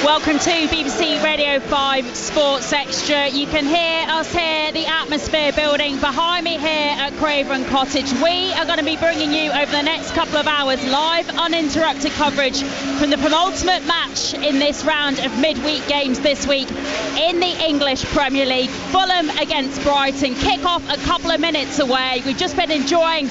Welcome to BBC Radio 5 Sports Extra. You can hear us here, the atmosphere building behind me here at Craven Cottage. We are going to be bringing you over the next couple of hours live, uninterrupted coverage from the penultimate match in this round of midweek games this week in the English Premier League. Fulham against Brighton. Kick-off a couple of minutes away. We've just been enjoying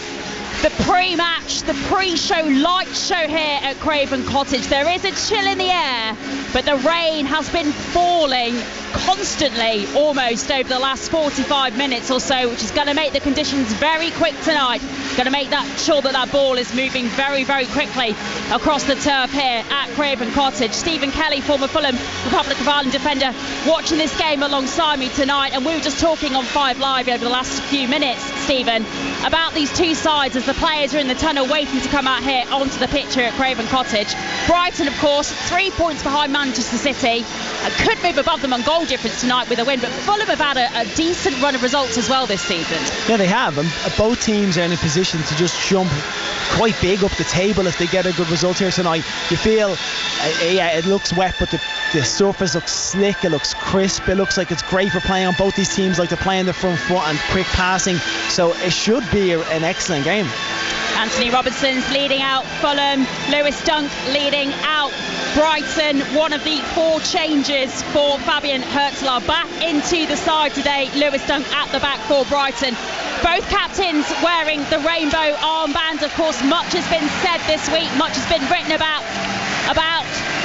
the pre-match, the pre-show light show here at Craven Cottage. There is a chill in the air, but the rain has been falling constantly almost over the last 45 minutes or so, which is going to make the conditions very quick tonight. Going to make sure that ball is moving very, very quickly across the turf here at Craven Cottage. Stephen Kelly, former Fulham Republic of Ireland defender, watching this game alongside me tonight, and we were just talking on 5 Live over the last few minutes, Stephen, about these two sides as the players are in the tunnel waiting to come out here onto the pitch here at Craven Cottage. Brighton, of course, 3 points behind Manchester City, could move above them on goal difference tonight with a win, but Fulham have had a decent run of results as well this season. Yeah, they have, and both teams are in a position to just jump quite big up the table if they get a good result here tonight. You feel, it looks wet, but the surface looks slick, it looks crisp, it looks like it's great for playing on. Both these teams like to play in the front foot and quick passing, so it should be an excellent game. Anthony Robinson's leading out Fulham, Lewis Dunk leading out Brighton. One of the 4 changes for Fabian Hurtelaar back into the side today. Lewis Dunk at the back for Brighton. Both captains wearing the rainbow armbands. Of course, much has been said this week, much has been written about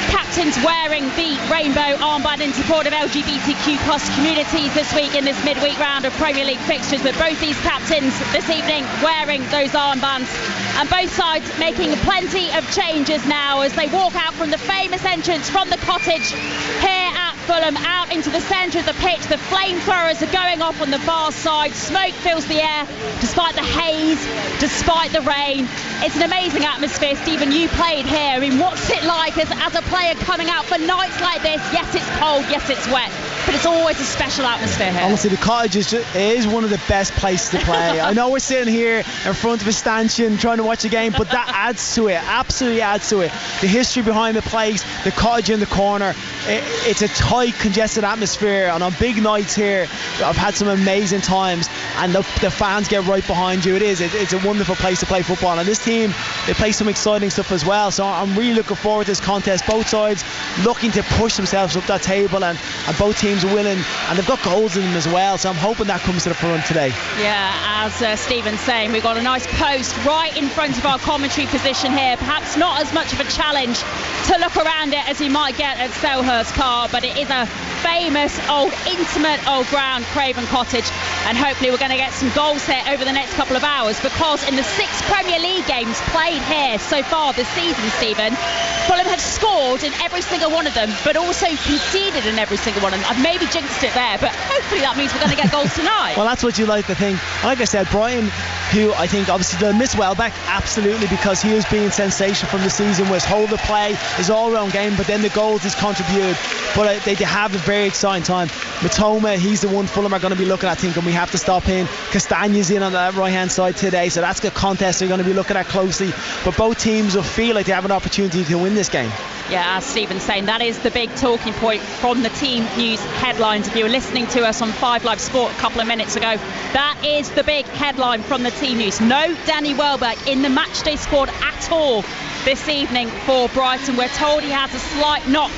captains wearing the rainbow armband in support of LGBTQ plus communities this week in this midweek round of Premier League fixtures. But both these captains this evening wearing those armbands, and both sides making plenty of changes now as they walk out from the famous entrance from the cottage here at Fulham out into the centre of the pitch. The flamethrowers are going off on the far side. Smoke fills the air despite the haze, despite the rain. It's an amazing atmosphere. Stephen, you played here. I mean, what's it like as a player coming out for nights like this? Yes, it's cold, yes, it's wet, but it's always a special atmosphere here. Honestly, the cottage is one of the best places to play. I know we're sitting here in front of a stanchion trying to watch a game, but that adds to it, absolutely adds to it. The history behind the place, the cottage in the corner, it's a tight, congested atmosphere, and on big nights here I've had some amazing times, and the fans get right behind you. It's a wonderful place to play football, and this team, they play some exciting stuff as well, so I'm really looking forward to this contest. Both sides looking to push themselves up that table, and both teams are willing, and they've got goals in them as well, so I'm hoping that comes to the front today. Yeah, as Stephen's saying, we've got a nice post right in front of our commentary position here. Perhaps not as much of a challenge to look around it as you might get at Selhurst Park, but it is a famous intimate old ground, Craven Cottage, and hopefully we're going to get some goals here over the next couple of hours, because in the 6 Premier League games played here so far this season, Stephen, Fulham have scored in every single one of them, but also conceded in every single one of them. I've maybe jinxed it there, but hopefully that means we're going to get goals tonight. Well, that's what you like to think. Like I said, Brighton, who I think obviously they'll miss Welbeck, absolutely, because he has been sensational from the season with his hold of play, his all-round game, but then the goals he's contributed. But they have a very exciting time. Matoma, he's the one Fulham are going to be looking at, thinking we have to stop in. Castagne's in on that right-hand side today, so that's a contest they're going to be looking at closely. But both teams will feel like they have an opportunity to win this game. Yeah, as Stephen's saying, that is the big talking point from the team news headlines. If you were listening to us on 5 Live Sport a couple of minutes ago, that is the big headline from the team news. No Danny Welbeck in the matchday squad at all this evening for Brighton. We're told he has a slight knock,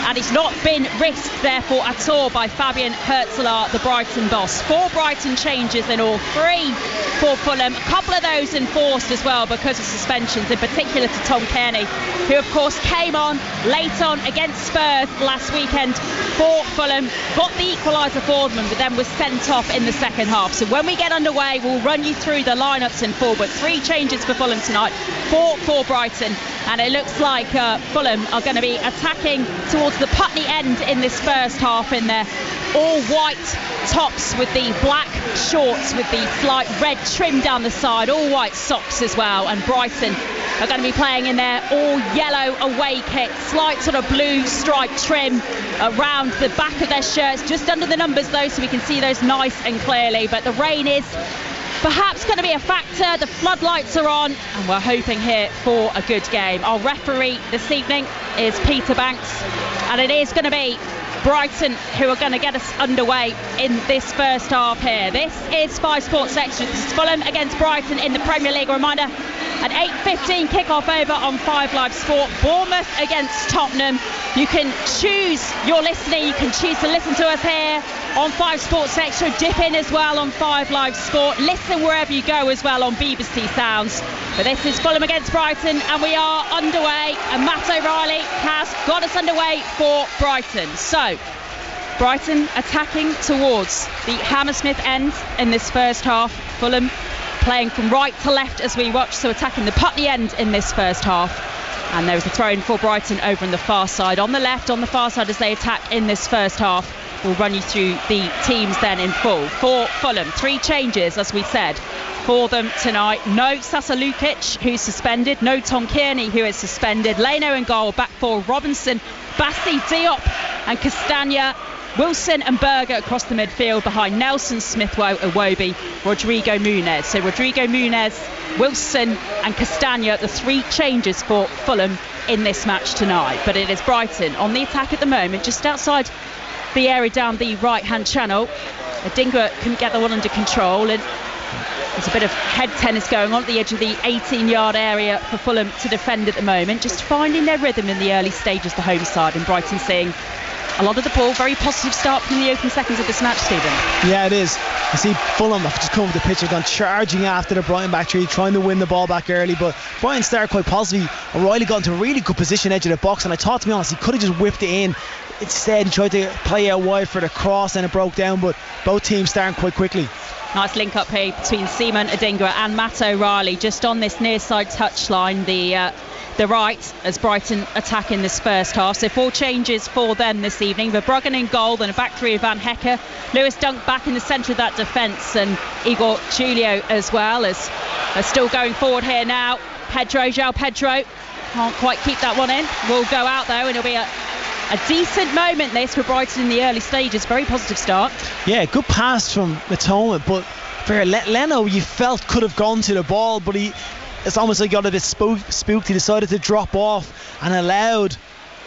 and it's not been risked therefore at all by Fabian Hurtelaar, the Brighton boss. 4 Brighton changes in all, 3 for Fulham, a couple of those enforced as well because of suspensions, in particular to Tom Kearney, who of course came on late on against Spurs last weekend for Fulham, got the equaliser for them, but then was sent off in the second half. So when we get underway, we'll run you through the lineups in full, but 3 changes for Fulham tonight, 4 for Brighton, and it looks like Fulham are going to be attacking towards the Putney end in this first half in their all white tops with the black shorts with the slight red trim down the side, all white socks as well, and Brighton are going to be playing in their all yellow away kit, slight sort of blue striped trim around the back of their shirts, just under the numbers though, so we can see those nice and clearly. But the rain is perhaps going to be a factor. The floodlights are on and we're hoping here for a good game. Our referee this evening is Peter Banks, and it is going to be Brighton who are going to get us underway in this first half here. This is 5 Sports Extra. This is Fulham against Brighton in the Premier League. A reminder, an 8:15 kick-off over on 5 Live Sport. Bournemouth against Tottenham. You can choose your listening. You can choose to listen to us here on 5 Sports Extra. Dip in as well on 5 Live Sport. Listen wherever you go as well on BBC Sounds. But this is Fulham against Brighton, and we are underway. And Matt O'Reilly has got us underway for Brighton. So, Brighton attacking towards the Hammersmith end in this first half. Fulham playing from right to left as we watch, so attacking the Putney end in this first half. And there is a throw-in for Brighton over on the far side. On the left, on the far side as they attack in this first half. We'll run you through the teams then in full. For Fulham, 3 changes, as we said, for them tonight. No Sasa Lukic, who's suspended. No Tom Kearney, who is suspended. Leno in goal, back 4, Robinson, Bassi, Diop and Castagna. Wilson and Berger across the midfield behind Nelson, Smithrow, Iwobi, Rodrigo Muniz. So Rodrigo Muniz, Wilson and Castagna, the 3 changes for Fulham in this match tonight. But it is Brighton on the attack at the moment, just outside the area down the right-hand channel. Adingra couldn't get the one under control, and there's a bit of head tennis going on at the edge of the 18-yard area for Fulham to defend at the moment. Just finding their rhythm in the early stages, the home side, and Brighton seeing a lot of the ball. Very positive start from the opening seconds of this match, Stephen. Yeah, it is. You see Fulham have just come over the pitch, they've gone charging after the Brighton back three, trying to win the ball back early, but Brighton started quite positively. O'Reilly got into a really good position edge of the box, and I thought, to be honest, he could have just whipped it in. Instead he tried to play out wide for the cross and it broke down, but both teams starting quite quickly. Nice link up here between Seaman Adingra and Matt O'Reilly, just on this near side touchline, the right, as Brighton attack in this first half. So 4 changes for them this evening. Verbruggen in goal, then a back 3 of Van Hecke. Lewis Dunk back in the centre of that defence, and Igor Julio as well, as they're still going forward here now. João Pedro can't quite keep that one in. Will go out though, and it'll be a decent moment this for Brighton in the early stages. Very positive start. Yeah, good pass from Matoma, but for Leno, you felt could have gone to the ball, but it's almost like he got a bit spooked. He decided to drop off and allowed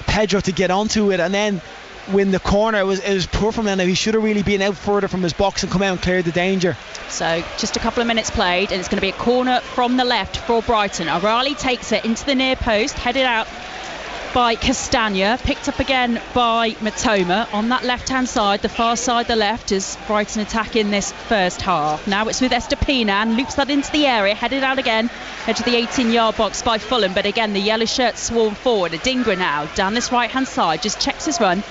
Pedro to get onto it, and then when the corner, it was poor from Leno. He should have really been out further from his box and come out and cleared the danger. So just a couple of minutes played, and it's going to be a corner from the left for Brighton. O'Reilly takes it into the near post, headed out by Castagna, picked up again by Matoma on that left-hand side, the far side, the left, as Brighton attack in this first half. Now it's with Estupiñán, loops that into the area, headed out again, edge of the 18-yard box by Fulham, but again the yellow shirts swarm forward. Adingra now down this right-hand side, just checks his run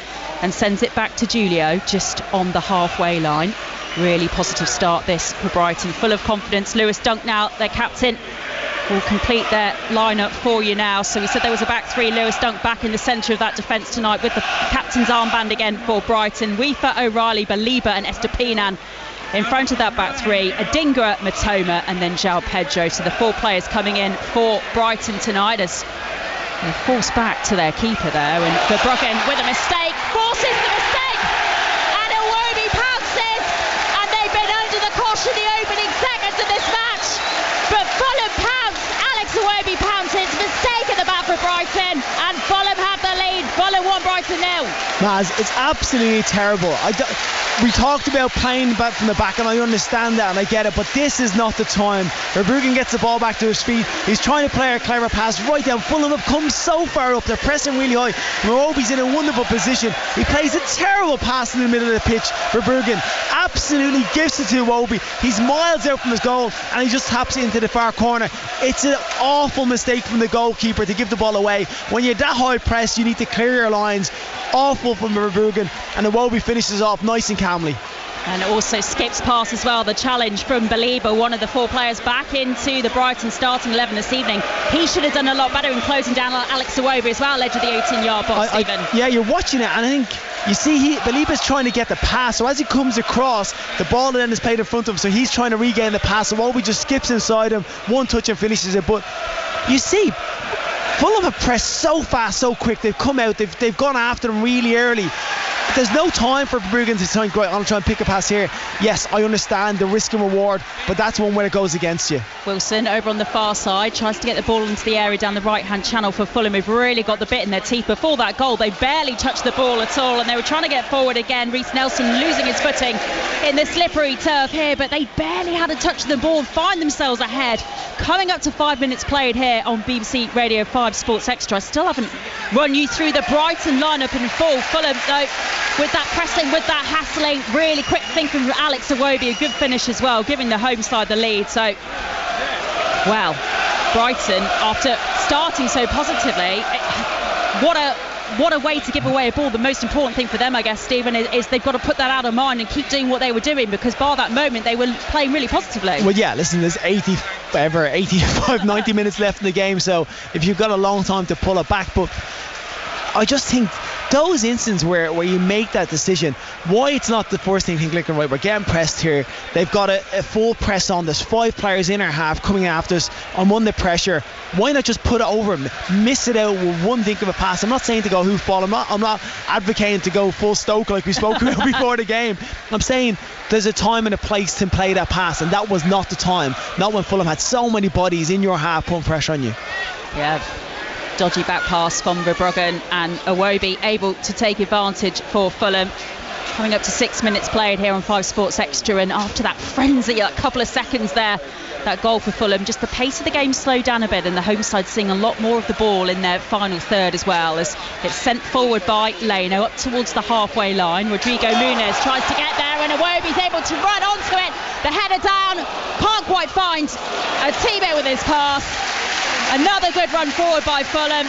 and sends it back to Julio, just on the halfway line. Really positive start this for Brighton, full of confidence. Lewis Dunk now, their captain, will complete their lineup for you now. So we said there was a back 3, Lewis Dunk back in the centre of that defence tonight with the captain's armband again for Brighton. Weaver, O'Reilly, Baliba and Estupiñán in front of that back 3. Adingra, Matoma and then João Pedro. So the 4 players coming in for Brighton tonight as they force back to their keeper there, and Verbruggen with a mistake, forces the mistake, and Iwobi pounces, and they've been under the cosh in the opening seconds of this match. But Fulham pounce, Alex Iwobi pounces, mistake at the back for Brighton, and Fulham have the lead. Fulham 1, Brighton 0. Maz, it's absolutely terrible. We talked about playing back from the back, and I understand that and I get it, but this is not the time. Verbruggen gets the ball back to his feet. He's trying to play a clever pass right down. Fulham have come so far up, they're pressing really high. Iwobi's in a wonderful position. He plays a terrible pass in the middle of the pitch. Verbruggen absolutely gives it to Iwobi. He's miles out from his goal and he just taps it into the far corner. It's an awful mistake from the goalkeeper to give the ball away. When you're that high press, you need to clear your lines. Awful from Verbruggen, and Iwobi finishes off nice and calmly. And also skips past as well the challenge from Baliba, one of the 4 players back into the Brighton starting 11 this evening. He should have done a lot better in closing down Alex Iwobi as well, edge of the 18-yard box. Stephen. Yeah, you're watching it, and I think you see Baliba's trying to get the pass, so as he comes across, the ball then is played in front of him, so he's trying to regain the pass. So Iwobi just skips inside him, one touch and finishes it. But you see, Fulham have pressed so fast, so quick. They've come out, they've gone after them really early. there's no time for Bruggen to think, right, I'm going to try and pick a pass here. Yes, I understand the risk and reward, but that's one where it goes against you. Wilson over on the far side tries to get the ball into the area down the right hand channel for Fulham, who've really got the bit in their teeth. Before that goal they barely touched the ball at all, and they were trying to get forward again. Reece Nelson losing his footing in the slippery turf here, but they barely had a touch of the ball, find themselves ahead. Coming up to 5 minutes played here on BBC Radio 5 Sports Extra. I still haven't run you through the Brighton lineup in full. Fulham though, with that pressing, with that hassling, really quick thinking from Alex Iwobi, a good finish as well, giving the home side the lead. So, well, Brighton, after starting so positively, what a way to give away a ball. The most important thing for them, I guess, Stephen, is they've got to put that out of mind and keep doing what they were doing, because bar that moment they were playing really positively. Well, yeah, listen, there's 85, 90 minutes left in the game, so if you've got a long time to pull it back, but I just think those instances where you make that decision, why it's not the first thing you think, right, we're getting pressed here, they've got a full press on, there's 5 players in our half coming after us, I'm under pressure, why not just put it over them, miss it out with one think of a pass? I'm not saying to go hoofball, I'm not advocating to go full Stoke like we spoke about before the game. I'm saying there's a time and a place to play that pass, and that was not the time, not when Fulham had so many bodies in your half putting pressure on you. Yeah, dodgy back pass from Verbruggen, and Iwobi able to take advantage for Fulham. Coming up to 6 minutes played here on 5 Sports Extra, and after that frenzy, a couple of seconds there, that goal for Fulham, just the pace of the game slowed down a bit, and the home side seeing a lot more of the ball in their final third as well, as it's sent forward by Leno up towards the halfway line. Rodrigo Muniz tries to get there, and Iwobi's able to run onto it. The header down, can't quite find a teammate with his pass. Another good run forward by Fulham,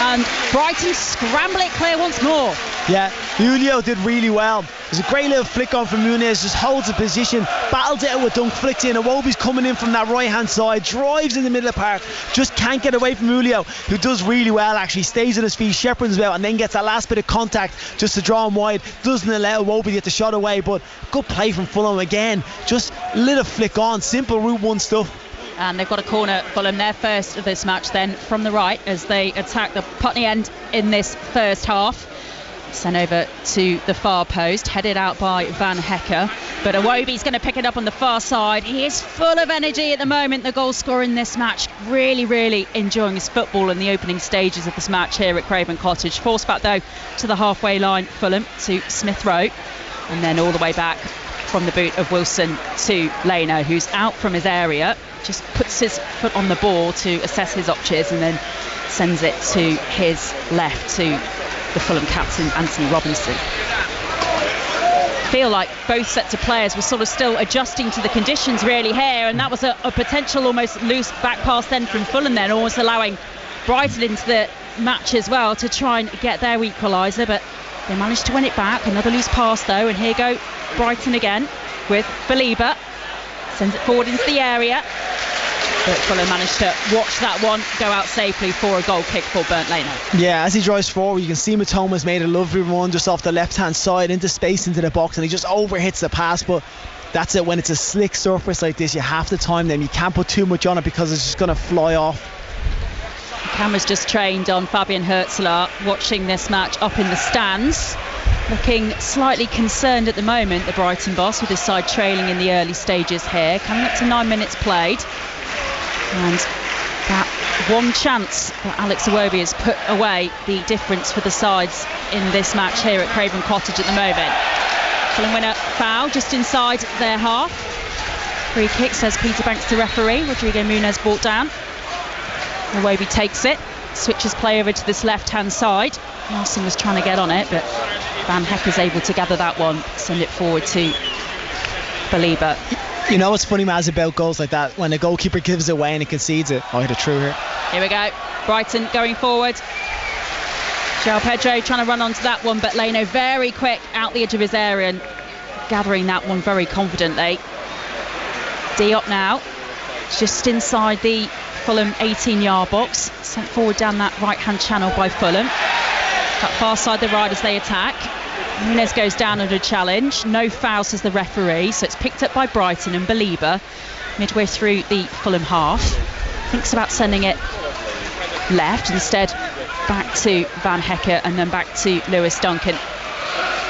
and Brighton scramble it clear once more. Yeah, Julio did really well. There's a great little flick on from Muniz, just holds the position, battles it out with Dunk, flicks in. Iwobi's coming in from that right hand side, drives in the middle of the park, just can't get away from Julio, who does really well actually, stays on his feet, shepherds well, and then gets that last bit of contact just to draw him wide, doesn't allow Iwobi to get the shot away. But good play from Fulham again, just a little flick on, simple Route 1 stuff. And they've got a corner, Fulham, their first of this match then, from the right, as they attack the Putney end in this first half. Sent over to the far post, headed out by Van Hecker, but Iwobi's going to pick it up on the far side. He is full of energy at the moment, the goal scorer in this match, really enjoying his football in the opening stages of this match here at Craven Cottage. Forced back though to the halfway line, Fulham, to Smith Rowe, and then all the way back from the boot of Wilson to Leno, who's out from his area, just puts his foot on the ball to assess his options, and then sends it to his left to the Fulham captain, Anthony Robinson. I feel like both sets of players were sort of still adjusting to the conditions really here, and that was a potential almost loose back pass then from Fulham, then almost allowing Brighton into the match as well to try and get their equaliser, but they managed to win it back. Another loose pass though, and here go Brighton again with Belieber, sends it forward into the area, but Fulham managed to watch that one go out safely for a goal kick for Bernd Leno. Yeah, as he drives forward, you can see Matoma's made a lovely run just off the left hand side into space into the box, and he just overhits the pass. But that's it, when it's a slick surface like this, you have to time them, you can't put too much on it because it's just going to fly off. The camera's just trained on Fabian Hürzeler, watching this match up in the stands, looking slightly concerned at the moment, the Brighton boss, with his side trailing in the early stages here. Coming up to 9 minutes played, and that one chance that Alex Iwobi has put away the difference for the sides in this match here at Craven Cottage at the moment. Fulham winner foul just inside their half. Free kick, says Peter Banks to referee. Rodrigo Muniz brought down. Iwobi takes it, switches play over to this left hand side. Nelson was trying to get on it, but Van Hecker's able to gather that one, send it forward to Belieber. You know what's funny, Maz, about goals like that? When the goalkeeper gives it away and he concedes it. Oh, hit it through here. Here we go. Brighton going forward. João Pedro trying to run onto that one, but Leno very quick out the edge of his area and gathering that one very confidently. Diop now, just inside the Fulham 18-yard box, sent forward down that right-hand channel by Fulham. That far side the right as they attack. Muniz goes down under challenge. No foul, says the referee, so it's picked up by Brighton, and Belieber, midway through the Fulham half, thinks about sending it left. Instead back to Van Hecker and then back to Lewis Duncan.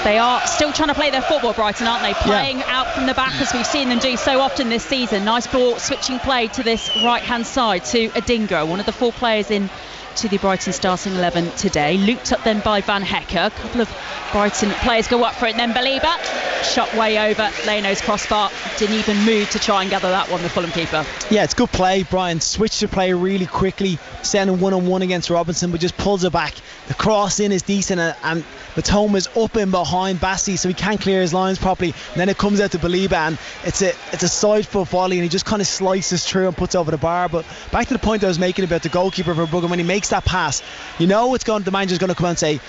They are still trying to play their football, Brighton, aren't they? Playing out from the back, as we've seen them do so often this season. Nice ball switching play to this right-hand side to Adingra, one of the 4 players in to the Brighton starting 11 today. Looped up then by Van Hecker. A couple of Brighton players go up for it, and then Belieber shot way over Leno's crossbar. Didn't even move to try and gather that one, the Fulham keeper. Yeah, it's good play. Brian switched the play really quickly, standing one-on-one against Robinson, but just pulls it back. The cross in is decent, and Mitoma's up in behind Bassi, so he can't clear his lines properly. And then it comes out to Belieber, and it's a side foot volley, and he just kind of slices through and puts over the bar. But back to the point I was making about the goalkeeper for Brugge, when he makes that pass, you know the manager's going to come out and say,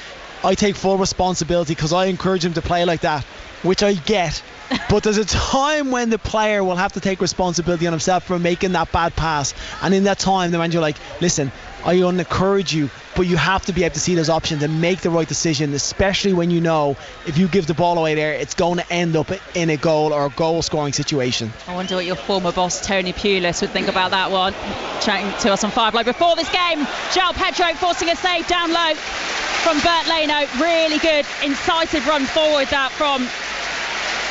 I take full responsibility because I encourage him to play like that, which I get. But there's a time when the player will have to take responsibility on himself for making that bad pass, and in that time the manager will like, listen, I encourage you, but you have to be able to see those options and make the right decision, especially when you know if you give the ball away there, it's going to end up in a goal or a goal scoring situation. I wonder what your former boss Tony Pulis would think about that one. Chatting to us on 5 Live before this game. João Pedro forcing a save down low from Bert Leno. Really good incisive run forward that from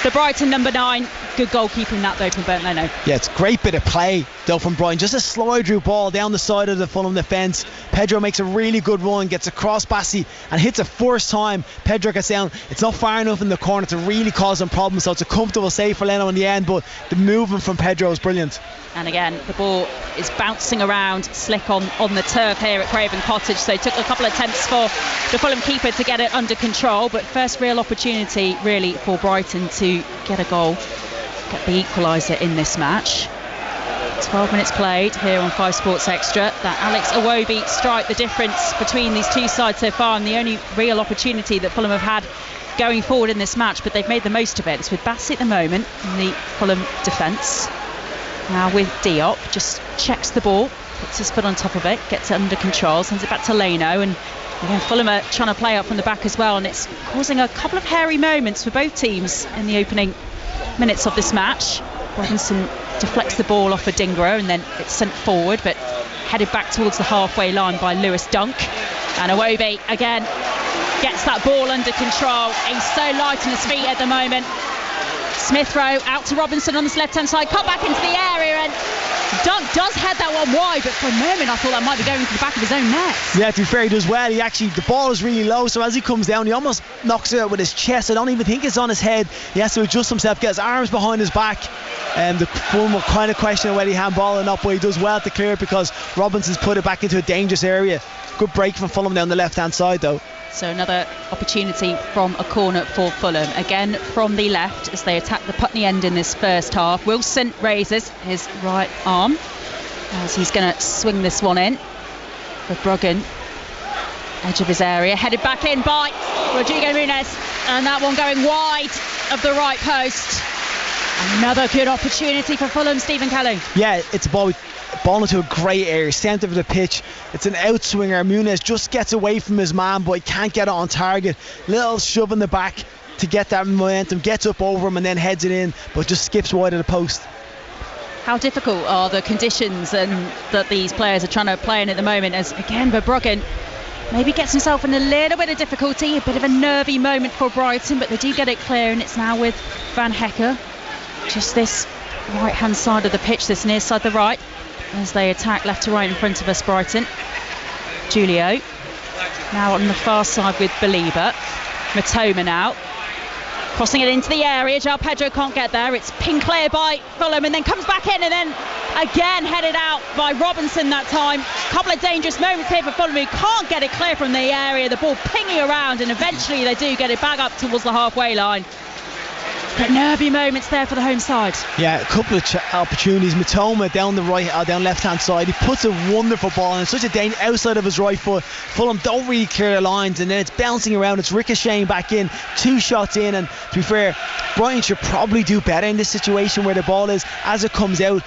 the Brighton number 9. Good goalkeeping that though from Bert Leno. Yeah, it's a great bit of play though from Brighton. Just a slide through ball down the side of the Fulham defence. Pedro makes a really good run, gets across Bassi and hits it first time. Pedro gets down. It's not far enough in the corner to really cause them problems, so it's a comfortable save for Leno in the end, but the movement from Pedro is brilliant. And again, the ball is bouncing around slick on the turf here at Craven Cottage, so it took a couple of attempts for the Fulham keeper to get it under control, but first real opportunity really for Brighton to get a goal, get the equaliser in this match. 12 minutes played here on 5 Sports Extra. That Alex Iwobi strike the difference between these two sides so far, and the only real opportunity that Fulham have had going forward in this match, but they've made the most of it. It's with Bassi at the moment in the Fulham defence. Now with Diop, just checks the ball, puts his foot on top of it, gets it under control, sends it back to Leno, and again, Fulham are trying to play up from the back as well, and it's causing a couple of hairy moments for both teams in the opening minutes of this match. Robinson deflects the ball off Adingra, and then it's sent forward, but headed back towards the halfway line by Lewis Dunk. And Iwobi again gets that ball under control. He's so light on his feet at the moment. Smith Rowe out to Robinson on this left-hand side, cut back into the area, and Dunk does head that one wide, but for a moment I thought that might be going to the back of his own net. Yeah, to be fair, he does well. The ball is really low, so as he comes down, he almost knocks it out with his chest. I don't even think it's on his head. He has to adjust himself, get his arms behind his back. The Fulham will kind of question whether he handball or not, but he does well to clear it because Robinson's put it back into a dangerous area. Good break from Fulham down the left-hand side though. So another opportunity from a corner for Fulham. Again from the left as they attack the Putney end in this first half. Wilson raises his right arm as he's going to swing this one in for Bruggen. Edge of his area, headed back in by Rodrigo Muniz, and that one going wide of the right post. Another good opportunity for Fulham, Stephen Kelly. Yeah, it's a ball into a great area, centre of the pitch. It's an outswinger. Muniz just gets away from his man, but he can't get it on target. Little shove in the back to get that momentum, gets up over him and then heads it in, but just skips wide of the post. How difficult are the conditions and that these players are trying to play in at the moment, as again Verbruggen maybe gets himself in a little bit of difficulty, a bit of a nervy moment for Brighton, but they do get it clear, and it's now with Van Hecker. Just this right hand side of the pitch, this near side the right, as they attack left to right in front of us, Brighton. Julio now on the far side with Belieber. Mitoma now crossing it into the area. João Pedro can't get there. It's ping clear by Fulham and then comes back in, and then again headed out by Robinson that time. A couple of dangerous moments here for Fulham, who can't get it clear from the area. The ball pinging around, and eventually they do get it back up towards the halfway line. But nervy moments there for the home side. Yeah, a couple of opportunities. Mitoma down the right, down left hand side. He puts a wonderful ball in, such a danger outside of his right foot. Fulham don't really clear the lines, and then it's bouncing around. It's ricocheting back in. 2 shots in, and to be fair, Brighton should probably do better in this situation where the ball is as it comes out.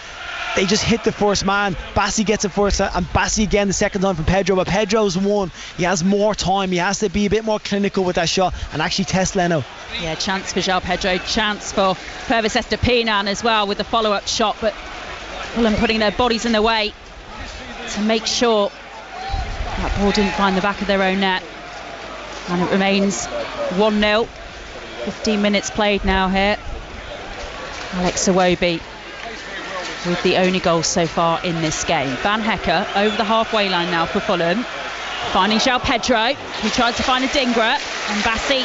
They just hit the first man. Bassi gets it first, and Bassi again the second time from Pedro, but Pedro's won. He has more time. He has to be a bit more clinical with that shot and actually test Leno. Yeah, chance for João Pedro, chance for Pervis Estupiñán as well with the follow-up shot, but Fulham putting their bodies in the way to make sure That ball didn't find the back of their own net. And it remains 1-0. 15 minutes played now here. Alex Iwobi with the only goal so far in this game. Van Hecke over the halfway line now for Fulham. Finding João Pedro, who tries to find Adingra. And Bassi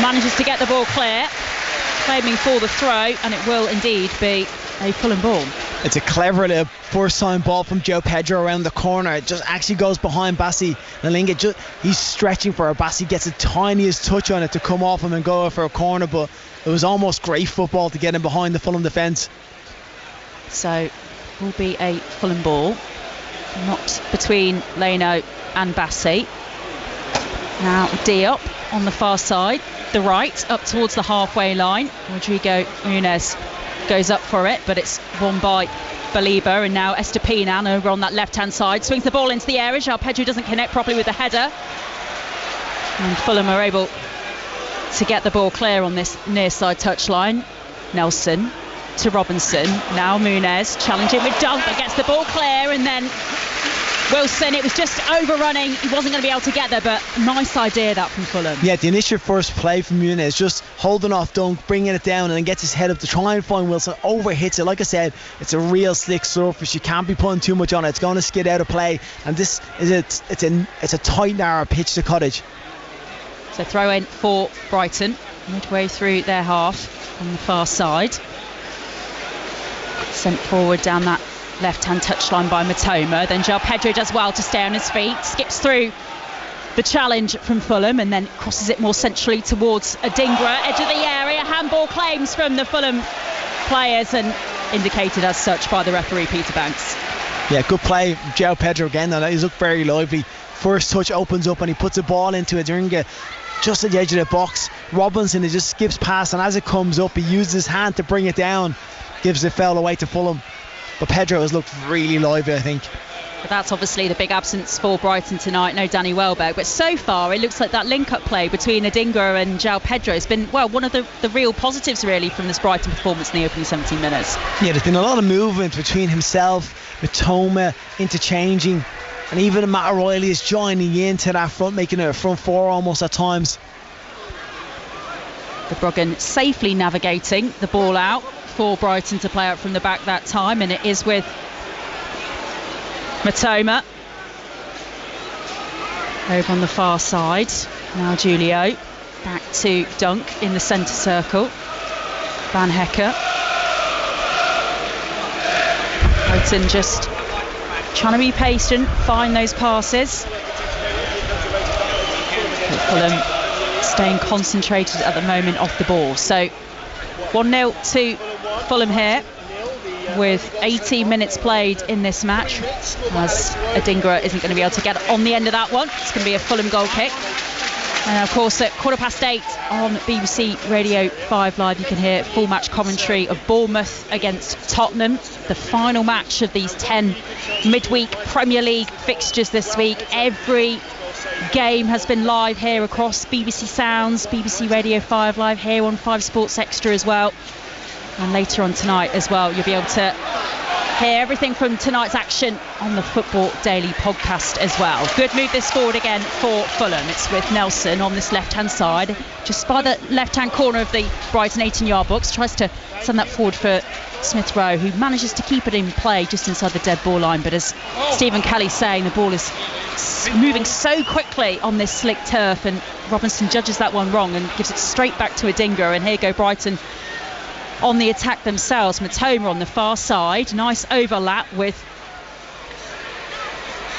manages to get the ball clear, claiming for the throw, and it will indeed be a Fulham ball. It's a clever little first time ball from João Pedro around the corner. It just actually goes behind Bassi Nalinga. He's stretching for it. Bassi gets the tiniest touch on it to come off him and go for a corner, but it was almost great football to get him behind the Fulham defence. So will be a Fulham ball, not between Leno and Bassi. Now Diop on the far side, the right, up towards the halfway line. Rodrigo Muniz goes up for it, but it's won by Baliba, and now Estupiñán over on that left-hand side swings the ball into the area. João Pedro doesn't connect properly with the header, and Fulham are able to get the ball clear on this near side touchline. Nelson to Robinson, now Muniz challenging with Dunk, but gets the ball clear, and then Wilson, it was just overrunning. He wasn't going to be able to get there, but nice idea that from Fulham. Yeah, the initial first play from Muniz, just holding off Dunk, bringing it down, and then gets his head up to try and find Wilson. Overhits it. Like I said, it's a real slick surface. You can't be putting too much on it. It's going to skid out of play. And this is it's a tight, narrow pitch to Cottage. So throw in for Brighton, midway through their half on the far side. Sent forward down that left-hand touchline by Matoma. Then João Pedro does well to stay on his feet, skips through the challenge from Fulham, and then crosses it more centrally towards Adingra, edge of the area. Handball claims from the Fulham players, and indicated as such by the referee Peter Banks. Yeah, good play, João Pedro again. He's looked very lively. First touch opens up and he puts a ball into Adingra just at the edge of the box. Robinson, he just skips past, and as it comes up, he uses his hand to bring it down, gives the foul away to Fulham. But Pedro has looked really lively, I think. But that's obviously the big absence for Brighton tonight, no Danny Welbeck. But so far, it looks like that link-up play between Adingra and João Pedro has been, well, one of the real positives, really, from this Brighton performance in the opening 17 minutes. Yeah, there's been a lot of movement between himself, Matoma, interchanging, and even Matt O'Reilly is joining into that front, making it a front four almost at times. The Bruggen safely navigating the ball out for Brighton to play out from the back that time, and it is with Matoma over on the far side. Now Julio back to Dunk in the centre circle. Van Hecke. Brighton just trying to be patient, find those passes. But Fulham staying concentrated at the moment off the ball. So 1-0 to Fulham here, with 18 minutes played in this match, as Adingra isn't going to be able to get on the end of that one. It's going to be a Fulham goal kick. And of course at 8:15 on BBC Radio 5 Live, you can hear full match commentary of Bournemouth against Tottenham, the final match of these 10 midweek Premier League fixtures this week. Every game has been live here across BBC Sounds, BBC Radio 5 Live, here on 5 Sports Extra as well. And later on tonight as well, you'll be able to hear everything from tonight's action on the Football Daily podcast as well. Good move this forward again for Fulham. It's with Nelson on this left-hand side, just by the left-hand corner of the Brighton 18-yard box. Tries to send that forward for Smith Rowe, who manages to keep it in play just inside the dead ball line. But as Stephen Kelly's saying, the ball is moving so quickly on this slick turf, and Robinson judges that one wrong and gives it straight back to Adingra. And here go Brighton on the attack themselves. Matoma on the far side, nice overlap with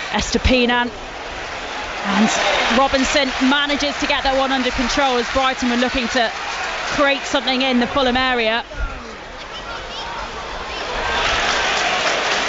Estupiñán, and Robinson manages to get that one under control as Brighton were looking to create something in the Fulham area.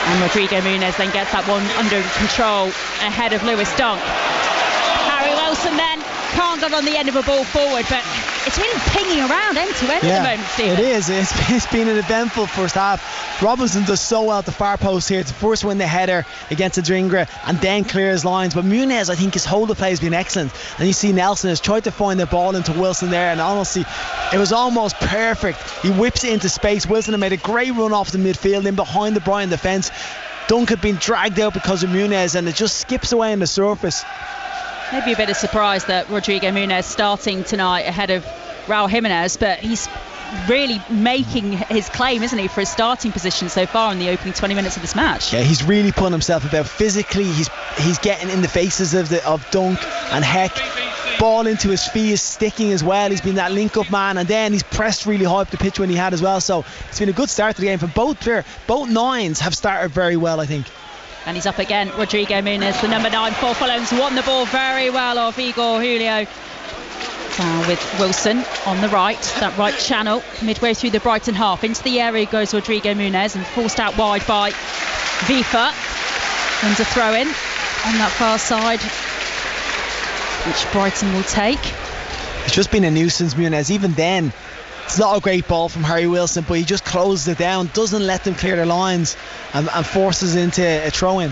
And Rodrigo Muniz then gets that one under control ahead of Lewis Dunk. Harry Wilson then can't get on the end of a ball forward, but it's really pinging around end to end at the moment, Stephen. It is. It's been an eventful first half. Robinson does so well at the far post here. It's the first win the header against Adingra and then clears lines. But Muniz, I think his hold of play has been excellent. And you see Nelson has tried to find the ball into Wilson there, and honestly, it was almost perfect. He whips it into space. Wilson had made a great run off the midfield in behind the Brighton defence. Dunk had been dragged out because of Muniz, and it just skips away on the surface. Maybe a bit of surprise that Rodrigo Muniz starting tonight ahead of Raul Jimenez, but he's really making his claim, isn't he, for his starting position so far in the opening 20 minutes of this match. Yeah, he's really putting himself about physically. He's getting in the faces of Dunk and Heck. Ball into his feet is sticking as well. He's been that link-up man, and then he's pressed really high up the pitch when he had as well. So it's been a good start to the game from both nines have started very well, I think. And he's up again, Rodrigo Muniz, the number 9 for Fulham's won the ball very well off Igor Julio. With Wilson on the right, that right channel, midway through the Brighton half. Into the area goes Rodrigo Muniz and forced out wide by Vifa. And a throw in on that far side, which Brighton will take. It's just been a nuisance, Muniz. Even then, it's not a great ball from Harry Wilson, but he just closes it down, doesn't let them clear their lines, and forces into a throw-in.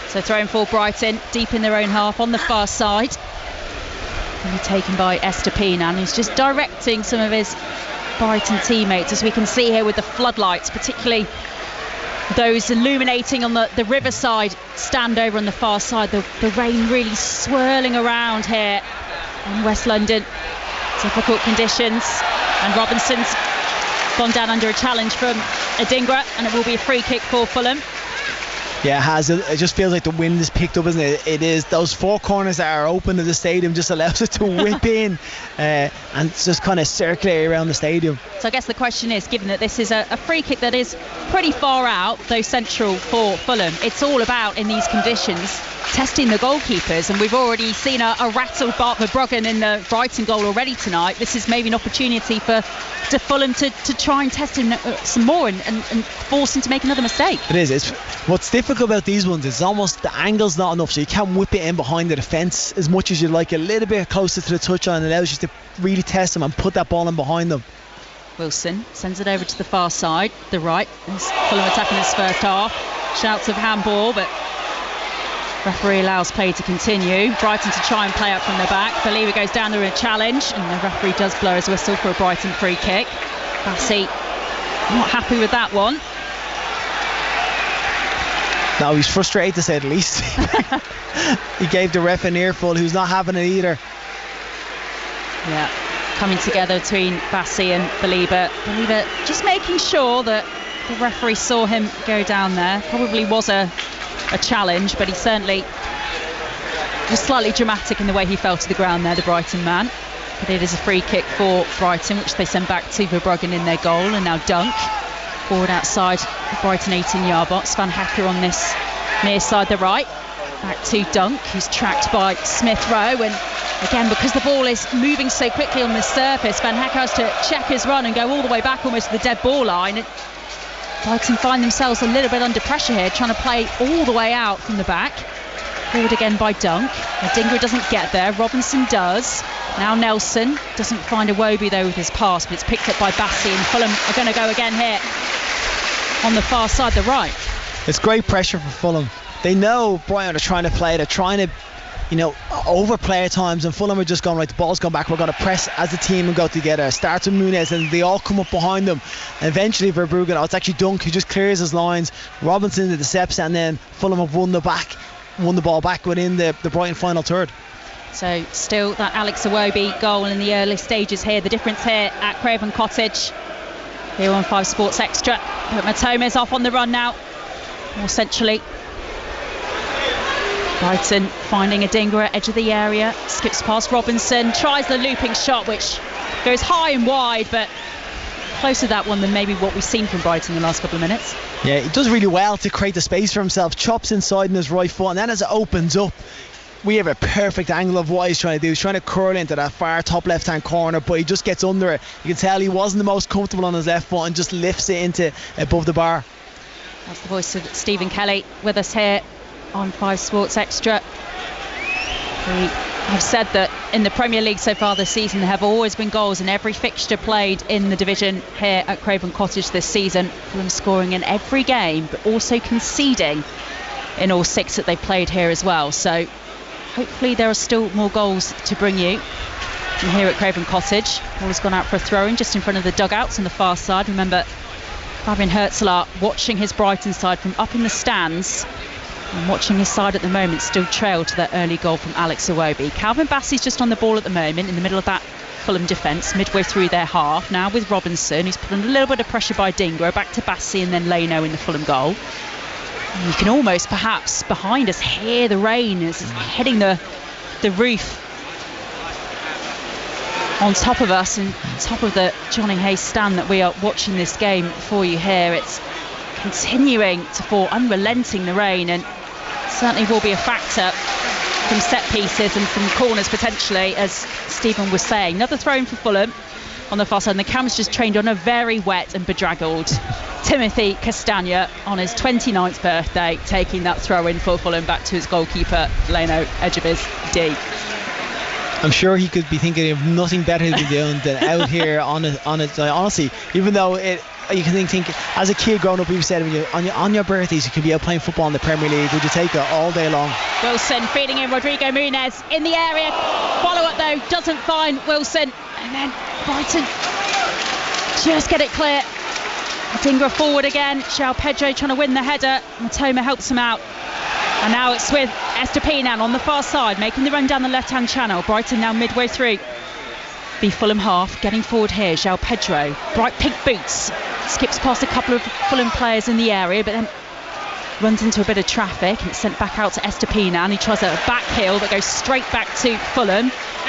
So throw-in for Brighton, deep in their own half on the far side. And taken by Estupiñán, who's just directing some of his Brighton teammates, as we can see here with the floodlights, particularly those illuminating on the riverside stand over on the far side. The rain really swirling around here in West London. Difficult conditions, and Robinson's gone down under a challenge from Adingra, and it will be a free kick for Fulham. Yeah, it has. It just feels like the wind is picked up, isn't it? It is. Those four corners that are open to the stadium just allows it to whip in and just kind of circulate around the stadium. So I guess the question is, given that this is a free kick that is pretty far out, though central for Fulham, it's all about, in these conditions, testing the goalkeepers, and we've already seen a rattled Bart Verbruggen in the Brighton goal already tonight. This is maybe an opportunity for Fulham to try and test him some more and force him to make another mistake. It is. What's difficult about these ones is almost the angle's not enough, so you can't whip it in behind the defence as much as you'd like. A little bit closer to the touchline allows you to really test them and put that ball in behind them. Wilson sends it over to the far side, the right, as Fulham attacking this first half. Shouts of handball, but referee allows play to continue. Brighton to try and play up from the back. Believer goes down there in a challenge, and the referee does blow his whistle for a Brighton free kick. Bassey not happy with that one. No, he's frustrated, to say the least. He gave the ref an earful, who's not having it either. Yeah, coming together between Bassey and Believer. Believer just making sure that the referee saw him go down there. Probably was a challenge, but he certainly was slightly dramatic in the way he fell to the ground there, the Brighton man. But it is a free kick for Brighton, which they send back to Verbruggen in their goal. And now Dunk forward outside the Brighton 18-yard box. Van Hecker on this near side, the right, back to Dunk, who's tracked by Smith Rowe. And again, because the ball is moving so quickly on the surface, Van Hecker has to check his run and go all the way back almost to the dead ball line. Brighton find themselves a little bit under pressure here, trying to play all the way out from the back. Forward again by Dunk. Adingra doesn't get there. Robinson does. Now Nelson doesn't find Iwobi though with his pass, but it's picked up by Bassey, and Fulham are going to go again here on the far side, the right. It's great pressure for Fulham. They know Brighton are trying to play. They're trying to, overplay at times, and Fulham are just going, right, the ball's gone back, we're going to press as a team and go together. Starts with Muniz, and they all come up behind them. And eventually Verbruggen, it's actually Dunk who just clears his lines. Robinson intercepts, and then Fulham have won the ball back within the Brighton final third. So still that Alex Iwobi goal in the early stages here. The difference here at Craven Cottage. Here on 5 Sports Extra. But Matome's off on the run now, more centrally. Brighton finding Adingra at edge of the area, skips past Robinson, tries the looping shot, which goes high and wide, but closer to that one than maybe what we've seen from Brighton in the last couple of minutes. Yeah, he does really well to create the space for himself, chops inside in his right foot, and then as it opens up, we have a perfect angle of what he's trying to do. He's trying to curl into that far top left hand corner, but he just gets under it. You can tell he wasn't the most comfortable on his left foot and just lifts it into above the bar. That's the voice of Stephen Kelly with us here on 5 Sports Extra. We have said that in the Premier League so far this season there have always been goals in every fixture played in the division here at Craven Cottage this season. Fulham scoring in every game, but also conceding in all 6 that they've played here as well. So hopefully there are still more goals to bring you from here at Craven Cottage. Ball has gone out for a throw-in just in front of the dugouts on the far side. Remember, Fabian Herzler watching his Brighton side from up in the stands, and watching his side at the moment still trail to that early goal from Alex Iwobi. Calvin Bassey's just on the ball at the moment in the middle of that Fulham defence, midway through their half. Now with Robinson, who's put under a little bit of pressure by Dingra, back to Bassey and then Leno in the Fulham goal. And you can almost, perhaps, behind us hear the rain as it's hitting the roof on top of us and top of the Johnny Hayes stand that we are watching this game for you here. It's continuing to fall, unrelenting the rain, and certainly will be a factor from set pieces and from corners potentially, as Stephen was saying. Another throw in for Fulham on the far side, and the cam's just trained on a very wet and bedraggled Timothy Castagna on his 29th birthday, taking that throw in for Fulham back to his goalkeeper Leno, edge of his D. I'm sure he could be thinking of nothing better to be doing than out here on it. Honestly, even though you can think as a kid growing up, we've said on your birthdays you could be out playing football in the Premier League. Would you take it all day long? Wilson feeding in Rodrigo Muniz in the area. Follow up though, doesn't find Wilson, and then Brighton just get it clear. Dingra forward again. João Pedro trying to win the header. Matoma helps him out. And now it's with Estupiñán on the far side, making the run down the left-hand channel. Brighton now midway through the Fulham half, getting forward here. João Pedro, bright pink boots, skips past a couple of Fulham players in the area, but then runs into a bit of traffic and it's sent back out to Estupiñán. He tries a back heel that goes straight back to Fulham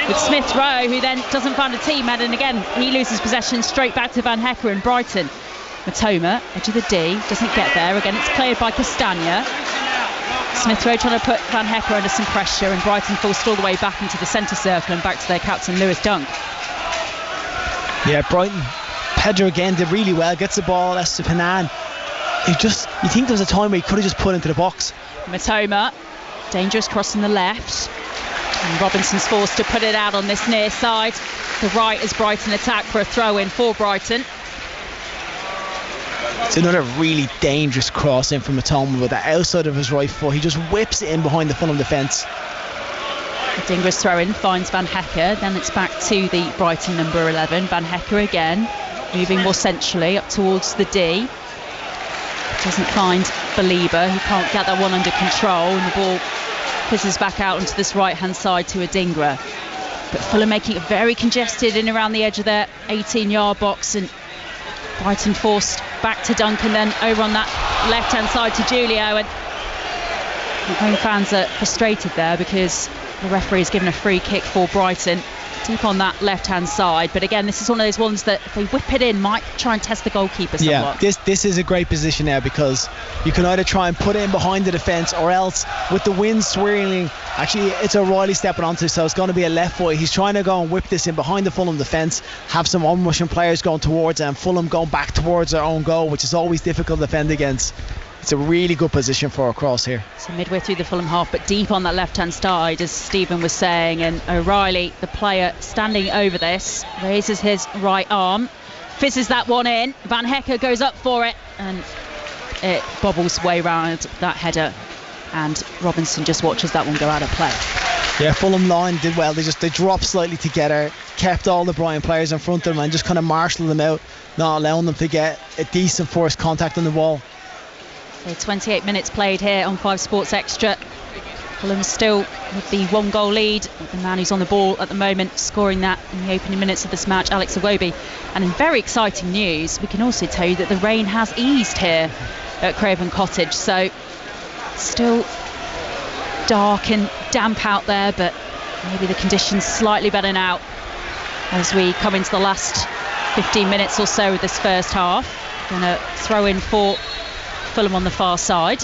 with Smith Rowe, who then doesn't find a teammate, and again he loses possession straight back to Van Hecker and Brighton. Matoma, edge of the D, doesn't get there. Again, it's cleared by Castagna. Smith Rowe trying to put Van Hecker under some pressure, and Brighton forced all the way back into the centre circle and back to their captain Lewis Dunk. Yeah, Brighton. Pedro again did really well, gets the ball. Estupiñán, you think there was a time where he could have just put into the box. Matoma, dangerous cross on the left, and Robinson's forced to put it out on this near side. The right as Brighton attack for a throw in for Brighton. It's another really dangerous cross in from Matoma with the outside of his right foot. He just whips it in behind the Fulham defence. Dingra's throw in finds Van Hecker, then it's back to the Brighton number 11. Van Hecker again, moving more centrally up towards the D. Doesn't find Belieber, who can't get that one under control, and the ball fizzes back out onto this right hand side to Adingra. But Fulham making it very congested in around the edge of their 18-yard box, and Brighton forced back to Duncan, then over on that left hand side to Julio, and the home fans are frustrated there because the referee has given a free kick for Brighton deep on that left hand side. But again, this is one of those ones that if they whip it in might try and test the goalkeeper somewhat. Yeah, this is a great position now, because you can either try and put it in behind the defence, or else with the wind swirling, actually it's O'Reilly stepping onto, so it's going to be a left foot. He's trying to go and whip this in behind the Fulham defence, have some on-rushing players going towards it, and Fulham going back towards their own goal, which is always difficult to defend against. It's a really good position for a cross here. So midway through the Fulham half, but deep on that left-hand side, as Stephen was saying, and O'Reilly, the player standing over this, raises his right arm, fizzes that one in. Van Hecker goes up for it, and it bobbles way round that header, and Robinson just watches that one go out of play. Yeah, Fulham line did well. They dropped slightly together, kept all the Brighton players in front of them, and just kind of marshalled them out, not allowing them to get a decent forced contact on the wall. So 28 minutes played here on 5 Sports Extra. Fulham still with the 1-goal lead. The man who's on the ball at the moment scoring that in the opening minutes of this match, Alex Iwobi. And in very exciting news, we can also tell you that the rain has eased here at Craven Cottage. So still dark and damp out there, but maybe the conditions slightly better now as we come into the last 15 minutes or so of this first half. Going to throw in for Fulham on the far side,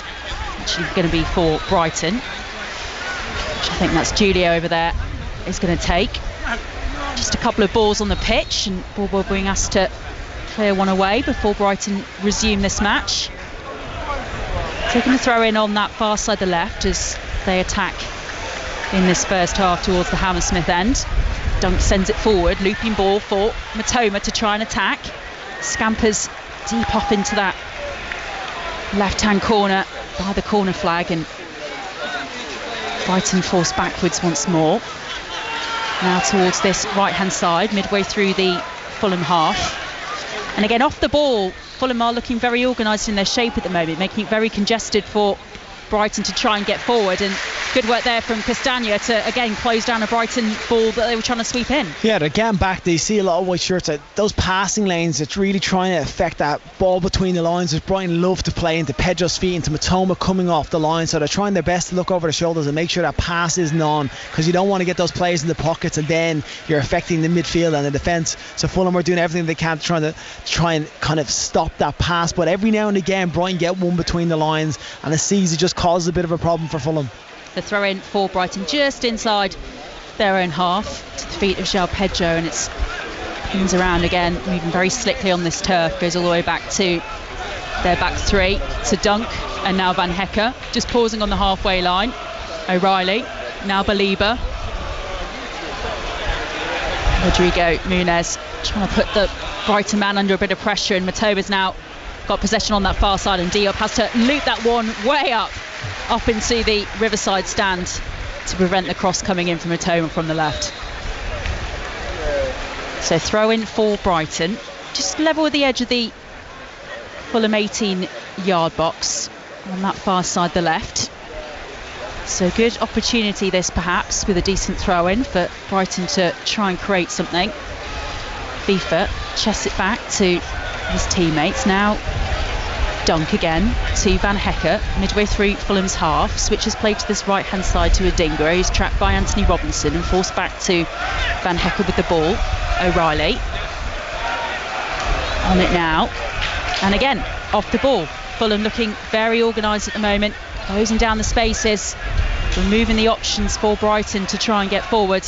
actually going to be for Brighton, which I think that's Julio over there is going to take. Just a couple of balls on the pitch, and ball being asked to clear one away before Brighton resume this match. Taking a throw in on that far side, the left, as they attack in this first half towards the Hammersmith end. Dunk sends it forward, looping ball for Matoma to try and attack. Scampers deep off into that left-hand corner by the corner flag, and Brighton forced backwards once more. Now towards this right-hand side, midway through the Fulham half. And again, off the ball, Fulham are looking very organised in their shape at the moment, making it very congested for Brighton to try and get forward, and good work there from Castagna to again close down a Brighton ball that they were trying to sweep in. Yeah, they're getting back. They see a lot of white shirts. Those passing lanes, it's really trying to affect that ball between the lines, which Brighton love to play into Pedro's feet, into Matoma coming off the line, so they're trying their best to look over the shoulders and make sure that pass isn't on, because you don't want to get those players in the pockets and then you're affecting the midfield and the defence. So Fulham are doing everything they can to try and kind of stop that pass, but every now and again Brighton get one between the lines, and it sees it just causes a bit of a problem for Fulham. The throw in for Brighton just inside their own half to the feet of João Pedro, and it's pins around again, moving very slickly on this turf, goes all the way back to their back three, to Dunk and now Van Hecke, just pausing on the halfway line. O'Reilly, now Baliba, Rodrigo Muniz trying to put the Brighton man under a bit of pressure, and Matoba's now got possession on that far side, and Diop has to loop that one way up into the Riverside stand to prevent the cross coming in from Matoma from the left. So throw in for Brighton, just level with the edge of the Fulham 18-yard box on that far side, the left. So good opportunity this, perhaps, with a decent throw in for Brighton to try and create something. FIFA chests it back to his teammates. Now Dunk again to Van Hecke, midway through Fulham's half, switches play to this right hand side to Adingra, who's trapped by Anthony Robinson, and forced back to Van Hecke with the ball. O'Reilly on it now, and again off the ball. Fulham looking very organised at the moment, closing down the spaces, removing the options for Brighton to try and get forward.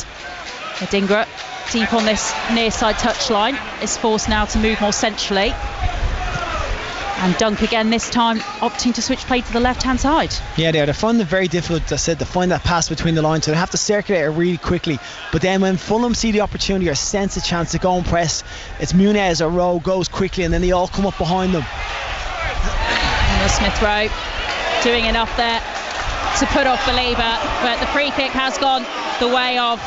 Adingra deep on this near side touchline, is forced now to move more centrally, and Dunk again this time opting to switch play to the left hand side. Yeah, they're finding it very difficult, as I said, to find that pass between the lines, so they have to circulate it really quickly. But then when Fulham see the opportunity or sense a chance to go and press, it's Muniz or Rowe goes quickly, and then they all come up behind them. Smith Rowe doing enough there to put off Baliba, but the free kick has gone the way of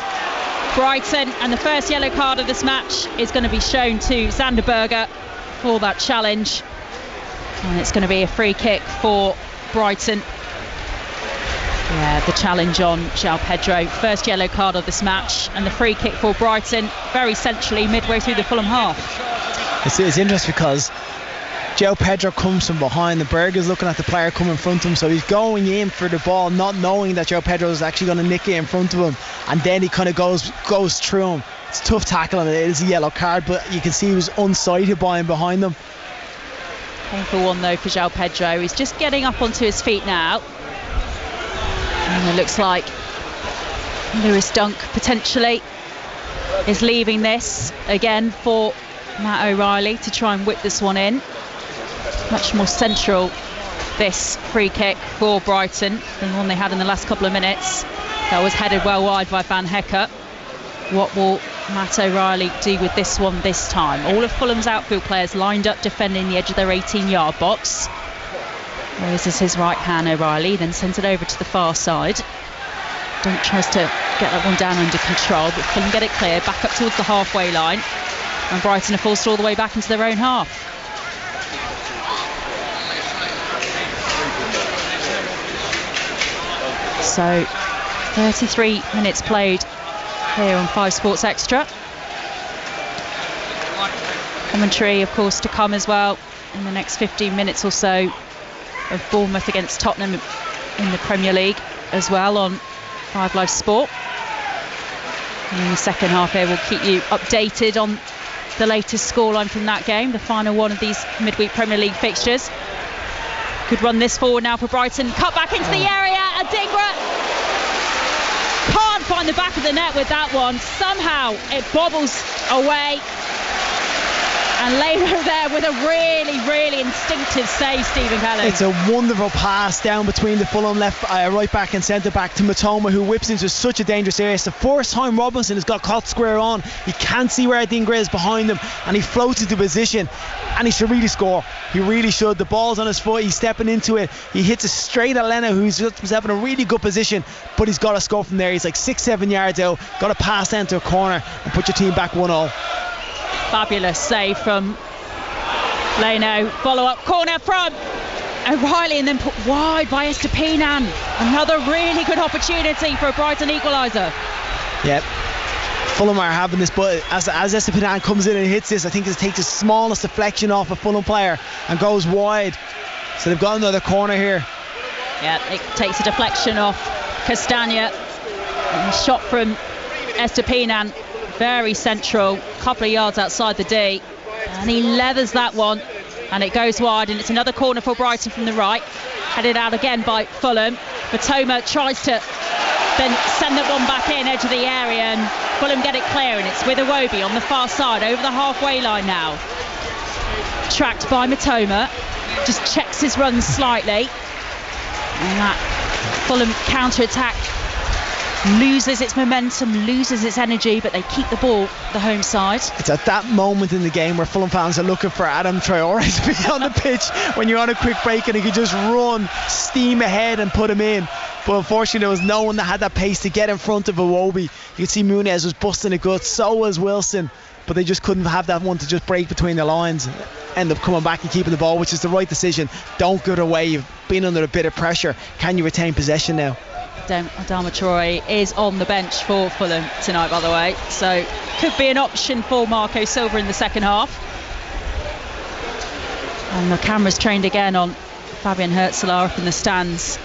Brighton, and the first yellow card of this match is going to be shown to Sander Berge for that challenge, and it's going to be a free kick for Brighton. Yeah, the challenge on João Pedro, first yellow card of this match, and the free kick for Brighton very centrally midway through the Fulham half. It's interesting because João Pedro comes from behind, the Berge is looking at the player coming in front of him, so he's going in for the ball, not knowing that João Pedro is actually going to nick it in front of him, and then he kind of goes through him. It's a tough tackle, and it is a yellow card, but you can see he was unsighted by him behind them. Painful one though for João Pedro. He's just getting up onto his feet now, and it looks like Lewis Dunk potentially is leaving this again for Matt O'Reilly to try and whip this one in. Much more central, this free kick for Brighton than the one they had in the last couple of minutes. That was headed well wide by Van Hecke. What will Matt O'Reilly do with this one this time? All of Fulham's outfield players lined up defending the edge of their 18-yard box. Raises his right hand, O'Reilly, then sends it over to the far side. Dunk tries to get that one down under control, but Fulham get it clear, back up towards the halfway line, and Brighton are forced all the way back into their own half. So 33 minutes played here on 5 Sports Extra. Commentary of course to come as well in the next 15 minutes or so of Bournemouth against Tottenham in the Premier League as well on 5 Live Sport. And in the second half here we'll keep you updated on the latest scoreline from that game, the final one of these midweek Premier League fixtures. Could run this forward now for Brighton, cut back into the area, Adingra can't find the back of the net with that one, somehow it bobbles away, and Leno there with a really instinctive save, Stephen Kelly. It's a wonderful pass down between the Fulham right back and centre back to Matoma, who whips into such a dangerous area. It's the first time Robinson has got caught square on. He can't see where Adingra is behind him, and he floats into position, and he should really score. He really should. The ball's on his foot, he's stepping into it, he hits it straight at Leno, who's just himself in a really good position, but he's got to score from there. He's like 6-7 yards out, got to pass down to a corner and put your team back 1-0. Fabulous save from Leno, follow-up corner from O'Reilly and then put wide by Estupiñán. Another really good opportunity for a Brighton equaliser. Yep. Fulham are having this, but as Estupiñán comes in and hits this, I think it takes the smallest deflection off a Fulham player and goes wide. So they've got another corner here. Yeah, it takes a deflection off Castagna. And a shot from Estupiñán, very central, couple of yards outside the D. And he leathers that one. And it goes wide, and it's another corner for Brighton from the right. Headed out again by Fulham. Matoma tries to then send that one back in, edge of the area, and Fulham get it clear, and it's with Iwobi on the far side, over the halfway line now. Tracked by Matoma. Just checks his run slightly. And that Fulham counter-attack loses its momentum, loses its energy, but they keep the ball the home side. It's at that moment in the game where Fulham fans are looking for Adam Traore to be on the pitch when you're on a quick break and he could just run, steam ahead and put him in. But unfortunately there was no one that had that pace to get in front of Iwobi. You could see Muniz was busting the guts, so was Wilson, but they just couldn't have that one to just break between the lines. End up coming back and keeping the ball, which is the right decision. Don't get away, you've been under a bit of pressure. Can you retain possession now? Adama Traore is on the bench for Fulham tonight, by the way, so could be an option for Marco Silva in the second half. And the camera's trained again on Fabian Hürzeler up in the stands,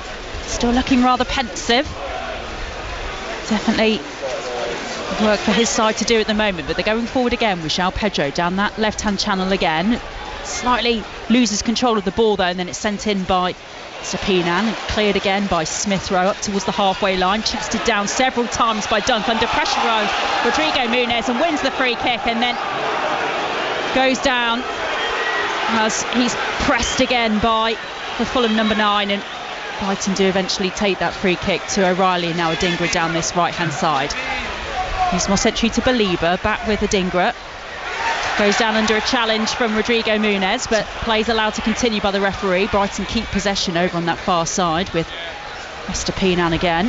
still looking rather pensive. Definitely work for his side to do at the moment, but they're going forward again with João Pedro down that left-hand channel again. Slightly loses control of the ball though, and then it's sent in by Estupiñán, cleared again by Smith Rowe up towards the halfway line, chested down several times by Dunk, under pressure of Rodrigo Muniz, and wins the free kick, and then goes down as he's pressed again by the Fulham number 9, and Brighton do eventually take that free kick to O'Reilly, and now Adingra down this right hand side. He's more century to Belieber, back with Adingra. Goes down under a challenge from Rodrigo Muniz, but plays allowed to continue by the referee. Brighton keep possession over on that far side with Estupiñán again.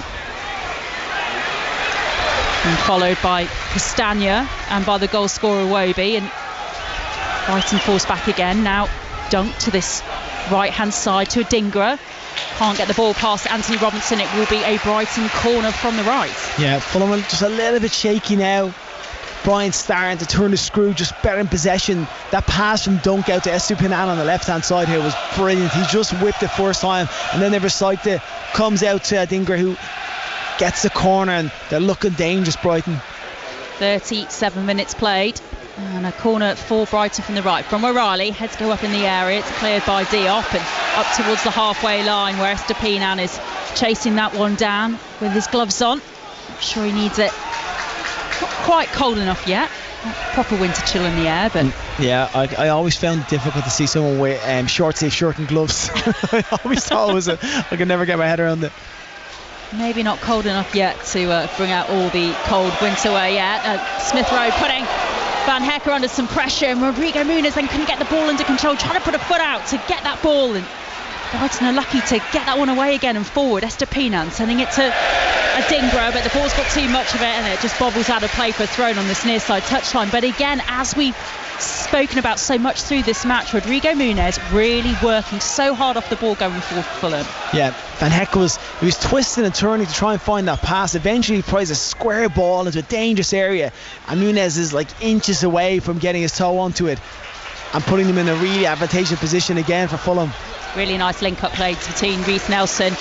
And followed by Castagna and by the goal scorer Iwobi, and Brighton falls back again. Now Dunk to this right hand side to Adingra. Can't get the ball past Anthony Robinson. It will be a Brighton corner from the right. Yeah, Fulham just a little bit shaky now. Brian starting to turn the screw, just better in possession. That pass from Dunk out to Estupiñán on the left hand side here was brilliant. He just whipped it first time, and then they recite it, comes out to Adingra, who gets the corner, and they're looking dangerous, Brighton. 37 minutes played, and a corner for Brighton from the right from O'Reilly. Heads go up in the area, it's cleared by Diop and up towards the halfway line where Estupiñán is chasing that one down with his gloves on. I'm sure he needs it. Not quite cold enough yet. Not proper winter chill in the air, but yeah, I always found it difficult to see someone with short sleeve shirt and gloves. I always thought it was I could never get my head around it. Maybe not cold enough yet to bring out all the cold winter wear yet. Smith Rowe putting Van Hecker under some pressure, and Rodrigo Muniz then couldn't get the ball under control, trying to put a foot out to get that ball, and Brighton are lucky to get that one away again and forward. Estupiñán sending it to Adingra, but the ball's got too much of it and it just bobbles out of play for a thrown on this near side touchline. But again, as we've spoken about so much through this match, Rodrigo Muniz really working so hard off the ball going forward for Fulham. Yeah, Van Heck was twisting and turning to try and find that pass. Eventually he tries a square ball into a dangerous area, and Muniz is like inches away from getting his toe onto it and putting them in a really advantageous position again for Fulham. Really nice link-up play between Reece Nelson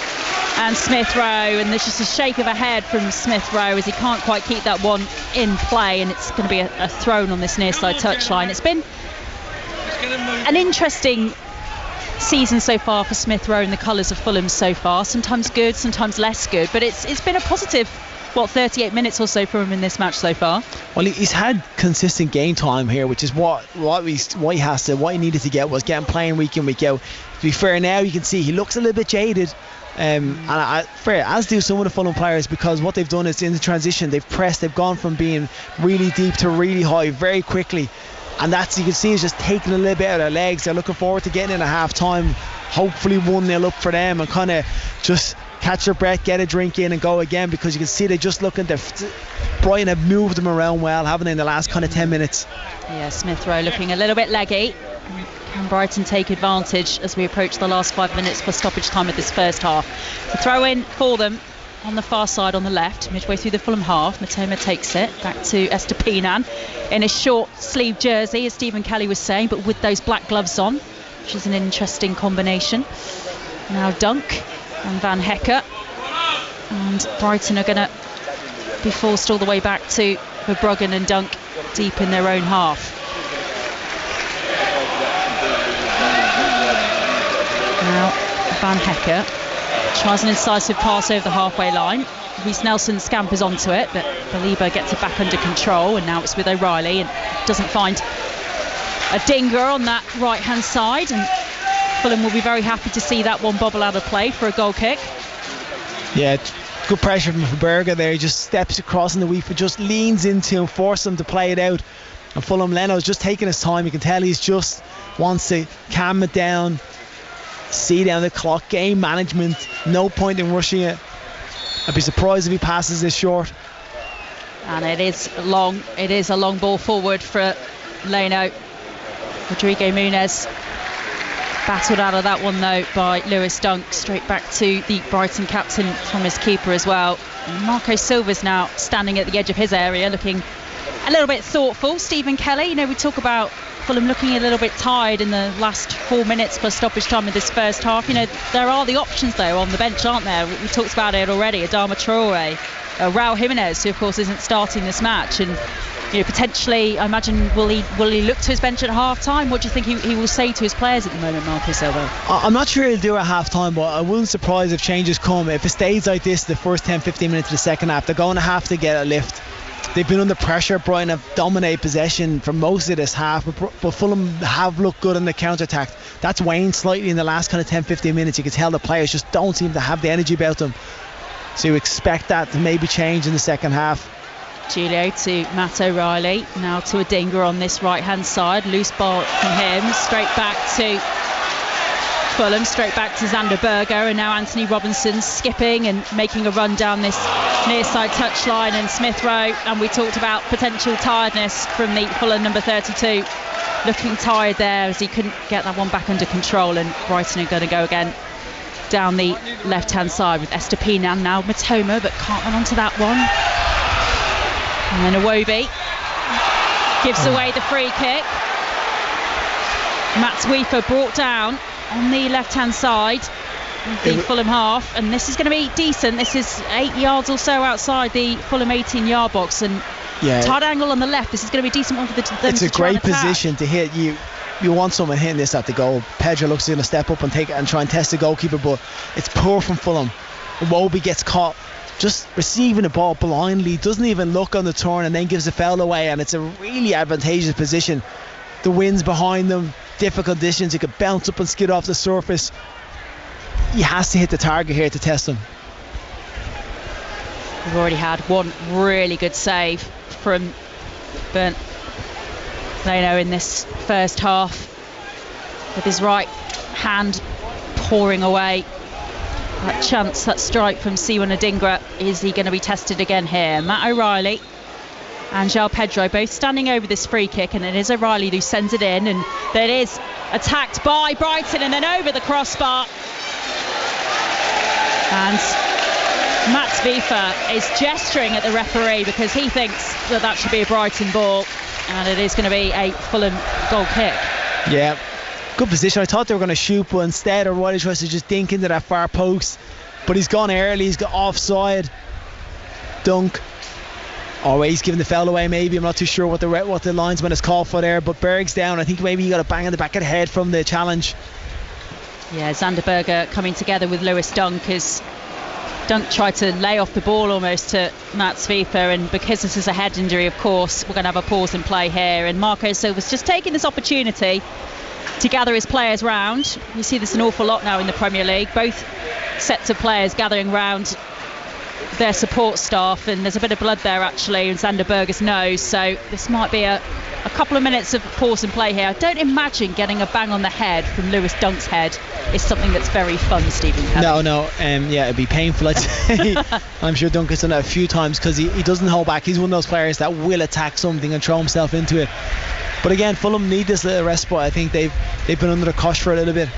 and Smith Rowe, and there's just a shake of a head from Smith Rowe as he can't quite keep that one in play, and it's going to be a thrown on this near side touchline. It's been an interesting season so far for Smith Rowe in the colours of Fulham so far. Sometimes good, sometimes less good, but it's been a positive 38 minutes or so for him in this match so far. Well, he's had consistent game time here, which is what he needed to get was getting playing week in, week out. To be fair, now you can see he looks a little bit jaded, and as do some of the Fulham players, because what they've done is in the transition they've pressed, they've gone from being really deep to really high very quickly, and that's, you can see, is just taking a little bit out of their legs. They're looking forward to getting in at half time, hopefully 1-0 up for them, and kind of just catch their breath, get a drink in and go again, because you can see they're just looking to Brighton have moved them around well, haven't they, in the last kind of 10 minutes. Yeah, Smith Rowe looking a little bit leggy, Can Brighton take advantage as we approach the last 5 minutes for stoppage time of this first half? The throw in for them on the far side on the left, midway through the Fulham half. Matoma takes it back to Estupiñán in a short sleeve jersey, as Stephen Kelly was saying, but with those black gloves on, which is an interesting combination. Now Dunk and Van Hecker, and Brighton are going to be forced all the way back to Verbruggen and Dunk deep in their own half. Now Van Hecker tries an incisive pass over the halfway line. Reece Nelson scampers onto it, but Baliba gets it back under control, and now it's with O'Reilly and doesn't find a dinger on that right hand side, and Fulham will be very happy to see that one bobble out of play for a goal kick. Yeah, good pressure from Berger there. He just steps across in the week, but just leans into him, force him to play it out. And Fulham, Leno's just taking his time. You can tell he's just wants to calm it down, see down the clock, game management. No point in rushing it. I'd be surprised if he passes this short. And it is long. It is a long ball forward for Leno. Rodrigo Muniz battled out of that one though by Lewis Dunk, straight back to the Brighton captain from his keeper as well. Marco Silva's now standing at the edge of his area, looking a little bit thoughtful. Stephen Kelly, you know, we talk about Fulham looking a little bit tired in the last 4 minutes plus stoppage time in this first half. You know, there are the options though on the bench, aren't there? We talked about it already. Adama Traore, Raul Jimenez, who of course isn't starting this match, and you know, potentially, I imagine, will he look to his bench at half time? What do you think he will say to his players at the moment, Marco Silva? I'm not sure he'll do it at half time, but I wouldn't surprise if changes come. If it stays like this the first 10-15 minutes of the second half, they're going to have to get a lift. They've been under pressure. Brighton have dominated possession for most of this half, but Fulham have looked good in the counter-attack. That's waned slightly in the last kind of 10-15 minutes. You can tell the players just don't seem to have the energy about them. So you expect that to maybe change in the second half. Julio to Matt O'Reilly, now to Adingra on this right hand side, loose ball from him, straight back to Fulham, straight back to Xander Berger, and now Anthony Robinson skipping and making a run down this near side touchline, and Smith Rowe, and we talked about potential tiredness from the Fulham number 32, looking tired there as he couldn't get that one back under control, and Brighton are going to go again down the left hand side with Estupiñán, now Matoma, but can't run onto that one. And then Iwobi gives away the free kick. Matt Weaver brought down on the left hand side of the Fulham half, and this is going to be decent. This is 8 yards or so outside the Fulham 18-yard box, and tight angle on the left. This is going to be a decent one for them. It's a great position to hit. You want someone hitting this at the goal. Pedro looks going to step up and take it and try and test the goalkeeper, but it's poor from Fulham. Iwobi gets caught just receiving the ball blindly, doesn't even look on the turn, and then gives the foul away, and it's a really advantageous position. The wind's behind them, difficult distance, he could bounce up and skid off the surface. He has to hit the target here to test him. We've already had one really good save from Bernd Leno in this first half, with his right hand pouring away that chance, that strike from Siwan Adingra. Is he going to be tested again here? Matt O'Reilly and João Pedro both standing over this free kick, and it is O'Reilly who sends it in, and that is attacked by Brighton and then over the crossbar. And Matt Weaver is gesturing at the referee because he thinks that should be a Brighton ball, and it is going to be a Fulham goal kick. Yeah, good position. I thought they were going to shoot, but instead O'Reilly tries to just dink into that far post, but he's gone early, he's got offside. Dunk, he's giving the foul away maybe. I'm not too sure what the linesman has called for there, but Berg's down. I think maybe he got a bang in the back of the head from the challenge. Yeah, Xander Berger coming together with Lewis Dunk as Dunk tried to lay off the ball almost to Matt Weaver, and because this is a head injury, of course, we're going to have a pause and play here, and Marco Silva's just taking this opportunity to gather his players round. You see this an awful lot now in the Premier League, both sets of players gathering round their support staff, and there's a bit of blood there actually in Xander Berger's nose, so this might be a couple of minutes of pause and play here. I don't imagine getting a bang on the head from Lewis Dunk's head is something that's very fun, Stephen Kelly. No, it'd be painful, I'd say. I'm sure Dunk has done that a few times because he doesn't hold back. He's one of those players that will attack something and throw himself into it. But again, Fulham need this little respite. I think they've been under the cosh for a little bit.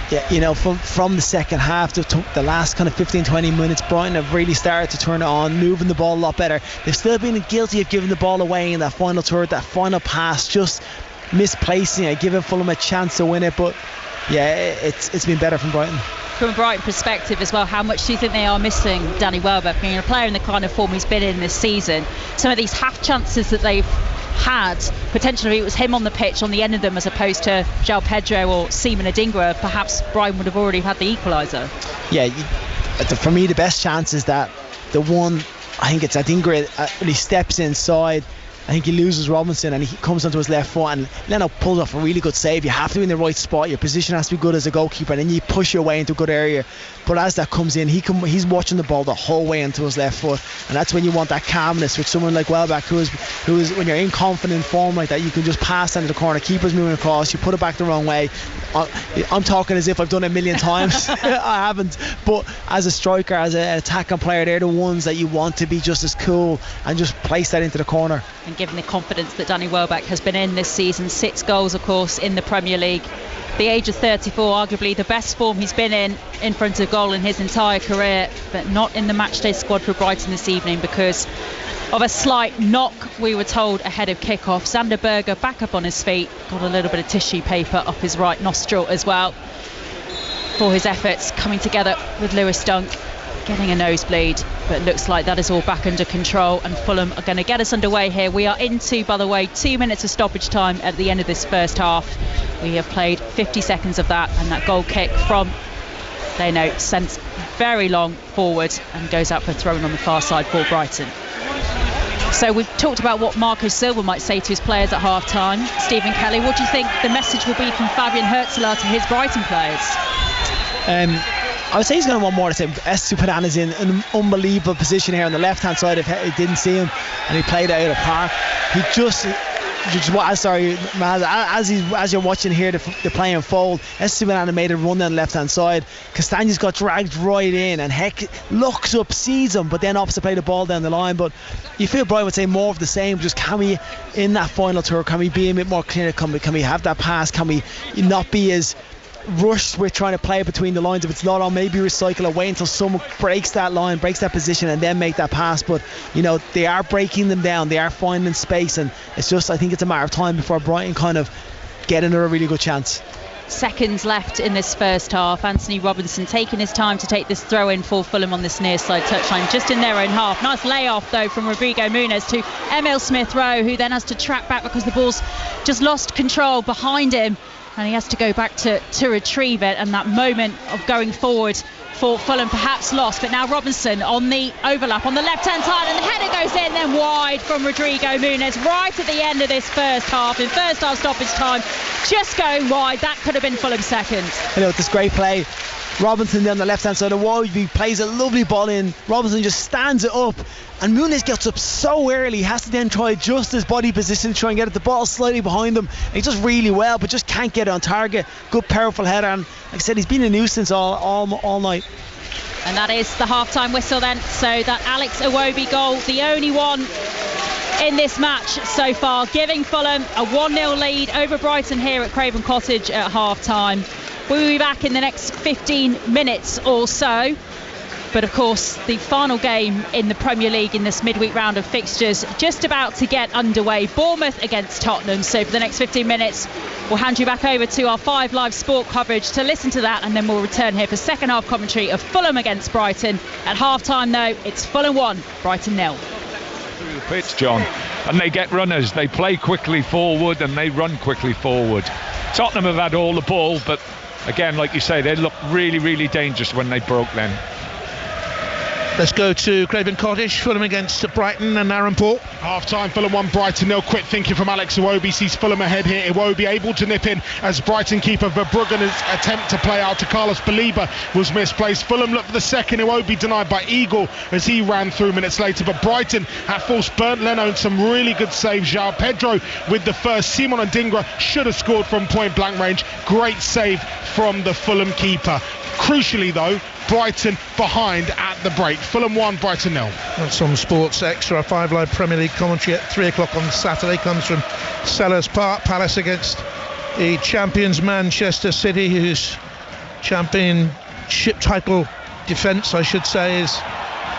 Yeah, you know, from the second half to the last kind of 15-20 minutes, Brighton have really started to turn it on, moving the ball a lot better. They've still been guilty of giving the ball away in that final third, that final pass, just misplacing it, giving Fulham a chance to win it. But yeah, it's been better from Brighton. From a Brighton perspective as well, how much do you think they are missing Danny Welbeck? Being a player in the kind of form he's been in this season, some of these half chances that they've had, potentially it was him on the pitch on the end of them as opposed to João Pedro or Seaman Adingra, perhaps Brighton would have already had the equaliser. Yeah, for me the best chance is that the one, I think it's Adingra, when he steps inside, I think he loses Robinson and he comes onto his left foot, and Leno pulls off a really good save. You have to be in the right spot, your position has to be good as a goalkeeper, and then you push your way into a good area. But as that comes in, he's watching the ball the whole way into his left foot, and that's when you want that calmness with someone like Welbeck, who is when you're in confident form like that, you can just pass into the corner, keeper's moving across, you put it back the wrong way. I'm talking as if I've done it a million times. I haven't, but as a striker, as an attacking player, they're the ones that you want to be just as cool and just place that into the corner. And given the confidence that Danny Welbeck has been in this season, 6 goals of course in the Premier League, the age of 34, arguably the best form he's been in front of goal in his entire career, but not in the matchday squad for Brighton this evening because of a slight knock, we were told, ahead of kick-off. Sander Berger back up on his feet, got a little bit of tissue paper up his right nostril as well for his efforts coming together with Lewis Dunk, getting a nosebleed, but looks like that is all back under control, and Fulham are going to get us underway here. We are into, by the way, 2 minutes of stoppage time at the end of this first half. We have played 50 seconds of that, and that goal kick from Leno sent very long forward and goes out for throwing on the far side for Brighton. So we've talked about what Marco Silva might say to his players at half time. Stephen Kelly, what do you think the message will be from Fabian Hürzeler to his Brighton players? I would say he's going to want more to say. Estupiñán is in an unbelievable position here on the left hand side. If he didn't see him and he played it out of park, he just sorry, as you're watching here the play unfold, Estupiñán made a run down the left hand side. Castaña's got dragged right in and Heck looks up, sees him, but then opts to play the ball down the line. But you feel Brian would say more of the same. Just can we, in that final tour, can we be a bit more clinical? Can we have that pass? Can we not be as rushed with trying to play between the lines? If it's not on, maybe recycle away until someone breaks that line, breaks that position, and then make that pass. But you know, they are breaking them down, they are finding space, and it's just, I think it's a matter of time before Brighton kind of get another really good chance. Seconds left in this first half. Anthony Robinson taking his time to take this throw in for Fulham on this near side touchline, just in their own half. Nice layoff though from Rodrigo Muniz to Emil Smith-Rowe, who then has to track back because the ball's just lost control behind him, and he has to go back to retrieve it, and that moment of going forward for Fulham perhaps lost. But now Robinson on the overlap on the left hand side, and the header goes in, then wide from Rodrigo Muniz right at the end of this first half, in first half stoppage time, just going wide. That could have been Fulham's second. You know, this great play, Robinson down the left hand side of wide, he plays a lovely ball in, Robinson just stands it up, and Muniz gets up so early, he has to then try adjust his body position to try and get it. The ball slightly behind him, and he does really well but just can't get it on target. Good powerful header, and like I said, he's been a nuisance all night. And that is the half-time whistle then. So that Alex Iwobi goal, the only one in this match so far, giving Fulham a 1-0 lead over Brighton here at Craven Cottage at half-time. We'll be back in the next 15 minutes or so. But of course, the final game in the Premier League in this midweek round of fixtures just about to get underway. Bournemouth against Tottenham. So for the next 15 minutes, we'll hand you back over to our 5 Live sport coverage to listen to that, and then we'll return here for second half commentary of Fulham against Brighton. At half-time, though, it's Fulham 1, Brighton 0. Through the pitch, John, and they get runners. They play quickly forward and they run quickly forward. Tottenham have had all the ball, but again, like you say, they look really, really dangerous when they broke then. Let's go to Craven Cottage. Fulham against Brighton, and Aaron Paul. Half-time, Fulham 1, Brighton 0. Quick thinking from Alex Iwobi sees Fulham ahead here. Iwobi able to nip in as Brighton keeper Verbruggen's attempt to play out to Carlos Baliba was misplaced. Fulham looked for the second. Iwobi denied by Eagle as he ran through minutes later. But Brighton at force burnt Leno and some really good saves. João Pedro with the first. Seaman Adingra should have scored from point blank range. Great save from the Fulham keeper. Crucially though, Brighton behind at the break. Fulham 1, Brighton 0. That's on Sports Extra. 5 Live Premier League commentary at 3 o'clock on Saturday comes from Sellers Park. Palace against the champions Manchester City, whose championship title defence, I should say, is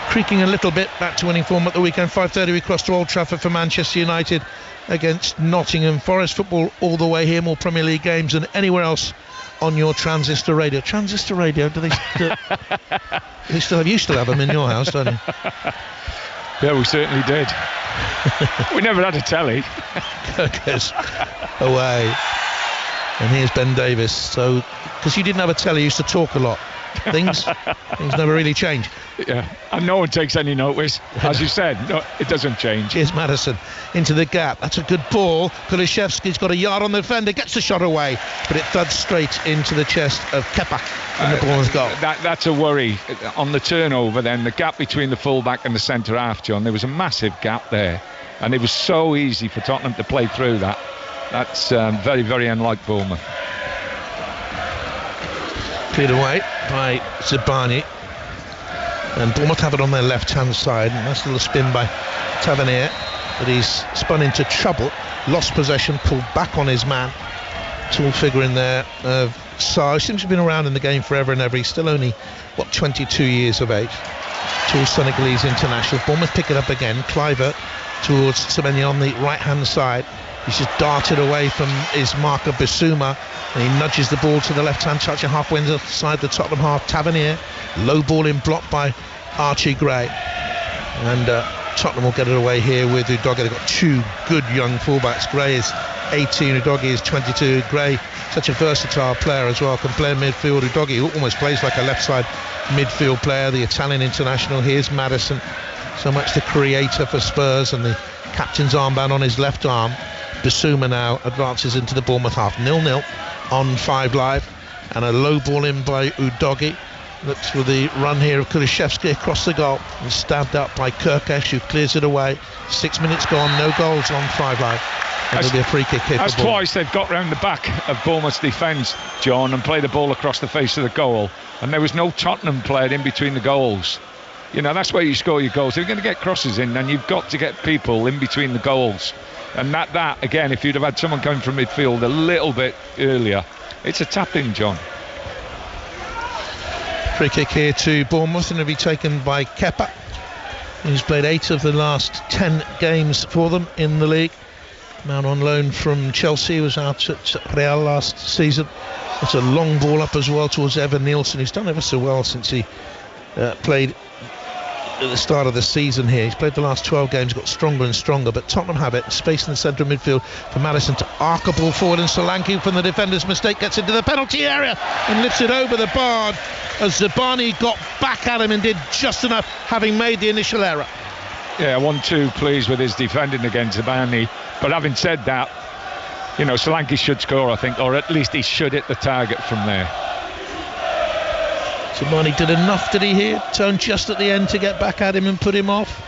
creaking a little bit back to winning form at the weekend. 5:30 we cross to Old Trafford for Manchester United against Nottingham Forest. Football all the way here, more Premier League games than anywhere else on your transistor radio. Transistor radio, do they still have? You still have them in your house, don't you? Yeah, we certainly did. We never had a telly. Kirkers away, and here's Ben Davis. So, because you didn't have a telly, you used to talk a lot. Things never really change. Yeah, and no one takes any notice. As you said, no, it doesn't change. Here's Maddison into the gap. That's a good ball. Kulishevsky's got a yard on the defender, gets the shot away, but it thuds straight into the chest of Kepa in the Bournemouth goal. That's a worry. On the turnover then, the gap between the full-back and the centre half, John, there was a massive gap there, and it was so easy for Tottenham to play through that. That's very, very unlike Bournemouth. Cleared away by Zabani, and Bournemouth have it on their left hand side. Nice little spin by Tavernier, but he's spun into trouble, lost possession, pulled back on his man. Tall figure in there of Sarr, seems to have been around in the game forever and ever. He's still only 22 years of age. Tall Senegalese international. Bournemouth pick it up again. Kluivert towards Semenya on the right hand side. He's just darted away from his marker Bissouma, and he nudges the ball to the left-hand touch and halfway inside the Tottenham half. Tavernier, low ball in blocked by Archie Gray, and Tottenham will get it away here with Udogie. They've got two good young fullbacks. Gray is 18, Udogie is 22. Gray, such a versatile player as well, can play midfield. Udogie almost plays like a left-side midfield player, the Italian international. Here's Maddison, so much the creator for Spurs, and the captain's armband on his left arm. Bissouma now advances into the Bournemouth half. 0-0 on 5 Live, and a low ball in by Udogie. Looks for the run here of Kulishevsky across the goal, and stabbed up by Kirkesh, who clears it away. 6 minutes gone, no goals on 5 Live. And there'll be a free kick here. That's twice they've got round the back of Bournemouth's defence, John, and played the ball across the face of the goal, and there was no Tottenham player in between the goals. You know, that's where you score your goals. If you're going to get crosses in, then you've got to get people in between the goals. And that again, if you'd have had someone coming from midfield a little bit earlier, it's a tap-in, John. Free kick here to Bournemouth, and it'll be taken by Kepa. He's played 8 of the last 10 games for them in the league. Man on loan from Chelsea, was out at Real last season. It's a long ball up as well towards Evan Nielsen, who's done ever so well since he played at the start of the season here. He's played the last 12 games, got stronger and stronger, but Tottenham have it. Space in the centre of midfield for Maddison to arc a ball forward, and Solanke from the defender's mistake gets into the penalty area and lifts it over the bar as Zabani got back at him and did just enough, having made the initial error. Yeah, 1-2 pleased with his defending against Zabani, but having said that, you know, Solanke should score, I think, or at least he should hit the target from there. Zabani did enough, did he here? Turned just at the end to get back at him and put him off.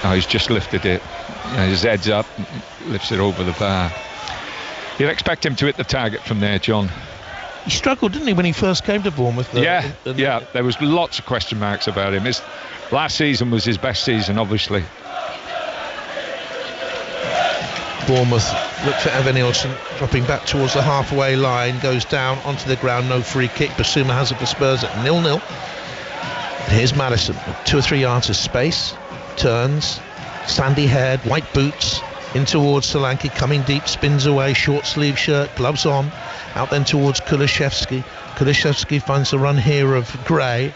Oh, he's just lifted it. Yeah, his head's up, lifts it over the bar. You'd expect him to hit the target from there, John. He struggled, didn't he, when he first came to Bournemouth? Yeah, there was lots of question marks about him. His last season was his best season, obviously. Bournemouth look for Evan Nielsen, dropping back towards the halfway line, goes down onto the ground, no free kick. Bissouma has it for Spurs at 0-0. Here's Maddison, 2 or 3 yards of space, turns, sandy haired, white boots, in towards Solanke, coming deep, spins away, short sleeve shirt, gloves on, out then towards Kulishevsky. Kulishevsky finds the run here of Gray,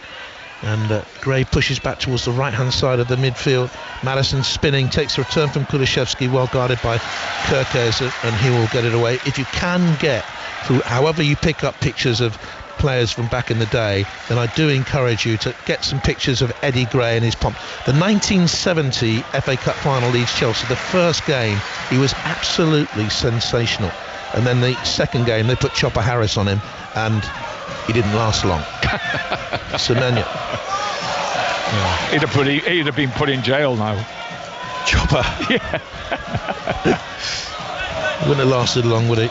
and Gray pushes back towards the right hand side of the midfield. Maddison spinning, takes the return from Kulishevsky, well guarded by Kirkes, and he will get it away. If you can get through, however you pick up pictures of players from back in the day, then I do encourage you to get some pictures of Eddie Gray and his pomp. The 1970 FA Cup final leads Chelsea. The first game he was absolutely sensational, and then the second game they put Chopper Harris on him, and he didn't last long. Semenya. Yeah. He'd have been put in jail now. Chopper. Yeah. Wouldn't have lasted long, would he?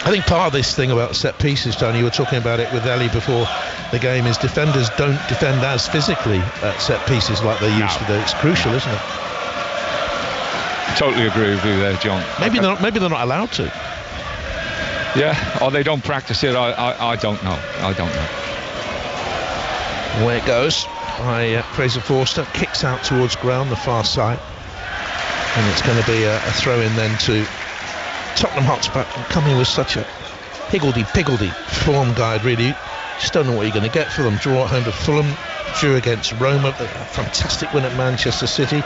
I think part of this thing about set pieces, Tony, you were talking about it with Ellie before the game, is defenders don't defend as physically at set pieces like they used to do. It's crucial, isn't it? Totally agree with you there, John. Maybe they're not allowed to. Yeah, or they don't practice it. I don't know. Away it goes by Fraser Forster. Kicks out towards ground, the far side. And it's going to be a throw in then to Tottenham Hotspur, coming with such a higgledy-piggledy form guide, really. Just don't know what you're going to get for them. Draw at home to Fulham, drew against Roma, a fantastic win at Manchester City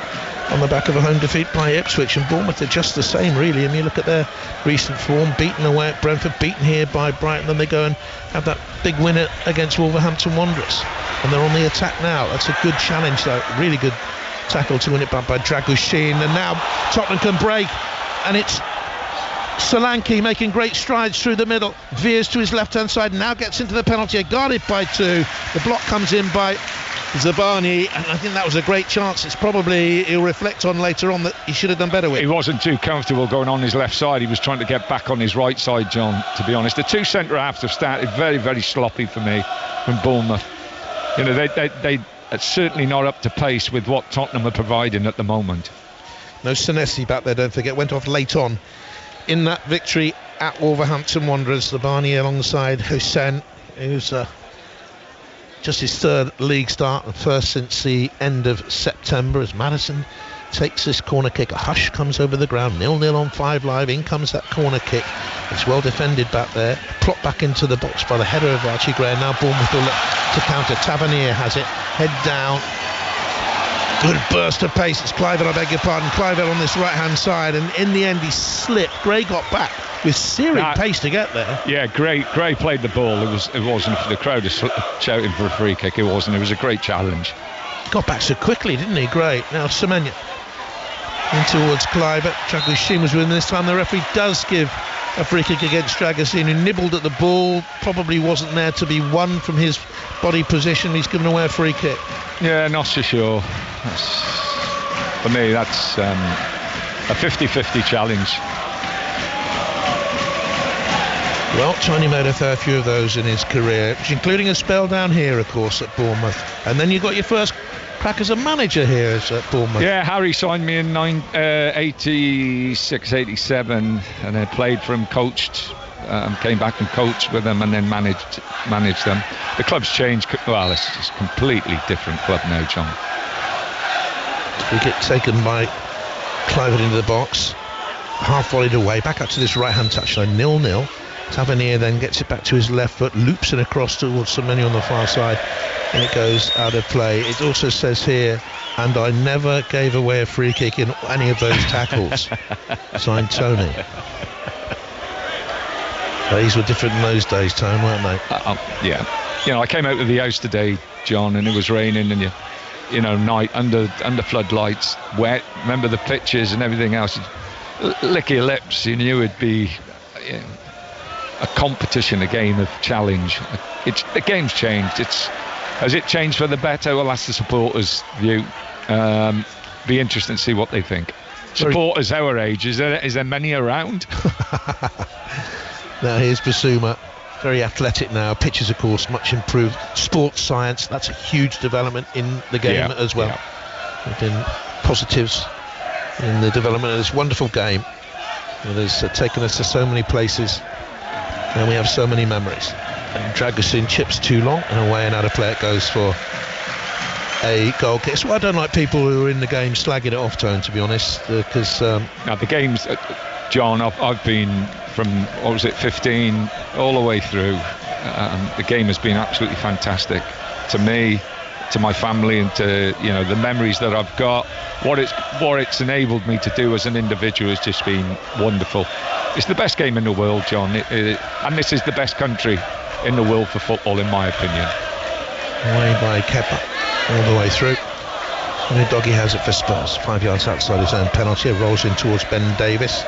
on the back of a home defeat by Ipswich, and Bournemouth are just the same, really. I mean, look at their recent form, beaten away at Brentford, beaten here by Brighton, then they go and have that big win against Wolverhampton Wanderers, and they're on the attack now. That's a good challenge, though. Really good tackle to win it back by Dragushin, and now Tottenham can break, and it's Solanke making great strides through the middle, veers to his left hand side, now gets into the penalty, guarded by two. The block comes in by Zabani, and I think that was a great chance. It's probably, he'll reflect on later on, that he should have done better with. He wasn't too comfortable going on his left side. He was trying to get back on his right side, John, to be honest. The two centre halves have started very, very sloppy for me from Bournemouth. You know, they are certainly not up to pace with what Tottenham are providing at the moment. No Senesi back there, don't forget, went off late on in that victory at Wolverhampton Wanderers. Zabani alongside Hussein, who's just his third league start, and first since the end of September, as Maddison takes this corner kick. A hush comes over the ground, 0-0 on 5 Live. In comes that corner kick. It's well defended back there, plopped back into the box by the header of Archie Gray. Now Bournemouth will look to counter. Tavernier has it, head down, good burst of pace. It's Clivert, I beg your pardon. Clivert on this right hand side, and in the end he slipped. Gray got back with searing pace to get there. Yeah, Gray played the ball. It wasn't for the crowd shouting for a free kick. It wasn't. It was a great challenge. Got back so quickly, didn't he? Gray. Now Semenya in towards Clivert. Dragushin was with him this time. The referee does give a free kick against Dragushin, who nibbled at the ball, probably wasn't there to be won from his body position. He's given away a free kick. Yeah, not so sure. For me, that's a 50-50 challenge. Well, Tony made a fair few of those in his career, including a spell down here, of course, at Bournemouth. And then you got your first crack as a manager here at Bournemouth. Yeah, Harry signed me in 86-87, and I played for him, coached, came back and coached with them, and then managed them. The club's changed. Well, it's just a completely different club now, John. We get taken by Clivert into the box, half volleyed away, back up to this right-hand touchline, 0-0. Tavernier then gets it back to his left foot, loops it across towards Semenya on the far side, and it goes out of play. It also says here, and I never gave away a free kick in any of those tackles. Signed Tony. These were different in those days, Tone, weren't they? Yeah. You know, I came out of the house today, John, and it was raining, and you know, night under floodlights, wet. Remember the pitches and everything else. Lick your lips. You knew it'd be a competition, a game of challenge. The game's changed. Has it changed for the better? Well, that's the supporters' view. Be interesting to see what they think. Supporters our age, is there many around? Now here's Basuma, very athletic now. Pitches, of course, much improved. Sports science, that's a huge development in the game as well. Yeah. There have been positives in the development of this wonderful game. It has taken us to so many places, and we have so many memories. And Dragushin chips too long, and away and out of play it goes for a goal kick. So I don't like people who are in the game slagging it off, Tone, to be honest, because now the game's John, I've been from 15 all the way through. The game has been absolutely fantastic to me, to my family, and to the memories that I've got. What it's enabled me to do as an individual has just been wonderful. It's the best game in the world, John, and this is the best country in the world for football, in my opinion. Away by Kepa all the way through, and Doggy has it for Spurs, 5 yards outside his own penalty. It rolls in towards Ben Davis.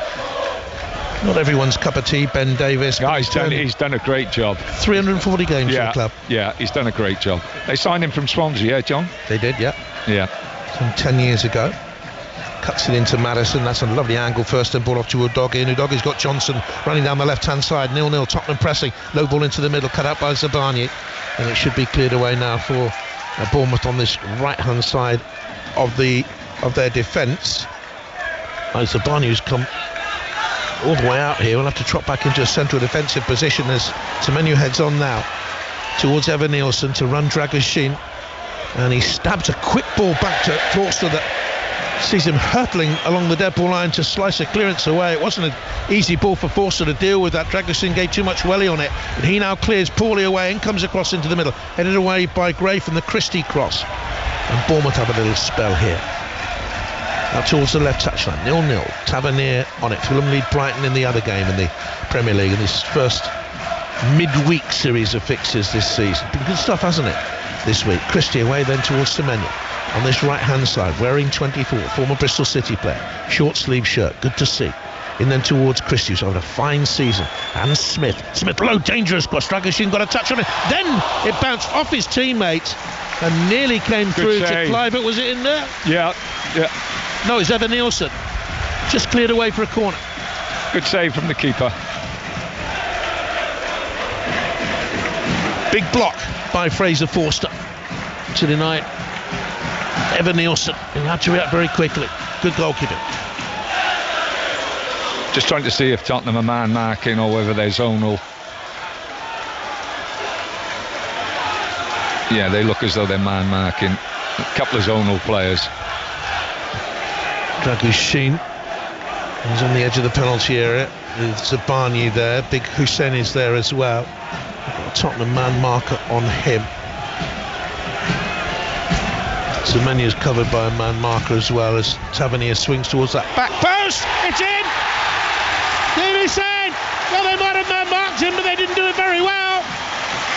Not everyone's cup of tea, Ben Davis. Yeah, he's done a great job. 340 games for the club. Yeah, he's done a great job. They signed him from Swansea, yeah, John? They did, yeah. Yeah. Some 10 years ago. cuts it into Maddison. That's a lovely angle first, and ball off to Udogie, and Udogie's got Johnson running down the left hand side. 0-0, Tottenham pressing, low ball into the middle, cut out by Zabani, and it should be cleared away now for Bournemouth on this right hand side of their defence. Zabani's come all the way out here. We'll have to trot back into a central defensive position as Semenyo heads on now towards Evan Nielsen to run Dragoshin, and he stabs a quick ball back to Forster that sees him hurtling along the dead ball line to slice a clearance away. It wasn't an easy ball for Forster to deal with. That Dragoshin gave too much welly on it, and he now clears poorly away and comes across into the middle, headed away by Gray from the Christie cross, and Bournemouth have a little spell here. Now towards the left touchline, 0-0, Tavernier on it. Fulham lead Brighton in the other game in the Premier League in this first midweek series of fixtures this season. Been good stuff, hasn't it, this week? Christie away then towards Semenyo on this right hand side, wearing 24, former Bristol City player, short sleeve shirt, good to see. In then towards Christie, who's having a fine season, and Smith low, dangerous cross. Dragoshin got a touch on it, then it bounced off his teammate and nearly came through to Clive. Was it in there? Yeah. No, it's Evan Nielsen. Just cleared away for a corner. Good save from the keeper. Big block by Fraser Forster to deny Evan Nielsen, who had to react very quickly. Good goalkeeping. Just trying to see if Tottenham are man marking or whether they're zonal. Yeah, they look as though they're man marking. A couple of zonal players. Dragoshin is on the edge of the penalty area with Zabani there. Big Hussein is there as well. Got a Tottenham man marker on him. Semenyo is covered by a man marker as well as Tavernier swings towards that back post. It's in! Davey saying, well, they might have man marked him, but they didn't do it very well.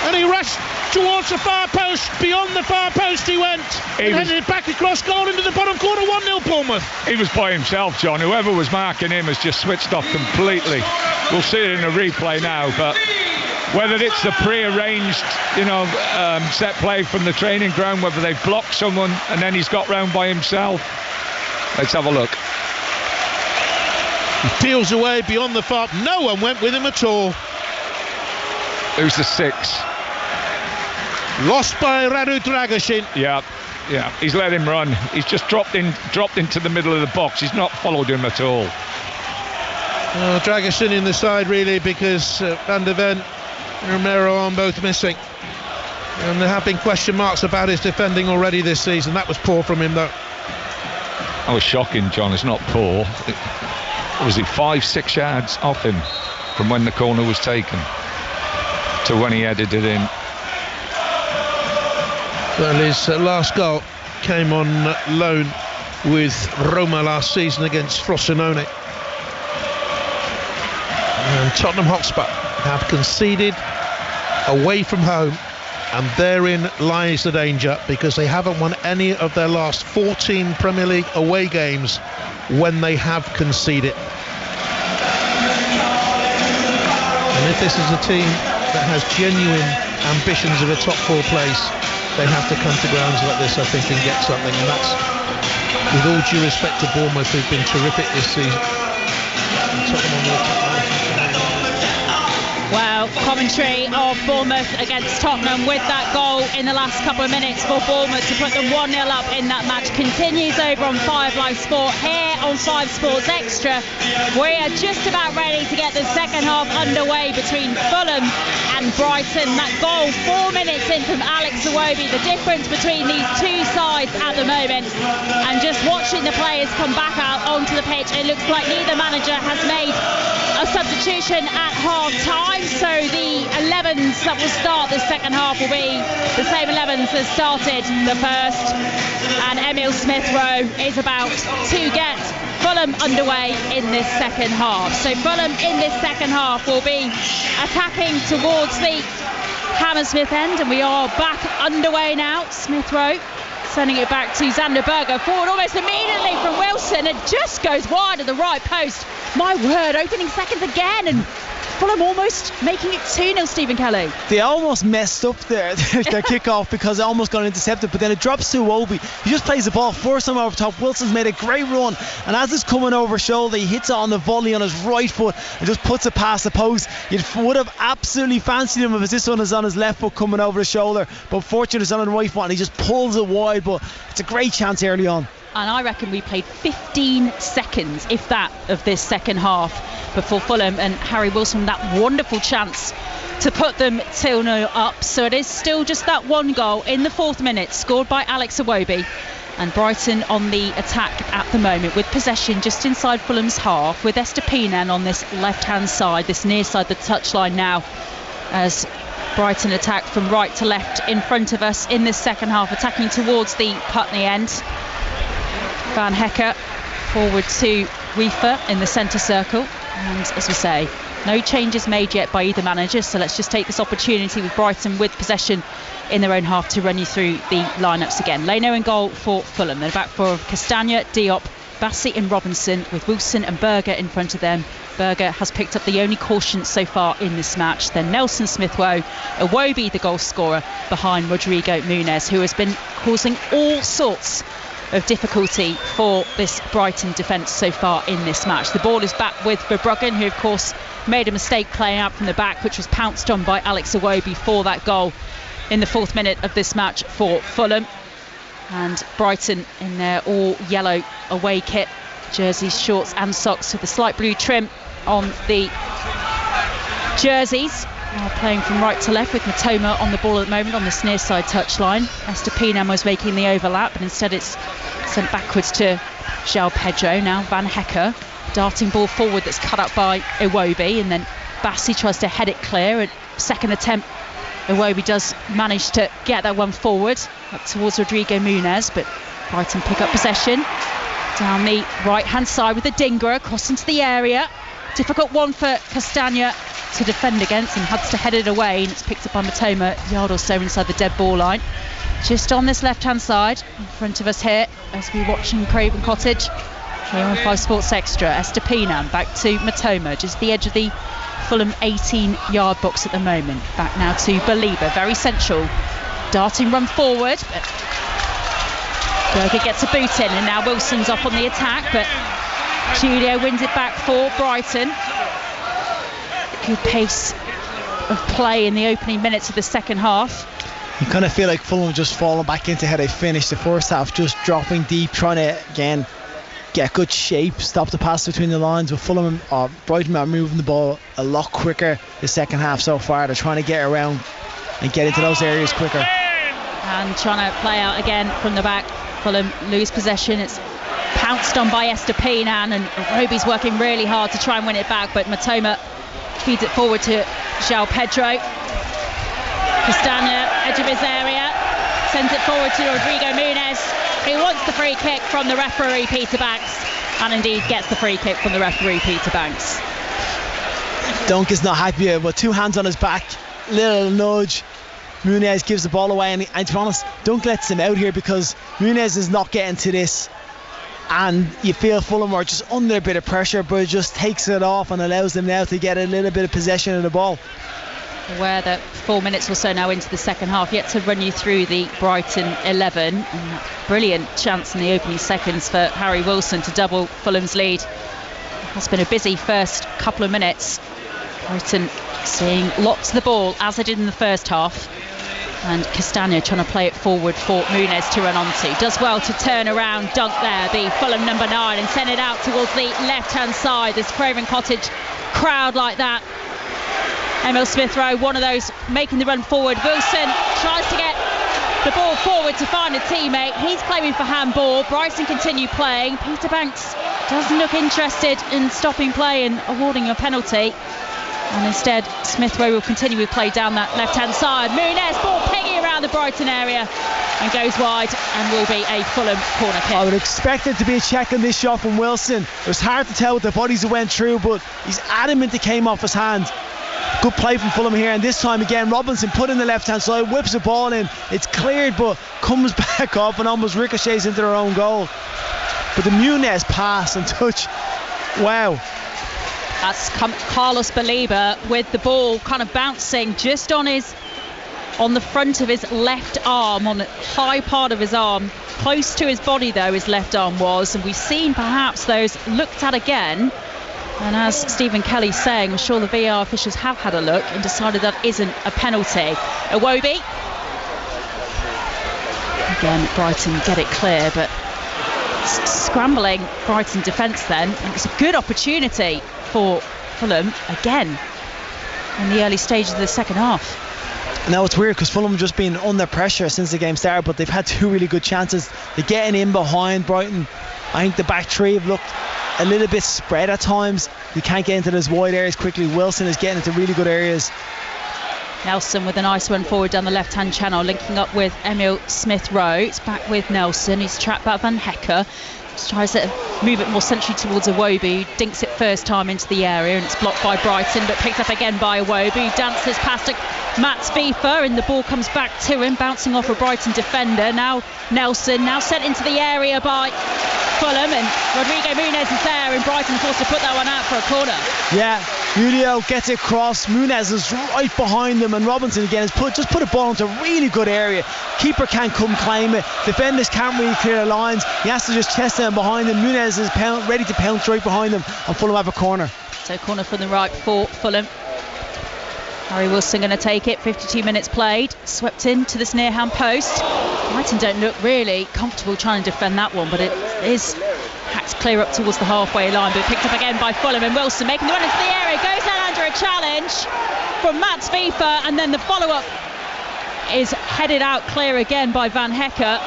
And he rushed towards the far post, beyond the far post he went, and headed it back across goal into the bottom corner. 1-0 Bournemouth. He was by himself, John. Whoever was marking him has just switched off completely. We'll see it in a replay now, but whether it's the pre-arranged set play from the training ground, whether they've blocked someone and then he's got round by himself, let's have a look. He peels away beyond the far. No one went with him at all. Who's the 6? Lost by Radu Dragoshin. Yeah, he's let him run. He's just dropped into the middle of the box. He's not followed him at all. Dragoshin in the side really, because Van der Ven and Romero are both missing, and there have been question marks about his defending already this season. That was poor from him though. That was shocking, John. It's not poor. Was it 5-6 yards off him from when the corner was taken to when he headed it in? Well, his last goal came on loan with Roma last season against Frosinone. And Tottenham Hotspur have conceded away from home, and therein lies the danger, because they haven't won any of their last 14 Premier League away games when they have conceded. And if this is a team that has genuine ambitions of a top 4 place, they have to come to grounds like this, I think, and get something. And that's, with all due respect to Bournemouth, who've been terrific this season. Well, commentary of Bournemouth against Tottenham with that goal in the last couple of minutes for Bournemouth to put them 1-0 up in that match continues over on 5 Live Sport here on 5 Sports Extra. We are just about ready to get the second half underway between Fulham and Brighton. That goal 4 minutes in from Alex Iwobi. The difference between these two sides at the moment, and just watching the players come back out onto the pitch, it looks like neither manager has made a substitution at half time, so the 11s that will start the second half will be the same 11s that started the first, and Emile Smith-Rowe is about to get Fulham underway in this second half. So Fulham in this second half will be attacking towards the Hammersmith end, and we are back underway now. Smith-Rowe sending it back to Xander Berger, forward almost immediately from Wilson, and just goes wide at the right post. My word, opening seconds again, and Fulham almost making it 2-0, Stephen Kelly. They almost messed up their kickoff because it almost got intercepted, but then it drops to Iwobi. He just plays the ball first time over top. Wilson's made a great run, and as it's coming over shoulder, he hits it on the volley on his right foot and just puts it past the post. You would have absolutely fancied him if this one is on his left foot coming over the shoulder, but fortunately it's on the right foot and he just pulls it wide. But it's a great chance early on. And I reckon we played 15 seconds, if that, of this second half before Fulham and Harry Wilson that wonderful chance to put them 2-0 up. So it is still just that one goal in the 4th minute, scored by Alex Iwobi. And Brighton on the attack at the moment with possession just inside Fulham's half, with Estupiñán on this left-hand side, this near side the touchline now, as Brighton attack from right to left in front of us in this second half, attacking towards the Putney end. Van Hecker forward to Weaver in the centre circle, and as we say, no changes made yet by either manager, so let's just take this opportunity with Brighton with possession in their own half to run you through the lineups again. Leno in goal for Fulham, then a back four of Castagna, Diop, Bassey and Robinson, with Wilson and Berger in front of them. Berger has picked up the only caution so far in this match. Then Nelson Smith-Rowe, Iwobi the goal scorer behind Rodrigo Muniz, who has been causing all sorts of difficulty for this Brighton defence so far in this match. The ball is back with Verbruggen, who of course made a mistake playing out from the back, which was pounced on by Alex Iwobi for that goal in the 4th minute of this match for Fulham. And Brighton in their all yellow away kit, jerseys, shorts and socks with the slight blue trim on the jerseys. Now playing from right to left with Matoma on the ball at the moment on this near side touchline. Estupiñán was making the overlap, but instead it's sent backwards to João Pedro. Now Van Hecker, darting ball forward that's cut up by Iwobi, and then Bassey tries to head it clear. At second attempt, Iwobi does manage to get that one forward up towards Rodrigo Muniz, but Brighton pick up possession down the right hand side with the Dingra across into the area. Difficult one for Castagna to defend against, and has to head it away, and it's picked up by Matoma, yard or so inside the dead ball line. Just on this left hand side in front of us here as we watching Craven Cottage here on 5 Sports Extra. Estupiñán back to Matoma, just the edge of the Fulham 18 yard box at the moment. Back now to Belieber, very central, darting run forward, but Berger gets a boot in, and now Wilson's off on the attack, but Julio wins it back for Brighton. Good pace of play in the opening minutes of the second half. You kind of feel like Fulham just falling back into how they finished the first half, just dropping deep, trying to again get good shape, stop the pass between the lines. With Fulham, Brighton are moving the ball a lot quicker the second half so far. They're trying to get around and get into those areas quicker. And trying to play out again from the back. Fulham lose possession. It's pounced on by Estupiñán, and Iwobi's working really hard to try and win it back, but Matoma feeds it forward to João Pedro. Castagna, edge of his area, sends it forward to Rodrigo Muniz, who wants the free kick from the referee Peter Banks, and indeed gets the free kick from the referee Peter Banks. Dunk is not happy, but 2 hands on his back, little nudge. Muniz gives the ball away, and to be honest, Dunk lets him out here because Muniz is not getting to this, and you feel Fulham are just under a bit of pressure, but it just takes it off and allows them now to get a little bit of possession of the ball. We're the 4 minutes or so now into the second half, yet to run you through the Brighton 11, and that brilliant chance in the opening seconds for Harry Wilson to double Fulham's lead. It's been a busy first couple of minutes. Brighton seeing lots of the ball as they did in the first half, and Castagna trying to play it forward for Muniz to run onto. Does well to turn around, dunk there, the Fulham number 9, and send it out towards the left-hand side. This Craven Cottage crowd like that. Emil Smith-Rowe, one of those making the run forward. Wilson tries to get the ball forward to find a teammate. He's claiming for handball. Brighton continue playing. Peter Banks doesn't look interested in stopping play and awarding a penalty. And instead, Smith-Rowe will continue with play down that left-hand side. Muniz, ball pinging around the Brighton area and goes wide, and will be a Fulham corner kick. I would expect it to be a check on this shot from Wilson. It was hard to tell with the bodies that went through, but he's adamant it came off his hand. Good play from Fulham here, and this time again Robinson put in the left hand side, whips the ball in, it's cleared but comes back off and almost ricochets into their own goal. But the Muniz pass and touch, wow. That's Carlos Baliba with the ball kind of bouncing just on the front of his left arm, on the high part of his arm, close to his body though his left arm was, and we've seen perhaps those looked at again, and as Stephen Kelly's saying, I'm sure the VAR officials have had a look and decided that isn't a penalty. Iwobi, again Brighton get it clear, but scrambling Brighton defence then, and it's a good opportunity for Fulham again in the early stages of the second half. Now it's weird because Fulham have just been under pressure since the game started, but they've had two really good chances. They're getting in behind Brighton. I think the back three have looked a little bit spread at times. You can't get into those wide areas quickly. Wilson is getting into really good areas. Nelson with a nice run forward down the left hand channel, linking up with Emil Smith-Rowe. It's back with Nelson. He's trapped by Van Hecke. Just tries to move it more centrally towards Iwobi, dinks it first time into the area, and it's blocked by Brighton but picked up again by Iwobi. Dances past Mats Vifa and the ball comes back to him, bouncing off a Brighton defender. Now Nelson, now sent into the area by Fulham, and Rodrigo Muniz is there, and Brighton forced to put that one out for a corner. Yeah, Julio gets it across, Muniz is right behind him, and Robinson again has just put a ball into a really good area. Keeper can't come claim it, defenders can't really clear the lines, he has to just chest down behind him. Muniz is ready to pounce right behind him, and Fulham have a corner. So corner from the right for Fulham. Harry Wilson going to take it. 52 minutes played, swept into this near hand post. Brighton don't look really comfortable trying to defend that one, but it is hacked clear up towards the halfway line, but picked up again by Fulham, and Wilson making the run into the area, goes down under a challenge from Mats Vifa, and then the follow-up is headed out clear again by Van Hecke.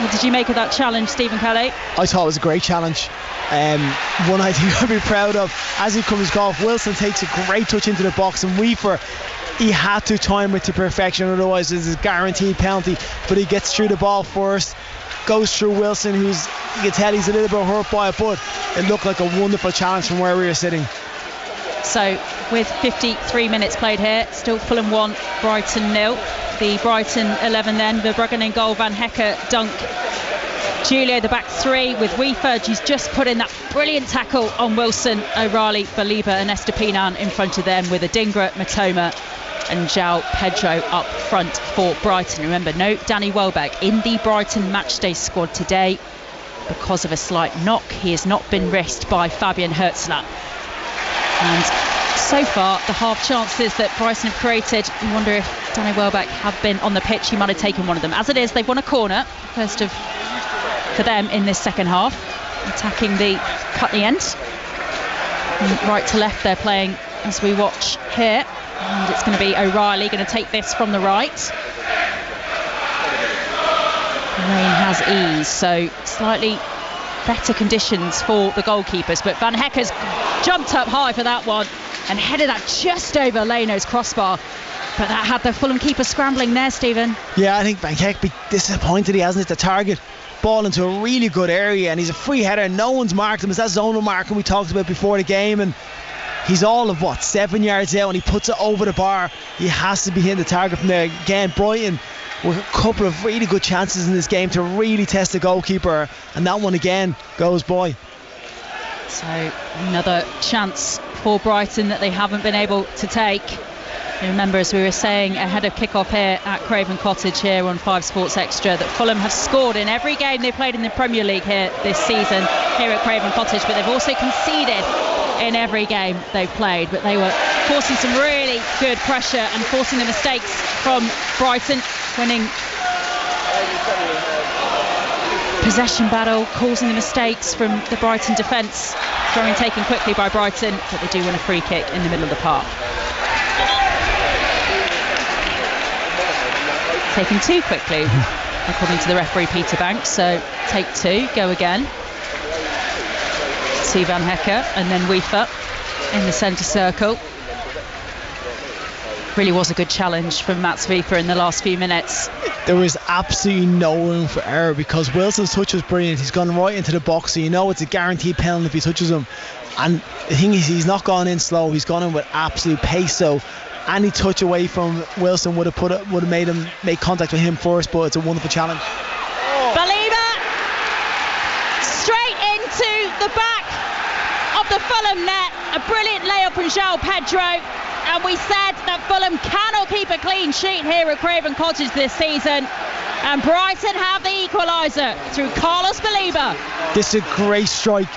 What did you make of that challenge, Stephen Kelly? I thought it was a great challenge. One I think I'd be proud of. As he comes off, Wilson takes a great touch into the box, and Weaver, he had to time it to perfection, otherwise it's a guaranteed penalty, but he gets through the ball first, goes through Wilson, you can tell he's a little bit hurt by it, but it looked like a wonderful challenge from where we were sitting. So with 53 minutes played here, still Fulham 1, Brighton 0. The Brighton 11 then, the Bruggen in goal, Van Hecke, Dunk, Julio the back three with Weaver. He's just put in that brilliant tackle on Wilson, O'Reilly, Baliba and Estupiñán in front of them, with Adingra, Matoma and João Pedro up front for Brighton. Remember, no Danny Welbeck in the Brighton matchday squad today because of a slight knock. He has not been risked by Fabian Hürzeler. And so far, the half chances that Brighton have created, you wonder if Danny Welbeck had been on the pitch, he might have taken one of them. As it is, they've won a corner, first for them in this second half, attacking the Putney end. And right to left they're playing as we watch here, and it's going to be O'Reilly going to take this from the right. The rain has eased, so slightly better conditions for the goalkeepers, but Van Hecke's jumped up high for that one and headed that just over Leno's crossbar, but that had the Fulham keeper scrambling there, Stephen. Yeah, I think Van Hecke be disappointed he hasn't hit the target. Ball into a really good area, and he's a free header, no one's marked him. It's that zonal marking we talked about before the game, and he's all of 7 yards out, and he puts it over the bar. He has to be hitting the target from there. Again, Brighton with a couple of really good chances in this game to really test the goalkeeper, and that one again goes by. So another chance for Brighton that they haven't been able to take. You remember, as we were saying ahead of kick-off here at Craven Cottage here on 5 Sports Extra, that Fulham have scored in every game they've played in the Premier League here this season here at Craven Cottage, but they've also conceded in every game they've played. But they were forcing some really good pressure and forcing the mistakes from Brighton, winning possession battle, causing the mistakes from the Brighton defence, throwing taken quickly by Brighton, but they do win a free kick in the middle of the park. Taken too quickly, according to the referee Peter Banks. So take two, go again. See Van Hecke and then Weaver in the centre circle. Really was a good challenge from Mats Vifa in the last few minutes. There was absolutely no room for error because Wilson's touch was brilliant. He's gone right into the box, so you know it's a guaranteed penalty if he touches him. And the thing is, he's not gone in slow, he's gone in with absolute pace, so any touch away from Wilson would have made him make contact with him first, but it's a wonderful challenge. Baliba straight into the back of the Fulham net, a brilliant layup from João Pedro, and we said that Fulham cannot keep a clean sheet here at Craven Cottage this season, and Brighton have the equaliser through Carlos Baliba. This is a great strike.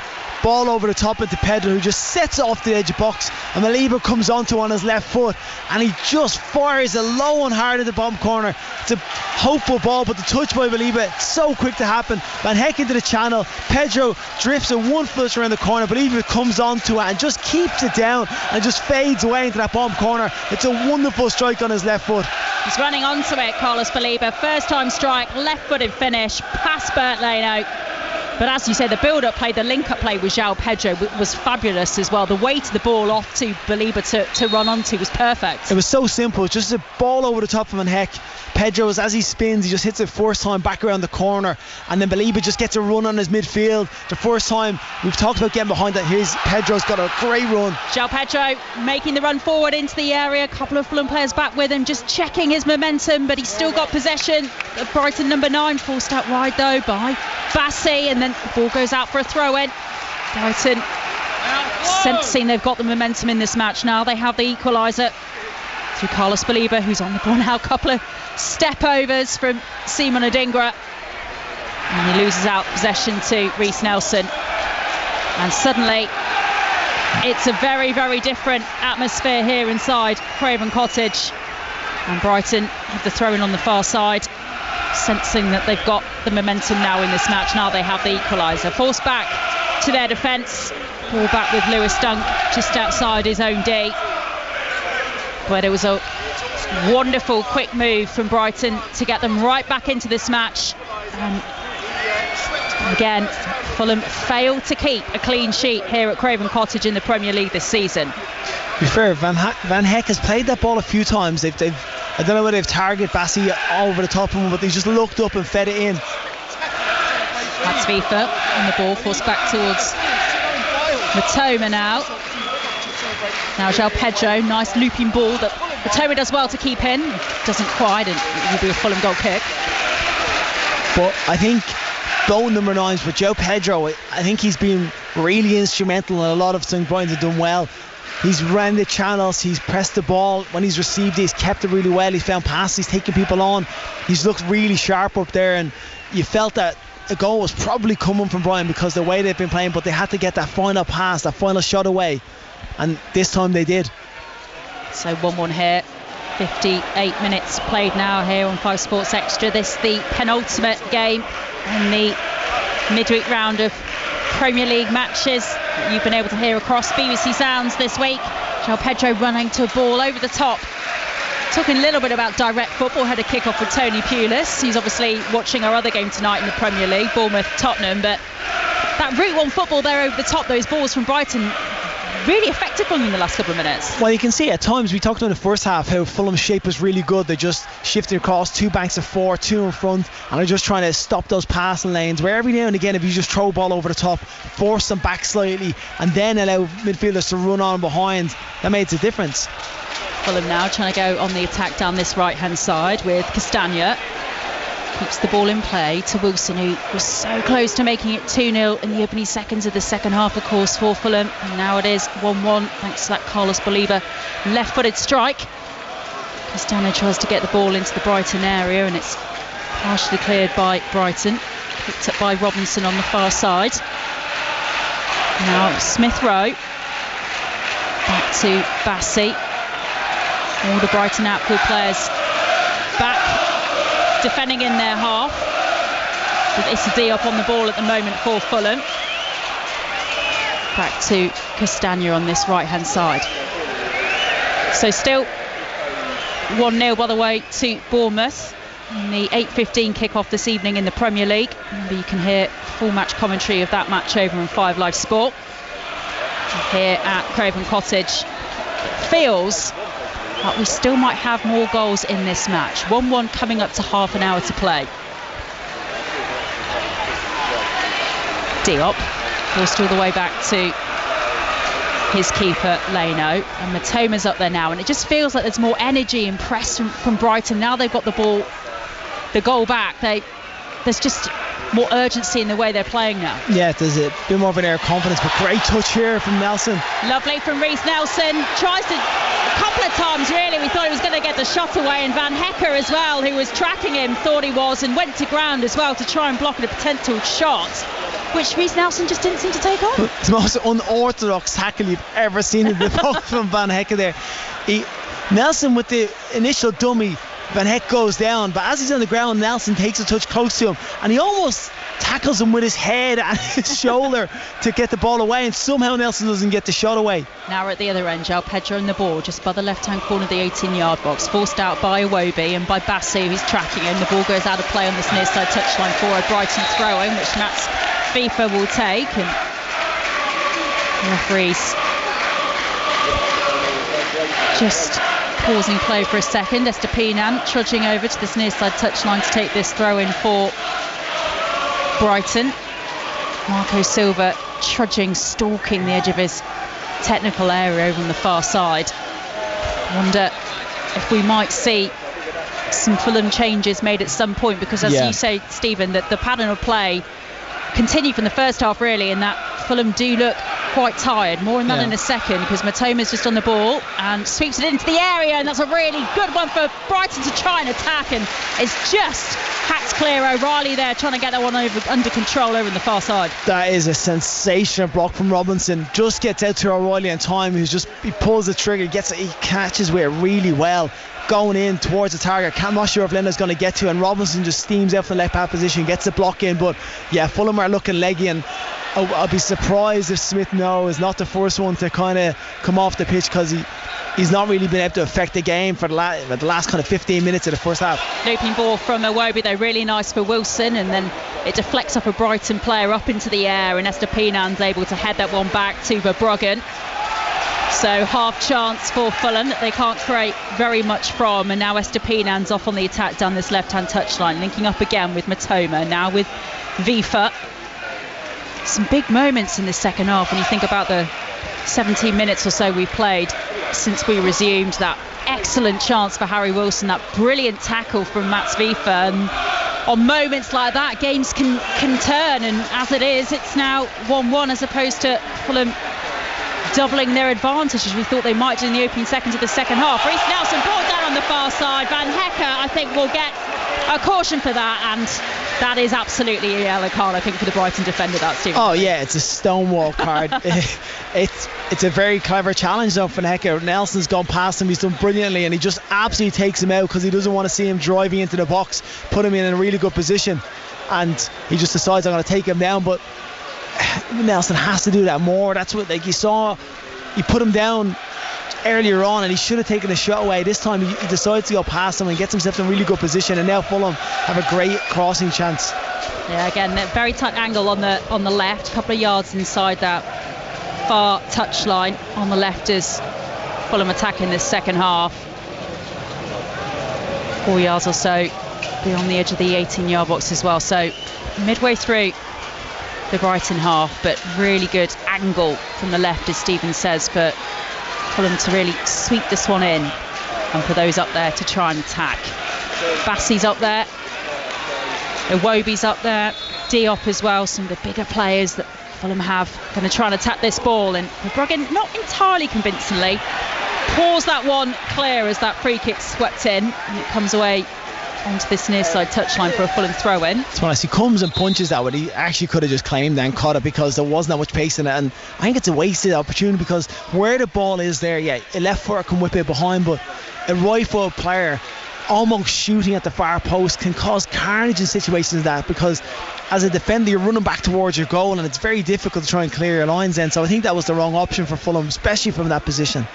Ball over the top into Pedro, who just sets it off the edge of the box, and Baliba comes onto on his left foot, and he just fires it low and hard at the bottom corner. It's a hopeful ball, but the touch by Baliba, it's so quick to happen. Van Heck into the channel, Pedro drifts a one flush around the corner, Baliba comes onto it and just keeps it down and just fades away into that bottom corner. It's a wonderful strike on his left foot. He's running onto it, Carlos Baliba. First time strike, left-footed finish, past Bert Leno. But as you say, the build-up play, the link-up play with João Pedro was fabulous as well. The weight of the ball off to Baliba to run onto was perfect. It was so simple, just a ball over the top of Van Heck. Pedro, as he spins, he just hits it first time back around the corner, and then Baliba just gets a run on his midfield. The first time we've talked about getting behind that, here's Pedro's got a great run. João Pedro making the run forward into the area, a couple of Fulham players back with him, just checking his momentum, but he's still got possession. Brighton number 9 forced out wide though by Bassi, and then the ball goes out for a throw-in. Brighton sensing they've got the momentum in this match now. They have the equaliser through Carlos Baliba, who's on the ball now. A couple of step overs from Simon Adingra, and he loses out possession to Reece Nelson, and suddenly it's a very, very different atmosphere here inside Craven Cottage, and Brighton have the throw-in on the far side, sensing that they've got the momentum now in this match. Now they have the equaliser. Forced back to their defence, ball back with Lewis Dunk just outside his own D, but it was a wonderful quick move from Brighton to get them right back into this match. And again, Fulham failed to keep a clean sheet here at Craven Cottage in the Premier League this season. To be fair, Van Heck has played that ball a few times. They've I don't know whether they've targeted Bassi over the top of him, but they just looked up and fed it in. That's FIFA, and the ball forced back towards Matoma now. Now João Pedro, nice looping ball that Matoma does well to keep in. Doesn't quite, and it will be a Fulham goal kick. But I think both number 9s, but João Pedro, I think he's been really instrumental in a lot of things Brighton have done well. He's ran the channels, he's pressed the ball when he's received it, he's kept it really well, he's found passes, he's taking people on, he's looked really sharp up there, and you felt that a goal was probably coming from Brighton because the way they've been playing, but they had to get that final pass, that final shot away, and this time they did. So 1-1 here, 58 minutes played now here on 5 Sports Extra. This the penultimate game in the midweek round of Premier League matches that you've been able to hear across BBC Sounds this week. João Pedro running to a ball over the top. Talking a little bit about direct football, had a kick-off with Tony Pulis. He's obviously watching our other game tonight in the Premier League, Bournemouth-Tottenham, but that Route 1 football there over the top, those balls from Brighton, really effective for them in the last couple of minutes. Well, you can see at times, we talked about in the first half how Fulham's shape was really good. They just shifted across 2 banks of 4, 2 in front, and they're just trying to stop those passing lanes, where every now and again if you just throw a ball over the top, force them back slightly, and then allow midfielders to run on behind, that makes a difference. Fulham now trying to go on the attack down this right hand side with Castagna. Keeps the ball in play to Wilson, who was so close to making it 2-0 in the opening seconds of the second half, of course, for Fulham. And now it is 1-1 thanks to that Carlos Baliba left-footed strike. Castagna tries to get the ball into the Brighton area, and it's partially cleared by Brighton. Picked up by Robinson on the far side. Now Smith Rowe. Back to Bassi. All the Brighton outfield players back defending in their half, with Issa Diop on the ball at the moment for Fulham. Back to Castagna on this right hand side. So still 1-0 by the way to Bournemouth in the 8:15 kick-off this evening in the Premier League. Remember, you can hear full match commentary of that match over on 5 Live Sport here at Craven Cottage. It feels but we still might have more goals in this match. 1-1 coming up to half an hour to play. Diop forced all the way back to his keeper Leno, and Matoma's up there now, and it just feels like there's more energy and press from Brighton. Now they've got the goal back. There's just more urgency in the way they're playing now. Yeah, there's a bit more of an air of confidence, but great touch here from Nelson. Lovely from Reece Nelson. Tries to, a couple of times really, we thought he was going to get the shot away, and Van Hecker as well, who was tracking him, thought he was, and went to ground as well to try and block a potential shot, which Reece Nelson just didn't seem to take on. It's the most unorthodox tackle you've ever seen in the box from Van Hecker there. Nelson with the initial dummy, Van Heck goes down, but as he's on the ground, Nelson takes a touch close to him, and he almost tackles him with his head and his shoulder to get the ball away, and somehow Nelson doesn't get the shot away. Now we're at the other end, João Pedro in the ball, just by the left-hand corner of the 18-yard box, forced out by Iwobi and by Bassey, who's tracking him. The ball goes out of play on this near side touchline for a Brighton throw-in, which Mats FIFA will take, and referees just pausing play for a second. Estupiñán trudging over to this near side touchline to take this throw in for Brighton. Marco Silva trudging, stalking the edge of his technical area over on the far side. Wonder if we might see some Fulham changes made at some point, because as you say, Stephen, that the pattern of play continued from the first half really, in that Fulham do look quite tired. More on that in a second, because Matoma's just on the ball and sweeps it into the area, and that's a really good one for Brighton to try and attack, and it's just hacked clear. O'Reilly there trying to get that one under control over on the far side. That is a sensational block from Robinson. Just gets out to O'Reilly in time, he pulls the trigger, he catches with it really well, going in towards the target. I'm not sure if Lennox's going to get to, and Robinson just steams out from the left back position, gets the block in. But yeah, Fulham are looking leggy, and I'll be surprised if Smith Noah is not the first one to kind of come off the pitch, because he's not really been able to affect the game for the last kind of 15 minutes of the first half. Looping ball from Iwobi, though, really nice for Wilson, and then it deflects off a Brighton player up into the air, and Estupiñán's able to head that one back to Verbruggen. So half chance for Fulham that they can't create very much from, and now Estupiñán's off on the attack down this left-hand touchline, linking up again with Matoma, now with Vifa. Some big moments in the second half when you think about the 17 minutes or so we've played since we resumed. That excellent chance for Harry Wilson, that brilliant tackle from Mats Vifa, and on moments like that games can turn, and as it is, it's now 1-1 as opposed to Fulham doubling their advantage as we thought they might do in the opening seconds of the second half. Reece Nelson brought down on the far side. Van Hecker, I think, will get a caution for that, and that is absolutely a yellow card, I think, for the Brighton defender, that, Stephen. Oh yeah, it's a stonewall card. It's a very clever challenge though for Van Hecker. Nelson's gone past him, he's done brilliantly, and he just absolutely takes him out because he doesn't want to see him driving into the box, put him in a really good position, and he just decides, I'm going to take him down. But Nelson has to do that more. That's what, like, you saw, he put him down earlier on and he should have taken a shot away. This time he decides to go past him and gets himself in a really good position, and now Fulham have a great crossing chance. Yeah, again, a very tight angle on the left, a couple of yards inside that far touchline on the left as Fulham attacking this second half. 4 yards or so beyond the edge of the 18-yard box as well. So midway through the Brighton half, but really good angle from the left, as Stephen says, for Fulham to really sweep this one in, and for those up there to try and attack. Bassey's up there, Iwobi's up there, Diop as well, some of the bigger players that Fulham have going to try and attack this ball, and Verbruggen not entirely convincingly paws that one clear as that free kick swept in, and it comes away onto this near side touchline for a Fulham throw in. It's when he comes and punches that one, he actually could have just claimed and caught it, because there wasn't that much pace in it, and I think it's a wasted opportunity, because where the ball is there, yeah, a left footer can whip it behind, but a right foot player almost shooting at the far post can cause carnage in situations like that, because as a defender you're running back towards your goal and it's very difficult to try and clear your lines then. So I think that was the wrong option for Fulham, especially from that position.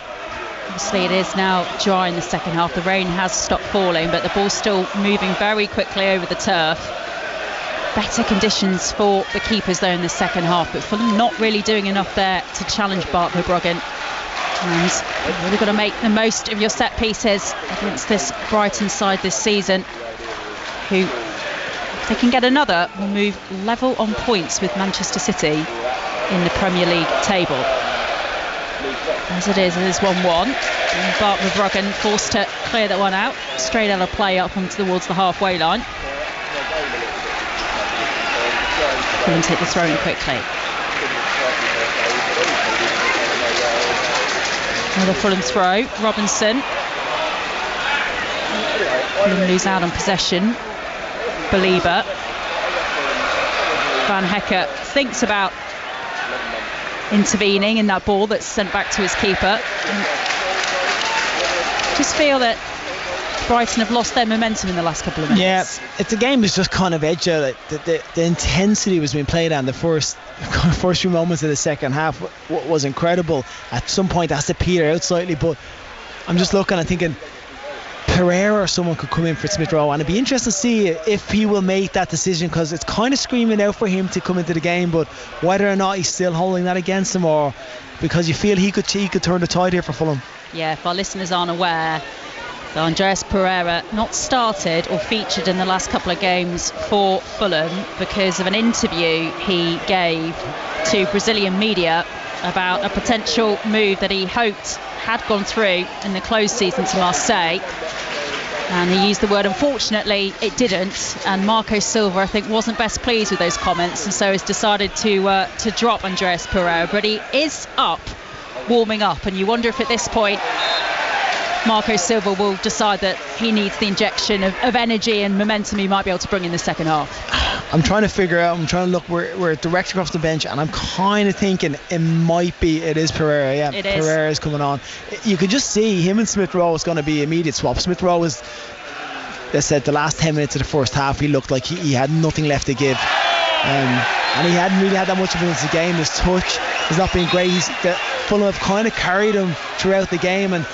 Obviously it is now dry in the second half. The rain has stopped falling, but the ball's still moving very quickly over the turf. Better conditions for the keepers though in the second half, but Fulham not really doing enough there to challenge Bart Verbruggen. And you've really got to make the most of your set pieces against this Brighton side this season, who, if they can get another, will move level on points with Manchester City in the Premier League table. As it is 1-1, and Bart Verbruggen forced to clear that one out, straight out of play up onto towards the halfway line. Fulham take the throw in quickly. Another Fulham throw. Robinson. Fulham lose out on possession. Belieber. Van Hecker thinks about intervening in that ball that's sent back to his keeper. Just feel that Brighton have lost their momentum in the last couple of minutes. Yeah, the game was just kind of edged out. The intensity was being played on the first few moments of the second half was incredible. At some point, that's to peter out slightly, but I'm just looking and thinking Pereira or someone could come in for Smith Rowe, and it'd be interesting to see if he will make that decision, because it's kind of screaming out for him to come into the game, but whether or not he's still holding that against him, or because you feel he could turn the tide here for Fulham. Yeah, if our listeners aren't aware, Andreas Pereira not started or featured in the last couple of games for Fulham because of an interview he gave to Brazilian media about a potential move that he hoped had gone through in the closed season to Marseille, and he used the word unfortunately it didn't, and Marco Silva I think wasn't best pleased with those comments, and so has decided to drop Andreas Pereira, but he is up warming up, and you wonder if at this point Marco Silva will decide that he needs the injection of energy and momentum he might be able to bring in the second half. I'm trying to look, we're direct across the bench, and I'm kind of thinking it is Pereira. Yeah, it is. Pereira is coming on. You could just see him and Smith Rowe is going to be immediate swap. Smith Rowe was, they said, the last 10 minutes of the first half he looked like he had nothing left to give, and he hadn't really had that much of it in the game. His touch has not been great. Fulham have kind of carried him throughout the game, and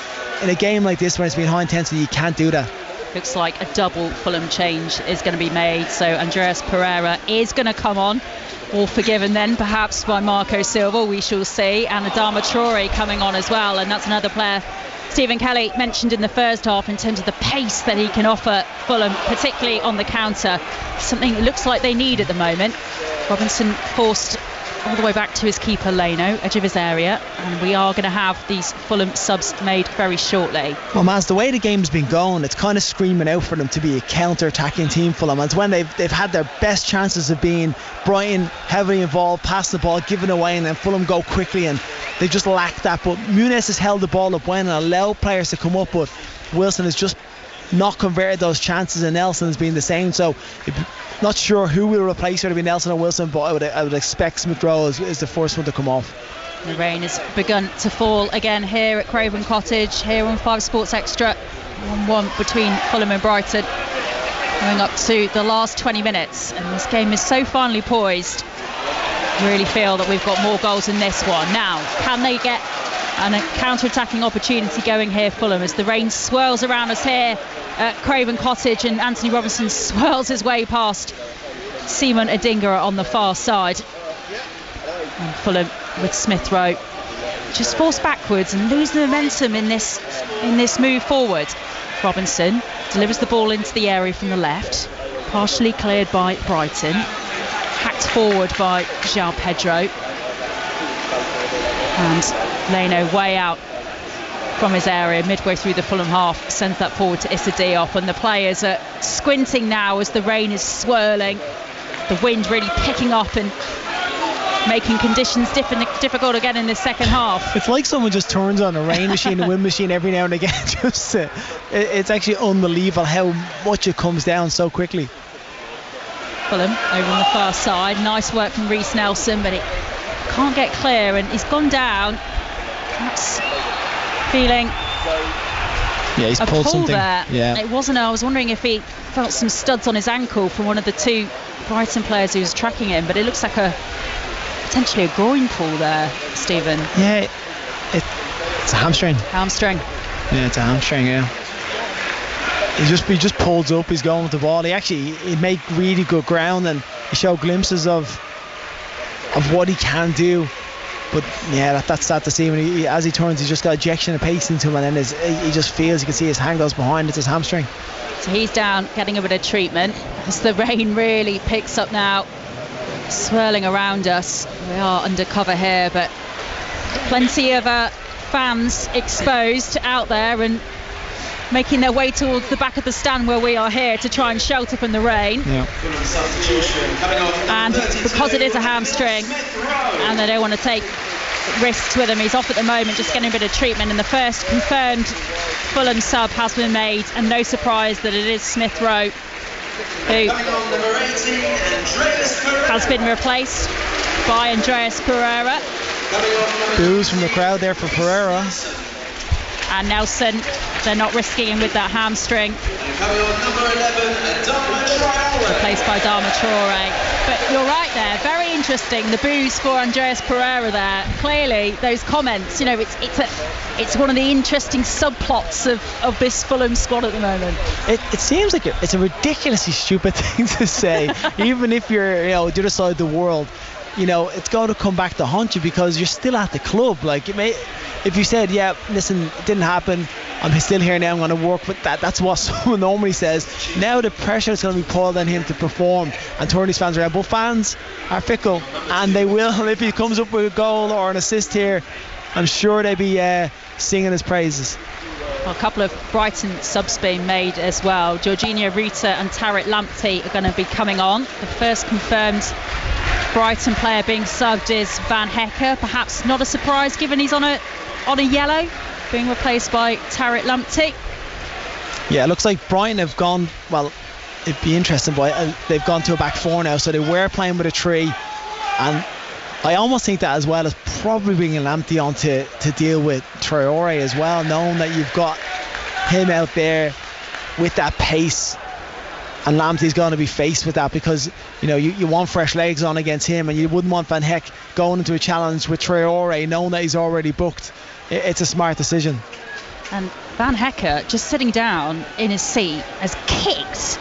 in a game like this when it's been high intensity you can't do that. Looks like a double Fulham change is going to be made, so Andreas Pereira is going to come on, all forgiven then perhaps by Marco Silva, we shall see, and Adama Traore coming on as well, and that's another player Stephen Kelly mentioned in the first half in terms of the pace that he can offer Fulham, particularly on the counter, something that looks like they need at the moment. Robinson forced all the way back to his keeper Leno, edge of his area, and we are going to have these Fulham subs made very shortly. Well, Maz, the way the game's been going, it's kind of screaming out for them to be a counter-attacking team, Fulham. It's when they've had their best chances of being Brighton heavily involved, pass the ball, give it away, and then Fulham go quickly, and they just lack that. But Muniz has held the ball up when and allowed players to come up, but Wilson has just not converted those chances, and Nelson has been the same. So not sure who will replace, whether it be Nelson or Wilson, but I would expect Smith Rowe is the first one to come off. The rain has begun to fall again here at Craven Cottage, here on 5 Sports Extra. 1-1 between Fulham and Brighton, going up to the last 20 minutes, and this game is so finely poised. Really feel that we've got more goals in this one. Now, can they get a counter-attacking opportunity going here, Fulham, as the rain swirls around us here at Craven Cottage, and Anthony Robinson swirls his way past Simon Adingra on the far side, and Fulham with Smith Rowe just forced backwards and lose the momentum in this move forward. Robinson delivers the ball into the area from the left, partially cleared by Brighton, hacked forward by João Pedro, and Leno way out from his area midway through the Fulham half sends that forward to Issa Diop, and the players are squinting now as the rain is swirling, the wind really picking up and making conditions difficult again in the second half. It's like someone just turns on a rain machine, a wind machine every now and again. It's actually unbelievable how much it comes down so quickly. Fulham over on the far side, nice work from Reece Nelson, but it can't get clear, and he's gone down. Perhaps feeling he's a pulled pull something there. Yeah, it wasn't. I was wondering if he felt some studs on his ankle from one of the two Brighton players who was tracking him, but it looks like potentially a groin pull there, Stephen. Yeah, it's a hamstring. Yeah, it's a hamstring. Yeah, he just pulls up, he's going with the ball. He made really good ground, and he showed glimpses of what he can do. But yeah, that's sad to see. When as he turns, he's just got ejection of pace into him, and then he just feels, you can see his hand goes behind. It's his hamstring. So he's down, getting a bit of treatment as the rain really picks up now, swirling around us. We are undercover here, but plenty of fans exposed out there, and making their way towards the back of the stand where we are here to try and shelter from the rain. Yeah. And because it is a hamstring and they don't want to take risks with him, he's off at the moment, just getting a bit of treatment. And the first confirmed Fulham sub has been made, and no surprise that it is Smith Rowe who has been replaced by Andreas Pereira. Boos from the crowd there for Pereira. And Nelson, they're not risking him with that hamstring. Replaced by Dama Traore. But you're right there, very interesting, the boos for Andreas Pereira there. Clearly, those comments, you know, it's one of the interesting subplots of this Fulham squad at the moment. It seems like it's a ridiculously stupid thing to say, even if you're, you know, the other side of the world. You know, it's got to come back to haunt you because you're still at the club. Like, if you said, yeah, listen, it didn't happen, I'm still here now, I'm going to work, but that's what someone normally says. Now the pressure is going to be pulled on him to perform and turn these fans around. But fans are fickle, and they will, if he comes up with a goal or an assist here, I'm sure they'll be singing his praises. Well, a couple of Brighton subs being made as well. Jorginho Rita and Tariq Lamptey are going to be coming on. The first confirmed Brighton player being subbed is Van Hecke. Perhaps not a surprise given he's on a yellow, being replaced by Tariq Lamptey. Yeah, it looks like Brighton have gone, well, it'd be interesting, but they've gone to a back four now, so they were playing with a three, and I almost think that as well as probably bringing Lamptey on to deal with Traore as well, knowing that you've got him out there with that pace, and Lamptey's going to be faced with that because, you know, you want fresh legs on against him, and you wouldn't want Van Hecke going into a challenge with Traore knowing that he's already booked. It's a smart decision. And Van Hecke, just sitting down in his seat, has kicked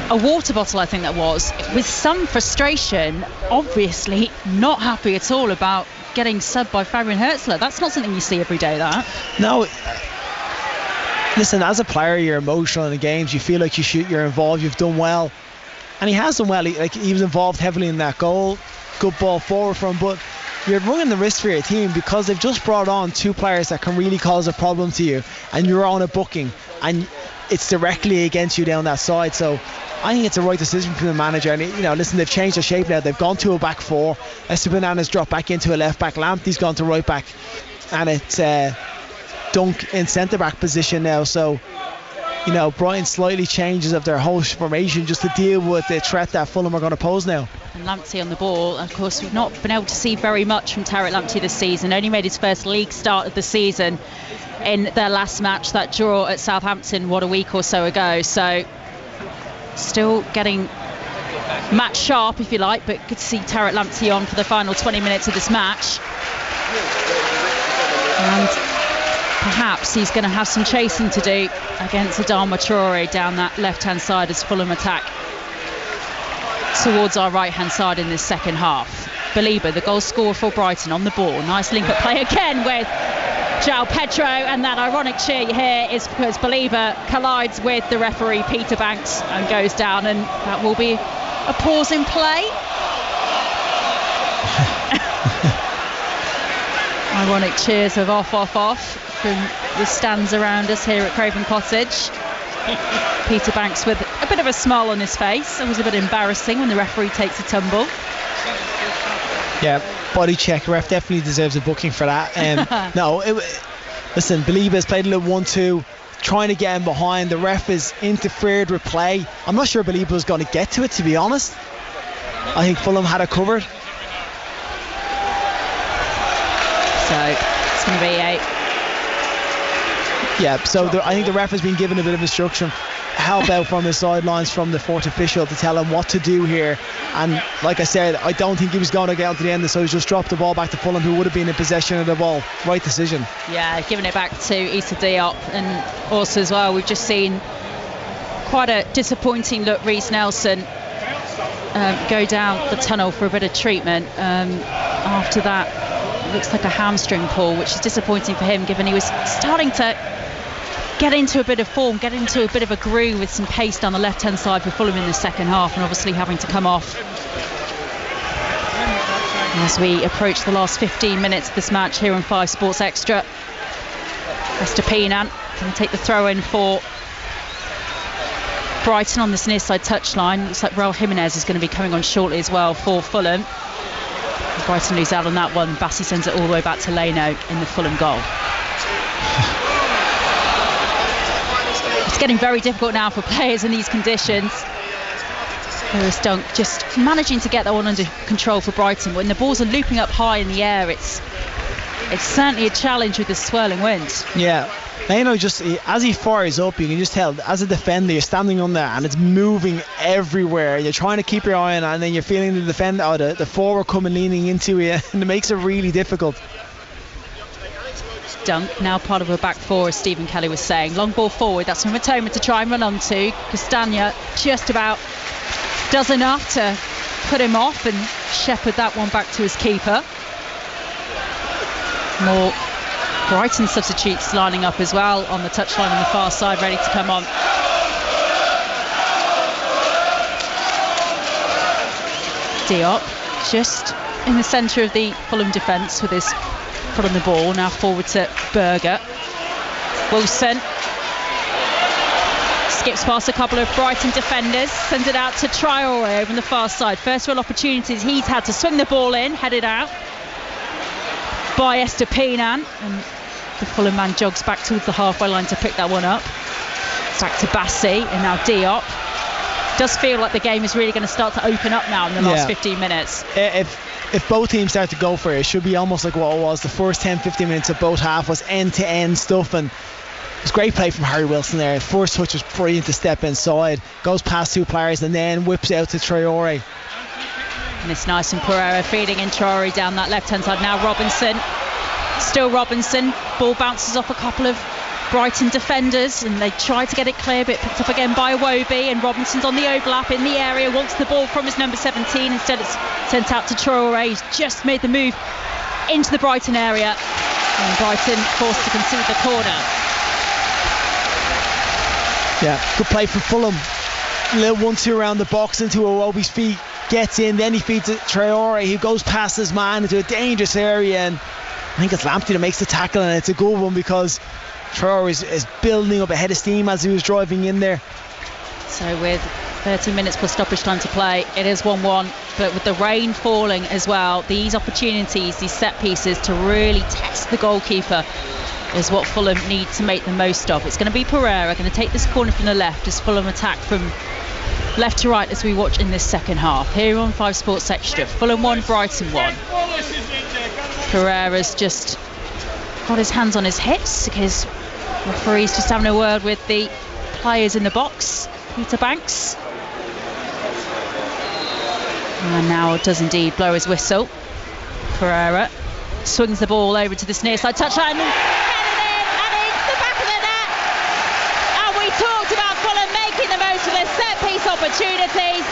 a water bottle, I think that was, with some frustration, obviously not happy at all about getting subbed by Fabian Hürzeler. That's not something you see every day, that. No. Listen, as a player, you're emotional in the games. You feel like you're involved. You've done well, and he has done well. He was involved heavily in that goal. Good ball forward from him, but you're running the risk for your team because they've just brought on two players that can really cause a problem to you, and you're on a booking, and it's directly against you down that side. So I think it's a right decision from the manager. And you know, listen, they've changed their shape now. They've gone to a back four. Estebanana's dropped back into a left back. Lamptey's gone to right back, and it's Dunk in centre back position now. So, you know, Brighton slightly changes of their whole formation just to deal with the threat that Fulham are going to pose now. And Lamptey on the ball. Of course, we've not been able to see very much from Tariq Lamptey this season. Only made his first league start of the season in their last match, that draw at Southampton, a week or so ago. So still getting match sharp, if you like, but good to see Tariq Lamptey on for the final 20 minutes of this match. And perhaps he's going to have some chasing to do against Adama Traore down that left-hand side as Fulham attack towards our right-hand side in this second half. Belieber, the goal scorer for Brighton, on the ball. Nice link-up play again with João Pedro, and that ironic cheer here is because Belieber collides with the referee Peter Banks and goes down, and that will be a pause in play. Ironic cheers of off from the stands around us here at Craven Cottage. Peter Banks with a bit of a smile on his face. It was a bit embarrassing when the referee takes a tumble. Yeah, body check. Ref definitely deserves a booking for that. Listen, Belieber's played a little 1-2, trying to get him behind. The ref is interfered with play. I'm not sure Belieber was going to get to it, to be honest. I think Fulham had it covered. So it's going to be a... Yeah, so I think the ref has been given a bit of instruction, help out from the sidelines from the fourth official to tell him what to do here. And like I said, I don't think he was going to get on to the end, so he's just dropped the ball back to Fulham, who would have been in possession of the ball. Right decision. Yeah, giving it back to Issa Diop. And also as well, we've just seen quite a disappointing look, Reece Nelson go down the tunnel for a bit of treatment after that. It looks like a hamstring pull, which is disappointing for him, given he was starting to get into a bit of form, get into a bit of a groove with some pace down the left-hand side for Fulham in the second half, and obviously having to come off as we approach the last 15 minutes of this match here on 5 Sports Extra. Estepina Going to take the throw in for Brighton on this near side touchline. Looks like Raul Jimenez is going to be coming on shortly as well for Fulham. Brighton lose out on that one. Bassi sends it all the way back to Leno in the Fulham goal. It's getting very difficult now for players in these conditions. Lewis Dunk just managing to get that one under control for Brighton. When the balls are looping up high in the air, it's certainly a challenge with the swirling wind. Yeah, Leno just, as he fires up, you can just tell, as a defender, you're standing on there and it's moving everywhere. You're trying to keep your eye on it, and then you're feeling the defender, or the forward coming leaning into you, and it makes it really difficult. Dunk, now part of a back four, as Stephen Kelly was saying. Long ball forward, that's from Matoma to try and run onto. Castagna just about does enough to put him off and shepherd that one back to his keeper. More Brighton substitutes lining up as well on the touchline on the far side, ready to come on. Diop just in the centre of the Fulham defence with his foot on the ball. Now forward to Berger. Wilson skips past a couple of Brighton defenders, sends it out to Traore over on the far side. First real opportunities he's had to swing the ball in, headed out by Estupiñán, and the Fulham man jogs back towards the halfway line to pick that one up. Back to Bassi, and now Diop. Does feel like the game is really going to start to open up now in the last 15 minutes. If both teams start to go for it, it should be almost like what it was. The first 10-15 minutes of both half was end-to-end stuff, and it was great play from Harry Wilson there. First touch was brilliant to step inside, goes past two players and then whips out to Traore. And it's nice and Pereira feeding in Traore down that left-hand side. Now Robinson, still Robinson. Ball bounces off a couple of Brighton defenders and they try to get it clear, but picked up again by Iwobi, and Robinson's on the overlap in the area, wants the ball from his number 17. Instead it's sent out to Traore. He's just made the move into the Brighton area, and Brighton forced to concede the corner. Yeah, good play from Fulham. A little 1-2 around the box into Iwobi's feet, gets in, then he feeds it Traore. He goes past his man into a dangerous area, and I think it's Lamptey that makes the tackle, and it's a good one because Traore is building up a head of steam as he was driving in there. So with 13 minutes plus stoppage time to play, it is 1-1, but with the rain falling as well, these opportunities, these set pieces to really test the goalkeeper is what Fulham need to make the most of. It's going to be Pereira going to take this corner from the left as Fulham attack from left to right as we watch in this second half. Here on 5 Sports Extra, Fulham 1, Brighton 1. Pereira's just got his hands on his hips because referee's just having a word with the players in the box. Peter Banks. And now does indeed blow his whistle. Pereira swings the ball over to this near side touchline. Set piece opportunities,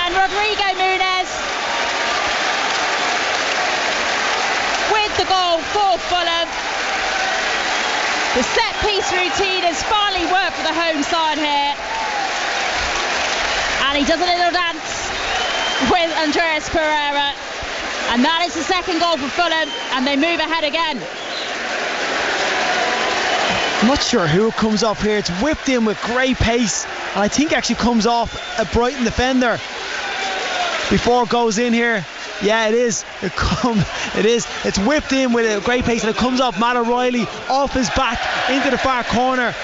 and Rodrigo Muniz with the goal for Fulham. The set piece routine has finally worked for the home side here, and he does a little dance with Andreas Pereira, and that is the second goal for Fulham, and they move ahead again. I'm not sure who comes off here. It's whipped in with great pace, and I think actually comes off a Brighton defender before it goes in here. Yeah, it is. It's whipped in with a great pace, and it comes off Matt O'Reilly off his back into the far corner.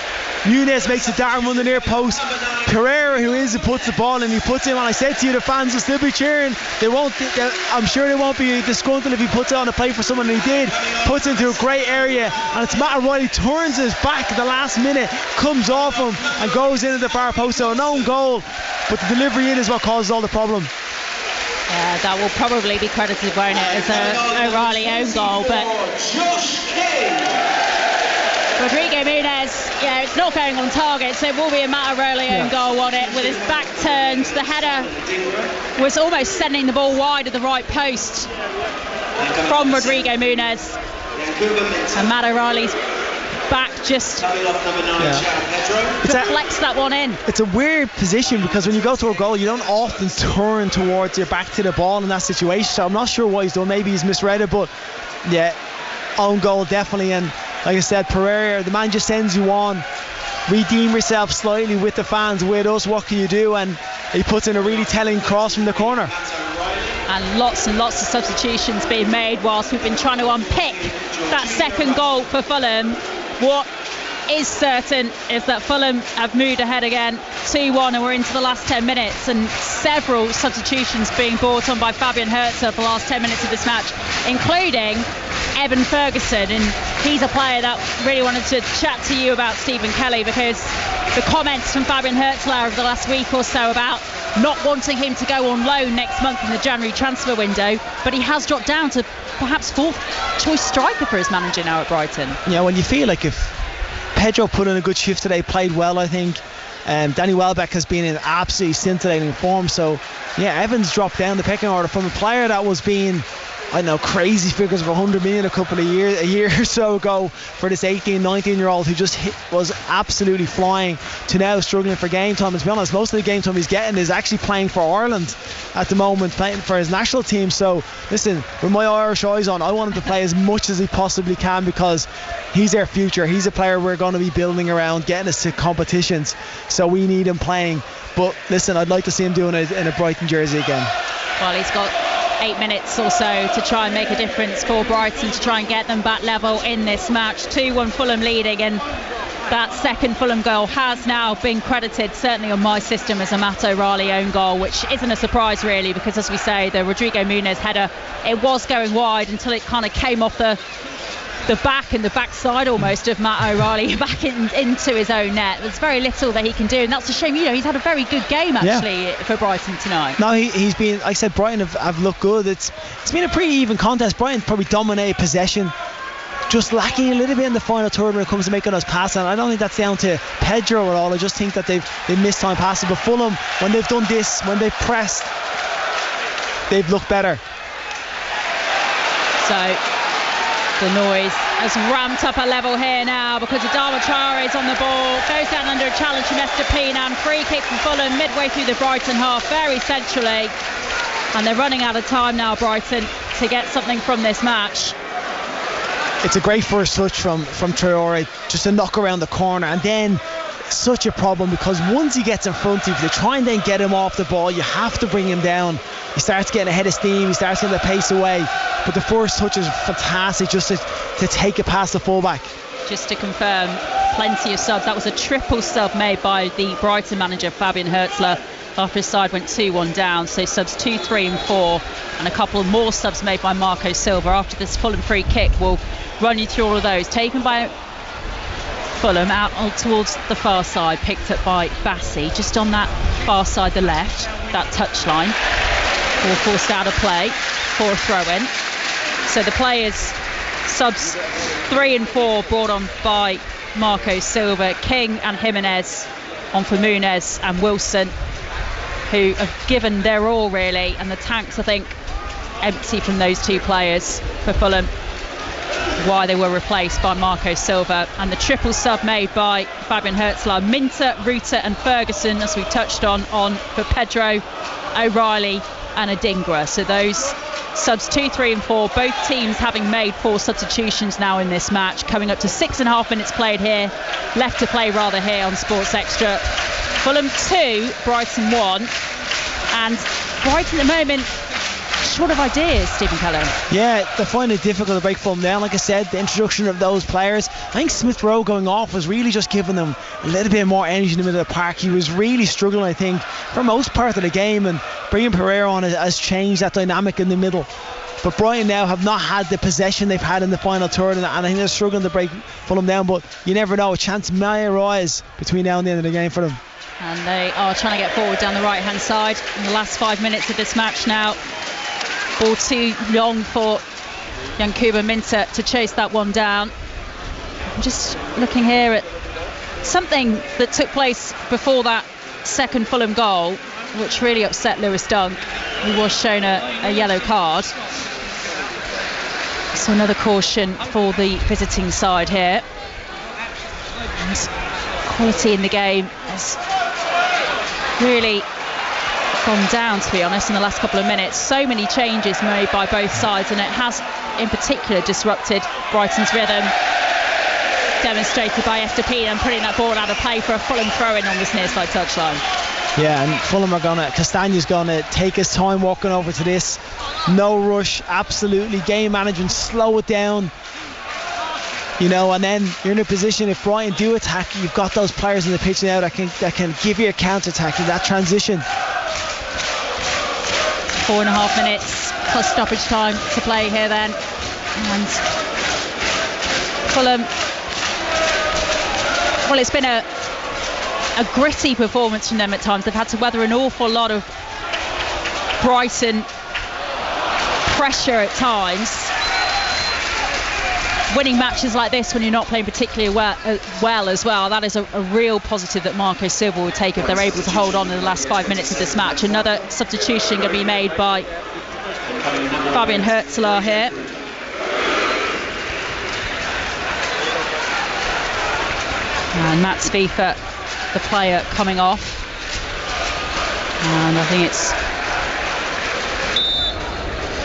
Muniz makes a dart run the near post. Pereira, who puts the ball in, he puts it in. And I said to you, the fans will still be cheering. I'm sure they won't be disgruntled if he puts it on a play for someone, and he did. Puts it into a great area, and it's Matt O'Reilly turns his back at the last minute, comes off him and goes into the far post. So an own goal, but the delivery in is what causes all the problem. Yeah, that will probably be credited, won't it, as an O'Reilly own goal, but Rodrigo Muniz, it's not going on target, so it will be a Matt O'Reilly own goal on it. With his back turned, the header was almost sending the ball wide at the right post from Rodrigo Muniz, and Matt O'Reilly's back just deflects that one in. It's a weird position because when you go to a goal, you don't often turn towards your back to the ball in that situation, so I'm not sure what he's done. Maybe he's misread it, but yeah, own goal definitely. And like I said, Pereira, the man just sends you on. Redeem yourself slightly with the fans, with us, what can you do? And he puts in a really telling cross from the corner. And lots of substitutions being made whilst we've been trying to unpick that second goal for Fulham. What is certain is that Fulham have moved ahead again 2-1, and we're into the last 10 minutes, and several substitutions being brought on by Fabian Hertzer for the last 10 minutes of this match, including Evan Ferguson. And he's a player that really wanted to chat to you about, Stephen Kelly, because the comments from Fabian Hertzer over the last week or so about not wanting him to go on loan next month in the January transfer window, but he has dropped down to perhaps fourth choice striker for his manager now at Brighton. Yeah, when you feel like if Pedro put in a good shift today, played well, I think. Danny Welbeck has been in absolutely scintillating form. So, yeah, Evans dropped down the pecking order from a player that was being, I don't know, crazy figures of 100 million a year or so ago for this 18, 19-year-old who just was absolutely flying, to now struggling for game time. And to be honest, most of the game time he's getting is actually playing for Ireland at the moment, playing for his national team. So, listen, with my Irish eyes on, I want him to play as much as he possibly can, because he's our future. He's a player we're going to be building around, getting us to competitions. So we need him playing. But listen, I'd like to see him doing it in a Brighton jersey again. Well, he's got 8 minutes or so to try and make a difference for Brighton, to try and get them back level in this match. 2-1 Fulham leading, and that second Fulham goal has now been credited, certainly on my system, as a Matt O'Reilly own goal, which isn't a surprise really, because as we say, the Rodrigo Muniz header, it was going wide until it kind of came off the back and the backside almost of Matt O'Reilly back into his own net. There's very little that he can do, and that's a shame. He's had a very good game actually for Brighton tonight. No, he's been, like I said, Brighton have looked good. It's been a pretty even contest. Brighton probably dominated possession, just lacking a little bit in the final third when it comes to making those passes. And I don't think that's down to Pedro at all. I just think that they've missed time passes. But Fulham, when they've done this, when they've pressed, they've looked better. So the noise has ramped up a level here now, because Adama Traore is on the ball, goes down under a challenge from Estupiñán. Free kick from Fulham midway through the Brighton half, very centrally, and they're running out of time now, Brighton, to get something from this match. It's a great first touch from Traore, just a knock around the corner, and then such a problem, because once he gets in front of you, to try and then get him off the ball, you have to bring him down. He starts getting ahead of steam, he starts getting the pace away, but the first touch is fantastic, just to take it past the fullback. Just to confirm, plenty of subs. That was a triple sub made by the Brighton manager Fabian Hertzler after his side went 2-1 down. So subs 2, 3 and 4, and a couple more subs made by Marco Silva after this Fulham free kick. We'll run you through all of those. Taken by Fulham out towards the far side, picked up by Bassi, just on that far side, the left, that touchline. All forced out of play for a throw-in. So the players, subs 3 and 4 brought on by Marco Silva, King and Jimenez on for Muniz and Wilson, who have given their all really, and the tanks, I think, empty from those two players for Fulham, why they were replaced by Marco Silva. And the triple sub made by Fabian Hertzler, Minter, Ruta and Ferguson, as we touched on for Pedro, O'Reilly and Adingra. So those subs 2, 3 and 4, both teams having made 4 substitutions now in this match, coming up to 6.5 minutes played here, left to play rather here on Sports Extra. Fulham 2, Brighton 1, and Brighton at the moment short of ideas, Stephen Cullen. Yeah, they find it difficult to break Fulham down. Like I said, the introduction of those players, I think Smith Rowe going off was really just giving them a little bit more energy in the middle of the park. He was really struggling, I think, for most part of the game, and bringing Pereira on has changed that dynamic in the middle. But Brighton now have not had the possession they've had in the final third, and I think they're struggling to break Fulham down, but you never know, a chance may arise between now and the end of the game for them. And they are trying to get forward down the right hand side in the last 5 minutes of this match now. Ball too long for Yankuba Minter to chase that one down. I'm just looking here at something that took place before that second Fulham goal, which really upset Lewis Dunk, who was shown a yellow card. So another caution for the visiting side here. And quality in the game has really gone down, to be honest, in the last couple of minutes. So many changes made by both sides, and it has in particular disrupted Brighton's rhythm. demonstrated by Estepina and putting that ball out of play for a Fulham throw-in on this near side touchline. Yeah, and Fulham Castagna's gonna take his time walking over to this. No rush, absolutely. Game management, slow it down. You know, and then you're in a position, if Brighton do attack, you've got those players in the pitch now that can give you a counter-attack in that transition. 4.5 minutes plus stoppage time to play here then. And Fulham, well, it's been a gritty performance from them at times. They've had to weather an awful lot of Brighton pressure at times. Winning matches like this when you're not playing particularly well as well, that is a real positive that Marco Silva will take if they're able to hold on in the last 5 minutes of this match. Another substitution going to be made by Fabian Herzler here. And Mats FIFA, the player, coming off. And I think it's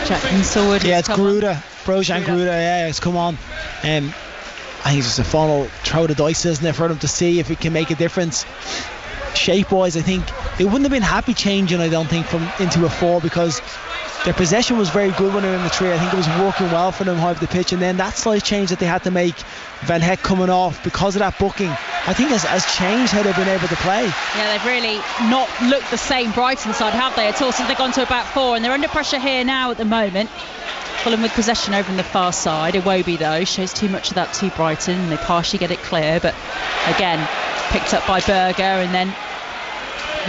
Jack Hinselwood. Yeah, it's Gruda. Brojan Gruda, yeah, it's come on. I think it's just a final throw the dice, isn't it, for them to see if it can make a difference. Shape-wise, I think they wouldn't have been happy changing, I don't think, from into a 4, because their possession was very good when they were in the 3. I think it was working well for them high up the pitch, and then that slight change that they had to make, Van Heck coming off because of that booking, I think has changed how they've been able to play. Yeah, they've really not looked the same Brighton side, have they, at all, since they've gone to about 4, and they're under pressure here now at the moment. Fulham with possession over on the far side. Iwobi, though, shows too much of that to Brighton, and they partially get it clear, but again, picked up by Berger, and then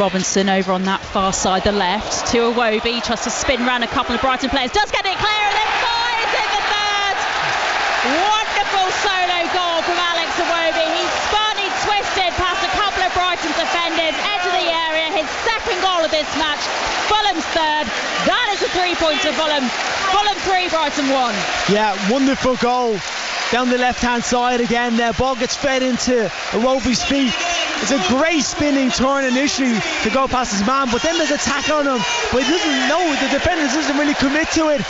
Robinson over on that far side, the left, to Iwobi, tries to spin round a couple of Brighton players, does get it clear, and then fires in the third! Wonderful solo goal from Alex Iwobi. He spun, he twisted past a couple of Brighton defenders, edge of the area, his second goal of this match, Fulham's third. That is a 3 points for Fulham. Fulham 3, Brighton 1. Yeah, wonderful goal down the left-hand side again. There, ball gets fed into Iwobi's feet. It's a great spinning turn initially to go past his man, but then there's a tackle on him, but he doesn't know, the defender doesn't really commit to it.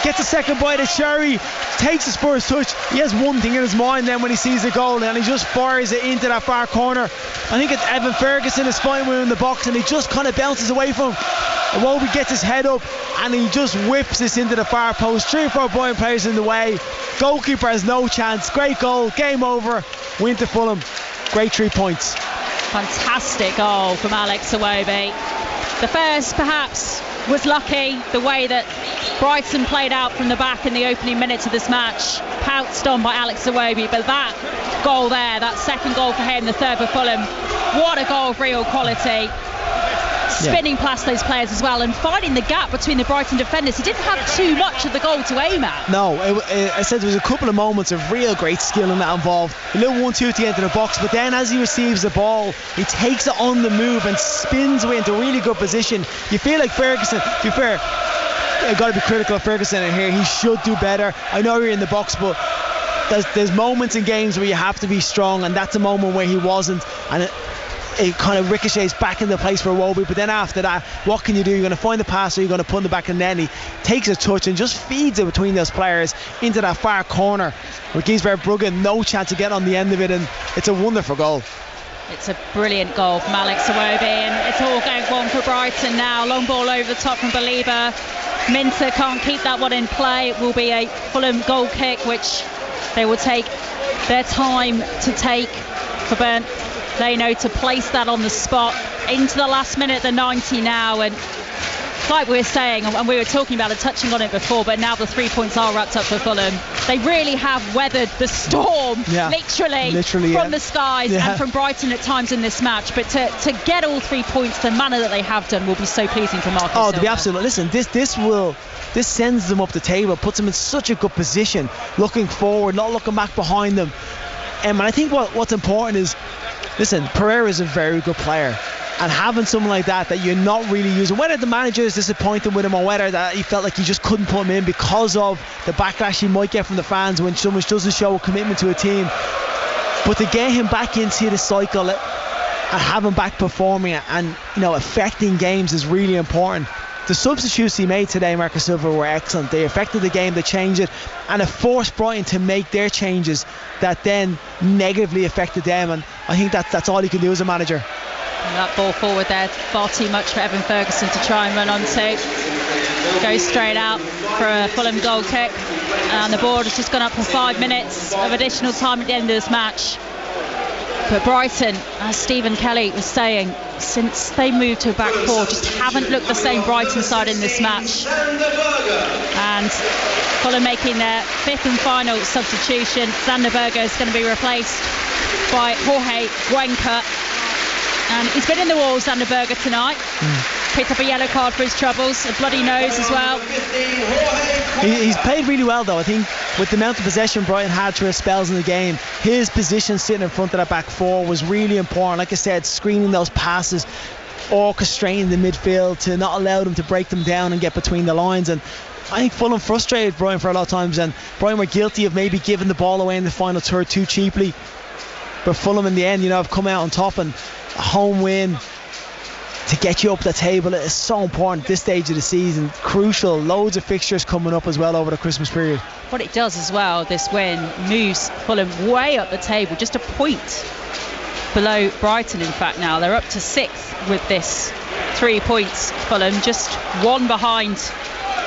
Gets a second bite of cherry, takes his first touch. He has one thing in his mind then when he sees the goal, and he just fires it into that far corner. I think it's Evan Ferguson is fighting with him in the box, and he just kind of bounces away from him. Iwobi gets his head up and he just whips this into the far post. 3 or 4 Brighton players in the way. Goalkeeper has no chance. Great goal, game over, win to Fulham. Great 3 points. Fantastic goal from Alex Iwobi. The first perhaps was lucky, the way that Brighton played out from the back in the opening minutes of this match, pounced on by Alex Iwobi, but that goal there, that second goal for him, the third for Fulham, what a goal of real quality. Spinning past those players as well and finding the gap between the Brighton defenders. He didn't have too much of the goal to aim at. No, I said there was a couple of moments of real great skill in that involved. A little 1-2 to get into the box, but then as he receives the ball, he takes it on the move and spins away into a really good position. You feel like Ferguson, to be fair, I've got to be critical of Ferguson in here. He should do better. I know you're in the box, but there's moments in games where you have to be strong, and that's a moment where he wasn't, and it kind of ricochets back into place for Iwobi. But then after that, what can you do? You're going to find the pass, or you're going to put in the back of the net. He takes a touch and just feeds it between those players into that far corner where Gisbert Brugge no chance to get on the end of it, and it's a wonderful goal. It's a brilliant goal from Alex Iwobi, and it's all going one for Brighton now. Long ball over the top from Belieber. Minter can't keep that one in play. It will be a Fulham goal kick, which they will take their time to take for Bernd Leno to place that on the spot into the last minute, the 90 now. And like we were saying, and we were talking about it, touching on it before, but now the 3 points are wrapped up for Fulham. They really have weathered the storm, literally from the skies and from Brighton at times in this match. But to get all 3 points the manner that they have done will be so pleasing for Marcus Silva. To be absolute. Listen, this sends them up the table, puts them in such a good position, looking forward, not looking back behind them. And I think what's important is, listen, Pereira is a very good player, and having someone like that you're not really using, whether the manager is disappointed with him or whether that he felt like he just couldn't put him in because of the backlash he might get from the fans when someone doesn't show a commitment to a team, but to get him back into the cycle and have him back performing and affecting games is really important. the substitutes he made today, Marcus Silva, were excellent. They affected the game, they changed it, and it forced Brighton to make their changes that then negatively affected them, and I think that's all he can do as a manager. And that ball forward there, far too much for Evan Ferguson to try and run onto. Goes straight out for a Fulham goal kick, and the board has just gone up for 5 minutes of additional time at the end of this match. But Brighton, as Stephen Kelly was saying, since they moved to a back four, just haven't looked the same Brighton side in this match. And Fulham making their 5th and final substitution. Sander Berge is going to be replaced by Jorge Cuenca. And he's been in the walls, Sander Berge, tonight. Picked up a yellow card for his troubles, a bloody nose as well. He's played really well, though. I think with the amount of possession Brighton had through spells in the game, his position sitting in front of that back four was really important. Like I said, screening those passes, orchestrating the midfield to not allow them to break them down and get between the lines. And I think Fulham frustrated Brighton for a lot of times, and Brighton were guilty of maybe giving the ball away in the final third too cheaply. But Fulham in the end, have come out on top, and a home win to get you up the table is so important at this stage of the season. Crucial. Loads of fixtures coming up as well over the Christmas period. What it does as well, this win moves Fulham way up the table, just a point below Brighton. In fact, now they're up to 6th with this 3 points. Fulham just one behind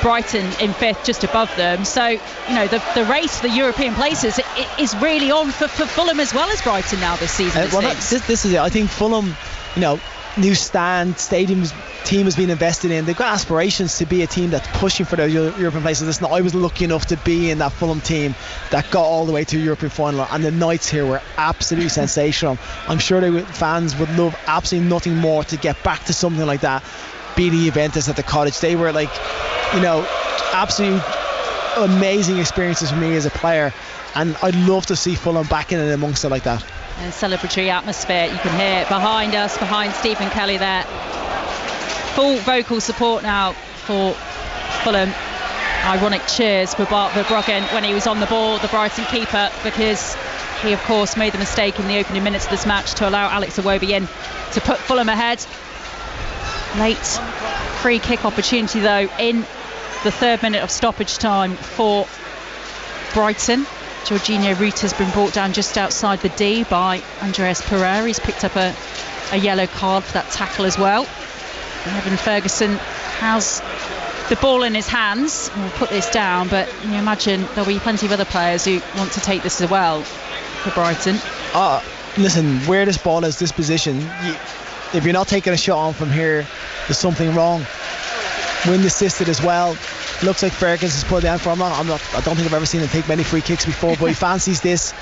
Brighton in 5th, just above them. So the race for the European places is really on for Fulham as well as Brighton now this season. This is it. I think Fulham, new stand, stadiums, team has been invested in. They've got aspirations to be a team that's pushing for the European places. Listen, I was lucky enough to be in that Fulham team that got all the way to the European final, and the nights here were absolutely sensational. I'm sure fans would love absolutely nothing more to get back to something like that. Beating Juventus at the Cottage, they were absolute amazing experiences for me as a player, and I'd love to see Fulham back in and amongst it like that. And celebratory atmosphere, you can hear it behind us, behind Stephen Kelly there. Full vocal support now for Fulham. Ironic cheers for Bart Verbruggen when he was on the ball, the Brighton keeper, because he of course made the mistake in the opening minutes of this match to allow Alex Iwobi in to put Fulham ahead. Late free kick opportunity though in the 3rd minute of stoppage time for Brighton. Jorginho Ruta has been brought down just outside the D by Andreas Pereira. He's picked up a yellow card for that tackle as well. And Evan Ferguson has the ball in his hands and will put this down, but you imagine there'll be plenty of other players who want to take this as well for Brighton. Listen, where this ball is, this position, if you're not taking a shot on from here, there's something wrong. Wind assisted as well. Looks like Fergus has put down for him. I don't think I've ever seen him take many free kicks before, but he fancies this.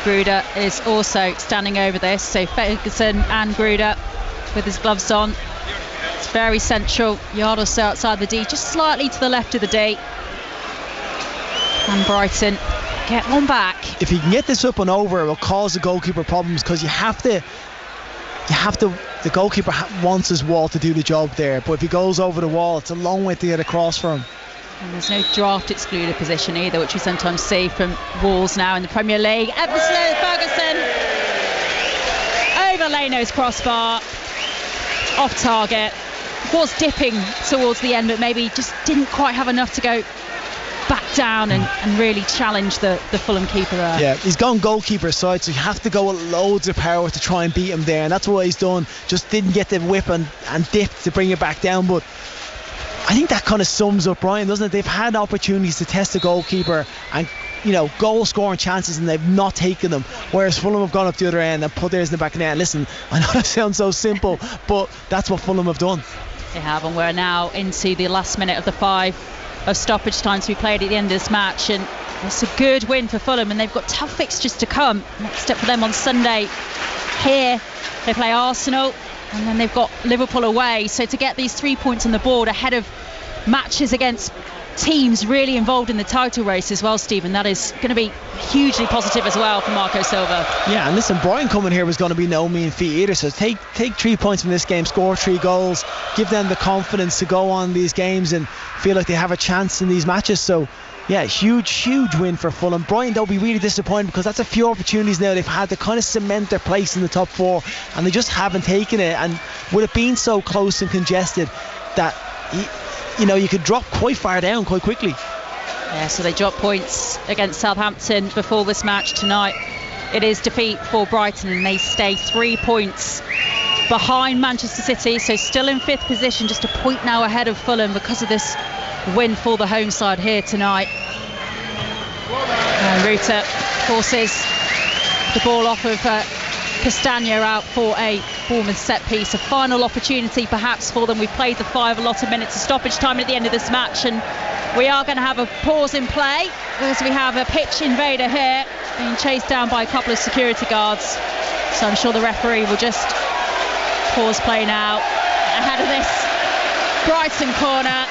Gruder is also standing over this, so Ferguson and Gruder with his gloves on. It's very central, yard or so outside the D, just slightly to the left of the D. And Brighton get one back. If he can get this up and over, it will cause the goalkeeper problems, because the goalkeeper wants his wall to do the job there, but if he goes over the wall, it's a long way to get across for him. And there's no draft excluded position either, which we sometimes see from walls now in the Premier League. Ferguson over Leno's crossbar, off target. Was dipping towards the end, but maybe just didn't quite have enough to go back down and really challenge the Fulham keeper there. Yeah, he's gone goalkeeper side, so you have to go with loads of power to try and beat him there, and that's what he's done. Just didn't get the whip and dip to bring it back down. But I think that kind of sums up Brighton, doesn't it? They've had opportunities to test the goalkeeper and goal scoring chances, and they've not taken them, whereas Fulham have gone up the other end and put theirs in the back of the net. Listen, I know that sounds so simple, but that's what Fulham have done. They have, and we're now into the last minute of the 5 of stoppage time to be played at the end of this match, and it's a good win for Fulham, and they've got tough fixtures to come. Next step for them on Sunday here, they play Arsenal, and then they've got Liverpool away, so to get these 3 points on the board ahead of matches against teams really involved in the title race as well, Stephen, that is going to be hugely positive as well for Marco Silva. Yeah, and listen, Brighton coming here was going to be no mean feat either, so take 3 points from this game, score 3 goals, give them the confidence to go on these games and feel like they have a chance in these matches. So yeah, huge win for Fulham. Brighton, they'll be really disappointed, because that's a few opportunities now they've had to kind of cement their place in the top 4, and they just haven't taken it. And with it being so close and congested, that you could drop quite far down quite quickly. Yeah, so they dropped points against Southampton before this match tonight. It is defeat for Brighton, and they stay 3 points behind Manchester City, so still in 5th position, just a point now ahead of Fulham because of this win for the home side here tonight. And Ruta forces the ball off of Castagna out for a Bournemouth set piece. A final opportunity perhaps for them. We've played the 5 allotted minutes of stoppage time at the end of this match, and we are going to have a pause in play because we have a pitch invader here being chased down by a couple of security guards. So I'm sure the referee will just pause play now ahead of this Brighton corner.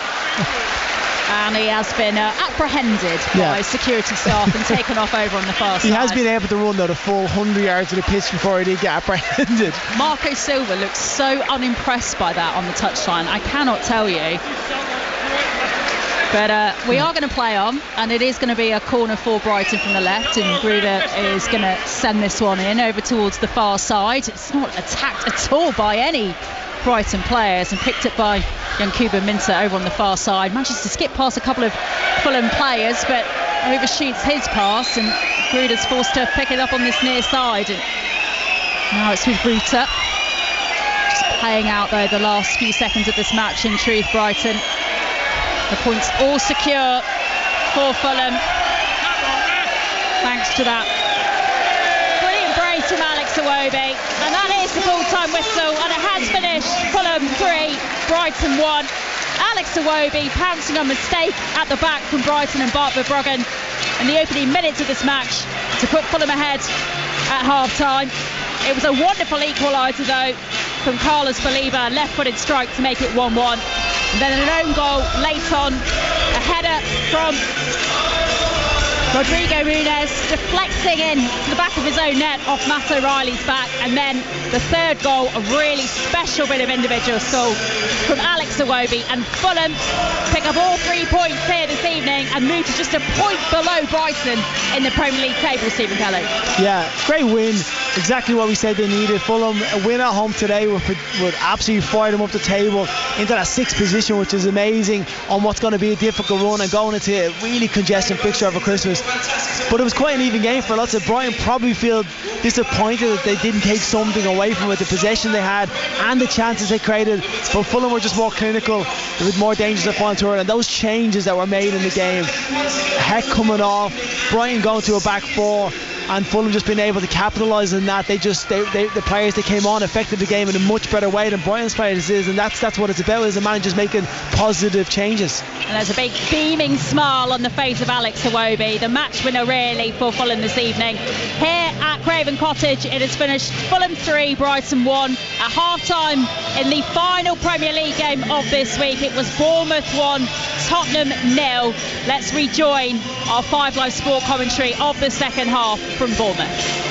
And he has been apprehended by security staff and taken off over on the far side. He has been able to run the full 100 yards of the pitch before he did get apprehended. Marco Silva looks so unimpressed by that on the touchline. I cannot tell you. But we are going to play on, and it is going to be a corner for Brighton from the left, and Gruder is going to send this one in over towards the far side. It's not attacked at all by any Brighton players, and picked up by Yankuba Minter over on the far side. Manages to skip past a couple of Fulham players, but overshoots his pass, and Gruder's forced to pick it up on this near side. And now it's with Ruta. Just playing out though the last few seconds of this match. In truth, Brighton, the points all secure for Fulham thanks to that brilliant brace from Alex Iwobi. And that is the full-time whistle, and it has finished. Fulham 3, Brighton 1. Alex Iwobi pouncing on mistake at the back from Brighton and Bart Verbruggen in the opening minutes of this match to put Fulham ahead at half-time. It was a wonderful equaliser though from Carlos Baliba, left-footed strike to make it 1-1. And then an own goal late on, a header from Rodrigo Muniz, deflecting in to the back of his own net off Matt O'Reilly's back. And then the third goal, a really special bit of individual skill from Alex Iwobi. And Fulham pick up all 3 points here this evening and move to just a point below Brighton in the Premier League table, Stephen Kelly. Yeah, great win. Exactly what we said they needed. Fulham, a win at home today would absolutely fire them up the table into that 6th position, which is amazing on what's going to be a difficult run and going into a really congested fixture over Christmas. But it was quite an even game for lots of Brighton. Probably feel disappointed that they didn't take something away from it, the possession they had and the chances they created. But Fulham were just more clinical, with more dangers at final third, and those changes that were made in the game, Heck coming off, Brighton going to a back 4, and Fulham just being able to capitalise on that. The players that came on affected the game in a much better way than Brighton's players is, and that's what it's about, is the managers making positive changes. And there's a big beaming smile on the face of Alex Iwobi, the match winner really for Fulham this evening. Here at Craven Cottage, it has finished Fulham 3, Brighton 1. At half-time in the final Premier League game of this week, it was Bournemouth 1, Tottenham 0. Let's rejoin our 5 Live Sport commentary of the second half from Bournemouth.